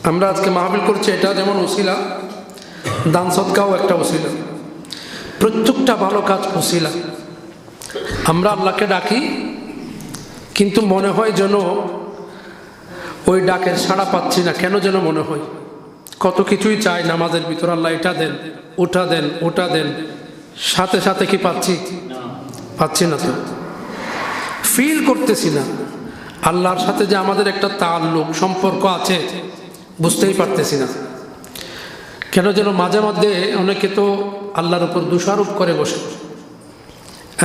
আমরা আজকে মাহফিল করছি, এটা যেমন ওসিলা, দান সদকাও একটা ওসিলা, প্রত্যেকটা ভালো কাজ ওসিলা। আমরা আল্লাহকে ডাকি কিন্তু মনে হয় যেন ওই ডাকের সাড়া পাচ্ছি না, কেন যেন মনে হয়। কত কিছুই চাই নামাজের ভিতর, আল্লাহ এটা দেন, ওটা দেন, ওটা দেন, সাথে সাথে কি পাচ্ছি? পাচ্ছি না। তো ফিল করতেছি না আল্লাহর সাথে যে আমাদের একটা তাল্লুক, সম্পর্ক আছে, বুঝতেই পারতেছি না। কেন যেন মাঝে মধ্যে অনেকে তো আল্লাহর উপর দোষারোপ করে বসে।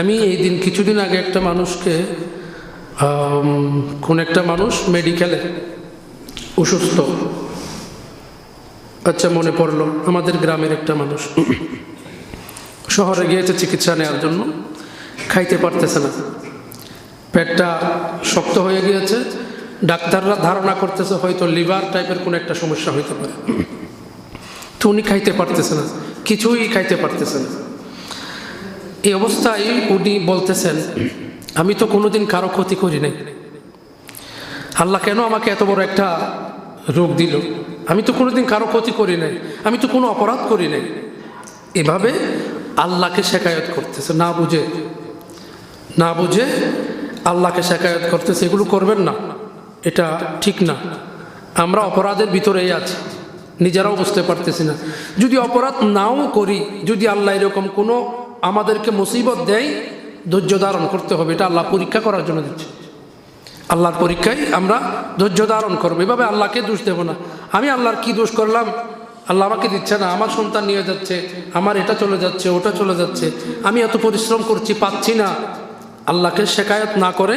আমি এই দিন কিছুদিন আগে একটা মানুষকে, কোন একটা মানুষ মেডিকেলে অসুস্থ, আচ্ছা মনে পড়লো, আমাদের গ্রামের একটা মানুষ শহরে গিয়েছে চিকিৎসা নেওয়ার জন্য, খাইতে পারতেছে না, পেটটা শক্ত হয়ে গিয়েছে, ডাক্তাররা ধারণা করতেছে হয়তো লিভার টাইপের কোনো একটা সমস্যা হইতে পারে। তো উনি খাইতে পারতেছে না, কিছুই খাইতে পারতেছে না। এই অবস্থায় উনি বলতেছেন, আমি তো কোনোদিন কারো ক্ষতি করি নাই, আল্লাহ কেন আমাকে এত বড় একটা রোগ দিল? আমি তো কোনোদিন কারো ক্ষতি করি নাই, আমি তো কোনো অপরাধ করি নাই। এভাবে আল্লাহকে শেকায়ত করতেছে, না বুঝে আল্লাহকে শেকায়ত করতেছে। এগুলো করবেন না, এটা ঠিক না। আমরা অপরাধের ভিতরেই আছি, নিজেরাও বুঝতে পারতেছি না। যদি অপরাধ নাও করি, যদি আল্লাহ এরকম কোনো আমাদেরকে মুসিবত দেয়, ধৈর্য ধারণ করতে হবে। এটা আল্লাহ পরীক্ষা করার জন্য দিচ্ছে। আল্লাহর পরীক্ষায় আমরা ধৈর্য ধারণ করবো। এভাবে আল্লাহকে দোষ দেব না। আমি আল্লাহর কি দোষ করলাম? আল্লাহ আমাকে দিচ্ছে না, আমার সন্তান নিয়ে যাচ্ছে, আমার এটা চলে যাচ্ছে, ওটা চলে যাচ্ছে, আমি এত পরিশ্রম করছি, পাচ্ছি না। আল্লাহকে শেকায়ত না করে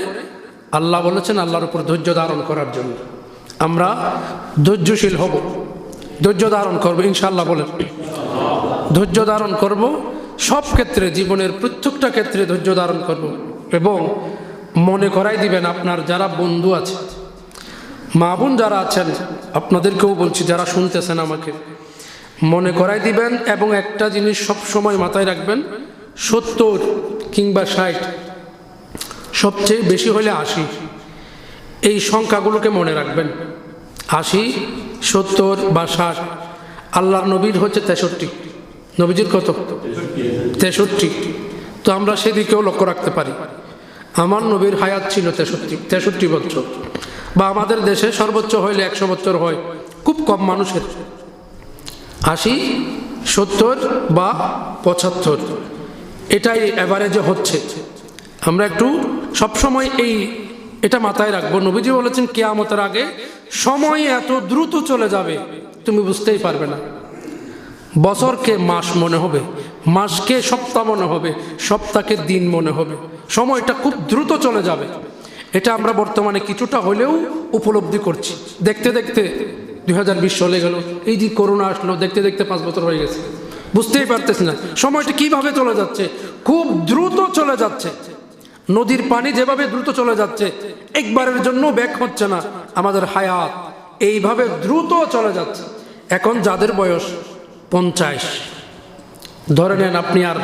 আল্লাহ বলেছেন আল্লাহর উপর ধৈর্য ধারণ করার জন্য। আমরা ধৈর্যশীল হব, ধৈর্য ধারণ করবো ইনশাআল্লাহ। বলেন ধৈর্য ধারণ করব, সব ক্ষেত্রে, জীবনের প্রত্যেকটা ক্ষেত্রে ধৈর্য ধারণ করব। এবং মনে করাই দিবেন আপনার যারা বন্ধু আছে, মা বোন যারা আছেন আপনাদেরকেও বলছি, যারা শুনতেছেন আমাকে মনে করাই দিবেন এবং একটা জিনিস সব সময় মাথায় রাখবেন, 70 কিংবা 60, সবচেয়ে বেশি হলে 80, এই সংখ্যাগুলোকে মনে রাখবেন। 80, 70 বা 60। আল্লাহর নবীর হচ্ছে 63, নবীজির কত? 63। তো আমরা সেদিকেও লক্ষ্য রাখতে পারি। আমার নবীর হায়াত ছিল 63 বছর, বা আমাদের দেশে সর্বোচ্চ হইলে 100 বছর হয়, খুব কম মানুষের। 80, 70 বা 75, এটাই অ্যাভারেজে হচ্ছে। আমরা একটু সবসময় এটা মাথায় রাখবো। নবীজি বলেছেন কিয়ামতের আগে সময় এত দ্রুত চলে যাবে তুমি বুঝতেই পারবে না। বছরকে মাস মনে হবে, মাসকে সপ্তাহ মনে হবে, সপ্তাহকে দিন মনে হবে। সময়টা খুব দ্রুত চলে যাবে। এটা আমরা বর্তমানে কিছুটা হলেও উপলব্ধি করছি। দেখতে দেখতে 2020 চলে গেল, এই যে করোনা আসলো, দেখতে দেখতে 5 বছর হয়ে গেছে, বুঝতেই পারতেছি না সময়টা কিভাবে চলে যাচ্ছে। খুব দ্রুত চলে যাচ্ছে। নদীর পানি যেভাবে দ্রুত চলে যাচ্ছে, একবারের জন্য ব্যাক হচ্ছে না। আমাদের হায়াত এইভাবে দ্রুত চলে যাচ্ছে। এখন যাদের বয়স 50, ধরে নেন আপনি আর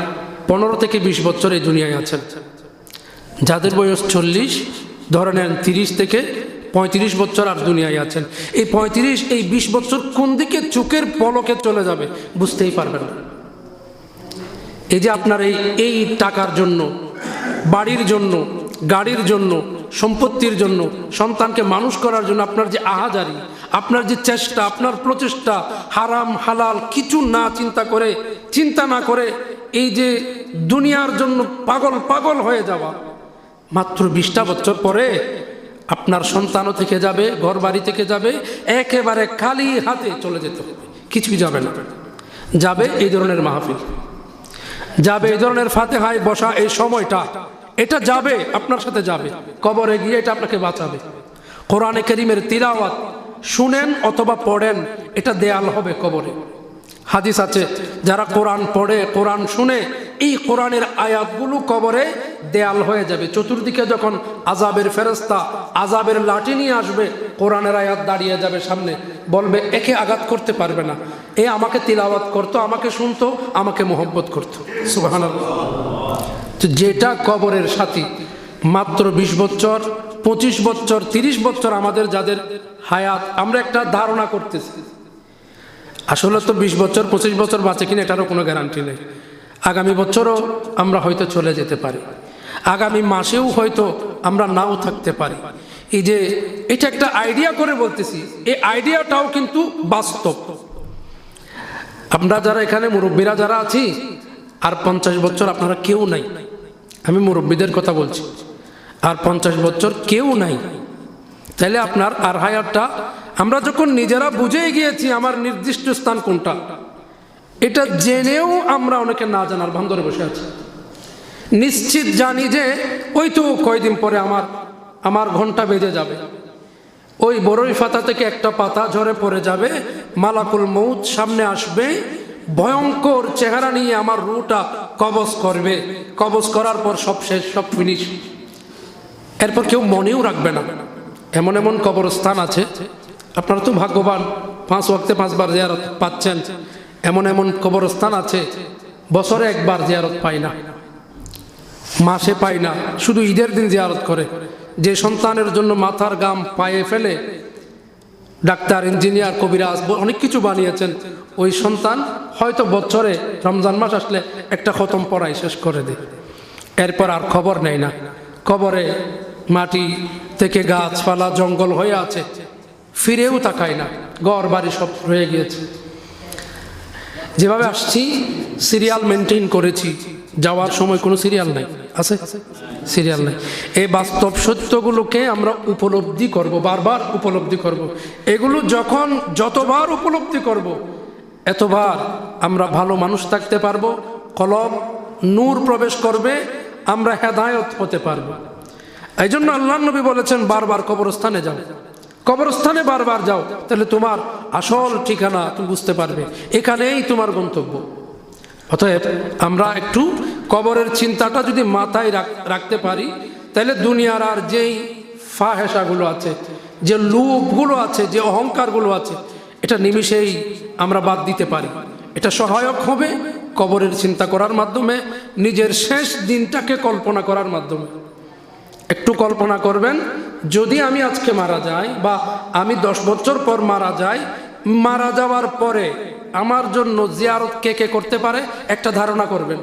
15 থেকে 20 বছর এই দুনিয়ায় আছেন। যাদের বয়স 40, ধরে নেন 30 থেকে 35 বছর আর দুনিয়ায় আছেন। এই 35, এই 20 বছর কোন দিকে চোখের পলকে চলে যাবে বুঝতেই পারবেন না। এই যে আপনার এই টাকার জন্য, বাড়ির জন্য, গাড়ির জন্য, সম্পত্তির জন্য, সন্তানকে মানুষ করার জন্য আপনার যে আহাজারি, আপনার যে চেষ্টা, আপনার প্রচেষ্টা, হারাম হালাল কিছু না চিন্তা না করে এই যে দুনিয়ার জন্য পাগল হয়ে যাওয়া, মাত্র 20টা বছর পরে আপনার সন্তানও থেকে যাবে, ঘর বাড়ি থেকে যাবে, একেবারে খালি হাতে চলে যেতে হবে, কিছুই যাবে না। যাবে এই ধরনের মাহফিল, যাবে এই ধরনের ফাতেহায় বসা এই সময়টা, এটা যাবে, আপনার সাথে যাবে। কবরে গিয়ে এটা আপনাকে বাঁচাবে। কোরআনে কারীমের তিলাওয়াত শুনেন অথবা পড়েন, এটা দেয়াল হবে কবরে। হাদিস আছে, যারা কোরআন পড়ে, কোরআন শুনে, এই কোরআনের আয়াতগুলো কবরে দেয়াল হয়ে যাবে। চতুর্দিকে যখন আযাবের ফেরেশতা আযাবের লাঠি নিয়ে আসবে, কোরআনের আয়াত দাঁড়িয়ে যাবে সামনে, বলবে একে আঘাত করতে পারবে না, এ আমাকে তিলাওয়াত করতো, আমাকে শুনতো, আমাকে মোহব্বত করতো। সুবহানাল্লাহ। তো যেটা কবরের সাথী, মাত্র 20 বছর, 25 বছর, 30 বছর আমাদের যাদের হায়াত, আমরা একটা ধারণা করতেছি। আসলে তো 20 বছর 25 বছর বাঁচে কিনা এটারও কোনো গ্যারান্টি নেই। আগামী বছরও আমরা হয়তো চলে যেতে পারি, আগামী মাসেও হয়তো আমরা নাও থাকতে পারি। এই যে এটা একটা আইডিয়া করে বলতেছি, এই আইডিয়াটাও কিন্তু বাস্তব। আমরা যারা এখানে মুরব্বীরা যারা আছি, আর 50 বছর আপনারা কেউ নাই, আমি মুরব্বীদের কথা বলছি, আর 50 বছর কেউ নাই। তাহলে আপনার আর হায়াতটা, আমরা যখন নিজেরা বুঝে গিয়েছি আমার নির্দিষ্ট স্থান কোনটা, এটা জেনেও আমরা অনেকে না জানার ভান ধরে বসে আছি। নিশ্চিত জানি যে ওই তো কয়দিন পরে আমার ঘন্টা বেজে যাবে, ওই বড়ই পাতা থেকে একটা পাতা ঝরে পড়ে যাবে, মালাকুল মউত সামনে আসবে, ভয়ঙ্কর চেহারা নিয়ে আমার রুহটা কবজ করবে। কবজ করার পর সব শেষ, সব ফিনিশ। এরপর কেউ মনেও রাখবে না। এমন এমন কবরস্থান আছে, আপনারা তো ভাগ্যবান, 5 ওয়াক্তে 5 বার জিয়ারত পাচ্ছেন। এমন এমন কবরস্থান আছে বছরে 1 বার জিয়ারত পায় না, মাসে পায় না, শুধু ঈদের দিন জিয়ারত করে। যে সন্তানের জন্য মাথার গাম পায়ে ফেলে ডাক্তার, ইঞ্জিনিয়ার, কবিরাজ অনেক কিছু বানিয়েছেন, ওই সন্তান হয়তো বছরে রমজান মাস আসলে একটা খতম পড়াই শেষ করে দেয়, এরপর আর খবর নেয় না। কবরে মাটি থেকে গাছপালা জঙ্গল হয়ে আছে, ফিরেও তাকায় না, ঘর বাড়ি সব রয়ে গিয়েছে। যেভাবে আসছি সিরিয়াল মেনটেন করেছি, যাওয়ার সময় কোনো সিরিয়াল নাই, আছে সিরিয়াল নাই। এই বাস্তব সত্যগুলোকে আমরা উপলব্ধি করব, বারবার উপলব্ধি করব। এগুলো যতবার উপলব্ধি করব, এতবার আমরা ভালো মানুষ থাকতে পারবো, কলব নূর প্রবেশ করবে, আমরা হেদায়েত হতে পারবো। এই জন্য আল্লাহর নবী বলেছেন বারবার কবরস্থানে যাও, কবরস্থানে বারবার যাও, তাহলে তোমার আসল ঠিকানা তুমি বুঝতে পারবে, এখানেই তোমার গন্তব্য। অতএব আমরা একটু কবরের চিন্তাটা যদি মাথায় রাখতে পারি, তাহলে দুনিয়ার আর যেই ফাহেসাগুলো আছে, যে লোভগুলো আছে, যে অহংকারগুলো আছে, এটা নিমিষেই আমরা বাদ দিতে পারি। এটা সহায়ক হবে কবরের চিন্তা করার মাধ্যমে, নিজের শেষ দিনটাকে কল্পনা করার মাধ্যমে। একটু কল্পনা করবেন, যদি আমি আজকে মারা যাই বা আমি 10 বছর পর মারা যাই, মারা যাওয়ার পরে আমার জন্য জিয়ারত কে কে করতে পারে একটা ধারণা করবেন।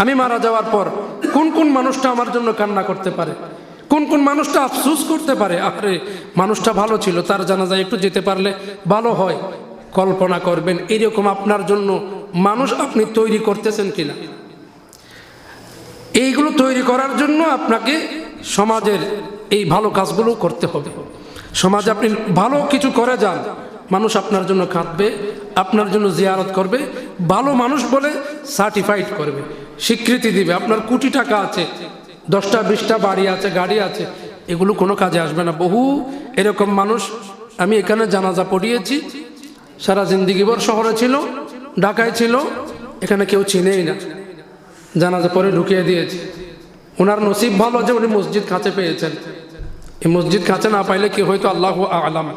আমি মারা যাওয়ার পর কোন কোন মানুষটা আমার জন্য কান্না করতে পারে, কোন কোন মানুষটা আফসোস করতে পারে, আরে মানুষটা ভালো ছিল, তার জানাজায় একটু যেতে পারলে ভালো হয়। কল্পনা করবেন এরকম আপনার জন্য মানুষ আপনি তৈরি করতেছেন কিনা। এইগুলো তৈরি করার জন্য আপনাকে সমাজের এই ভালো কাজগুলো করতে হবে। সমাজে আপনি ভালো কিছু করে যান, মানুষ আপনার জন্য কাঁদবে, আপনার জন্য জিয়ারত করবে, ভালো মানুষ বলে সার্টিফাইড করবে, স্বীকৃতি দিবে। আপনার কোটি টাকা আছে, 10টা 20টা বাড়ি আছে, গাড়ি আছে, এগুলো কোনো কাজে আসবে না। বহু এরকম মানুষ আমি এখানে জানাজা পড়িয়েছি, সারা জিন্দিগিভর শহরে ছিল, ঢাকায় ছিল, এখানে কেউ চিনেই না, জানাজা পরে ঢুকিয়ে দিয়েছে। ওনার নসিব ভালো যে উনি মসজিদ কাছে পেয়েছেন। এই মসজিদ কাছে না পাইলে কি হয়তো আল্লাহু আলাম,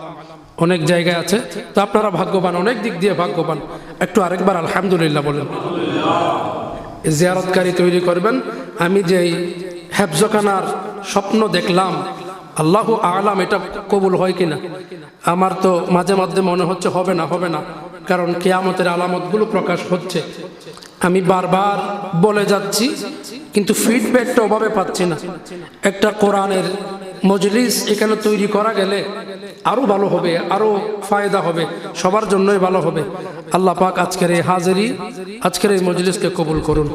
অনেক জায়গায় আছে। তো আপনারা ভাগ্যবান, অনেক দিক দিয়ে ভাগ্যবান। একটু আরেকবার আলহামদুলিল্লাহ বলেন। জিয়ারতকারী তৈরি করবেন। আমি যেই হেফজখানার স্বপ্ন দেখলাম, আল্লাহু আলাম এটা কবুল হয় কিনা। আমার তো মাঝে মধ্যে মনে হচ্ছে হবে না, হবে না, কারণ কিয়ামতের আলামতগুলো প্রকাশ হচ্ছে। আমি বারবার বলে যাচ্ছি, কিন্তু ফিডব্যাকটা ওভাবে পাচ্ছি না। একটা কোরআনের মজলিস এখানে তৈরি করা গেলে আরো ভালো হবে, আরো ফায়দা হবে, সবার জন্যই ভালো হবে। আল্লাহ পাক আজকের এই হাজিরি, আজকের এই মজলিসকে কবুল করুন।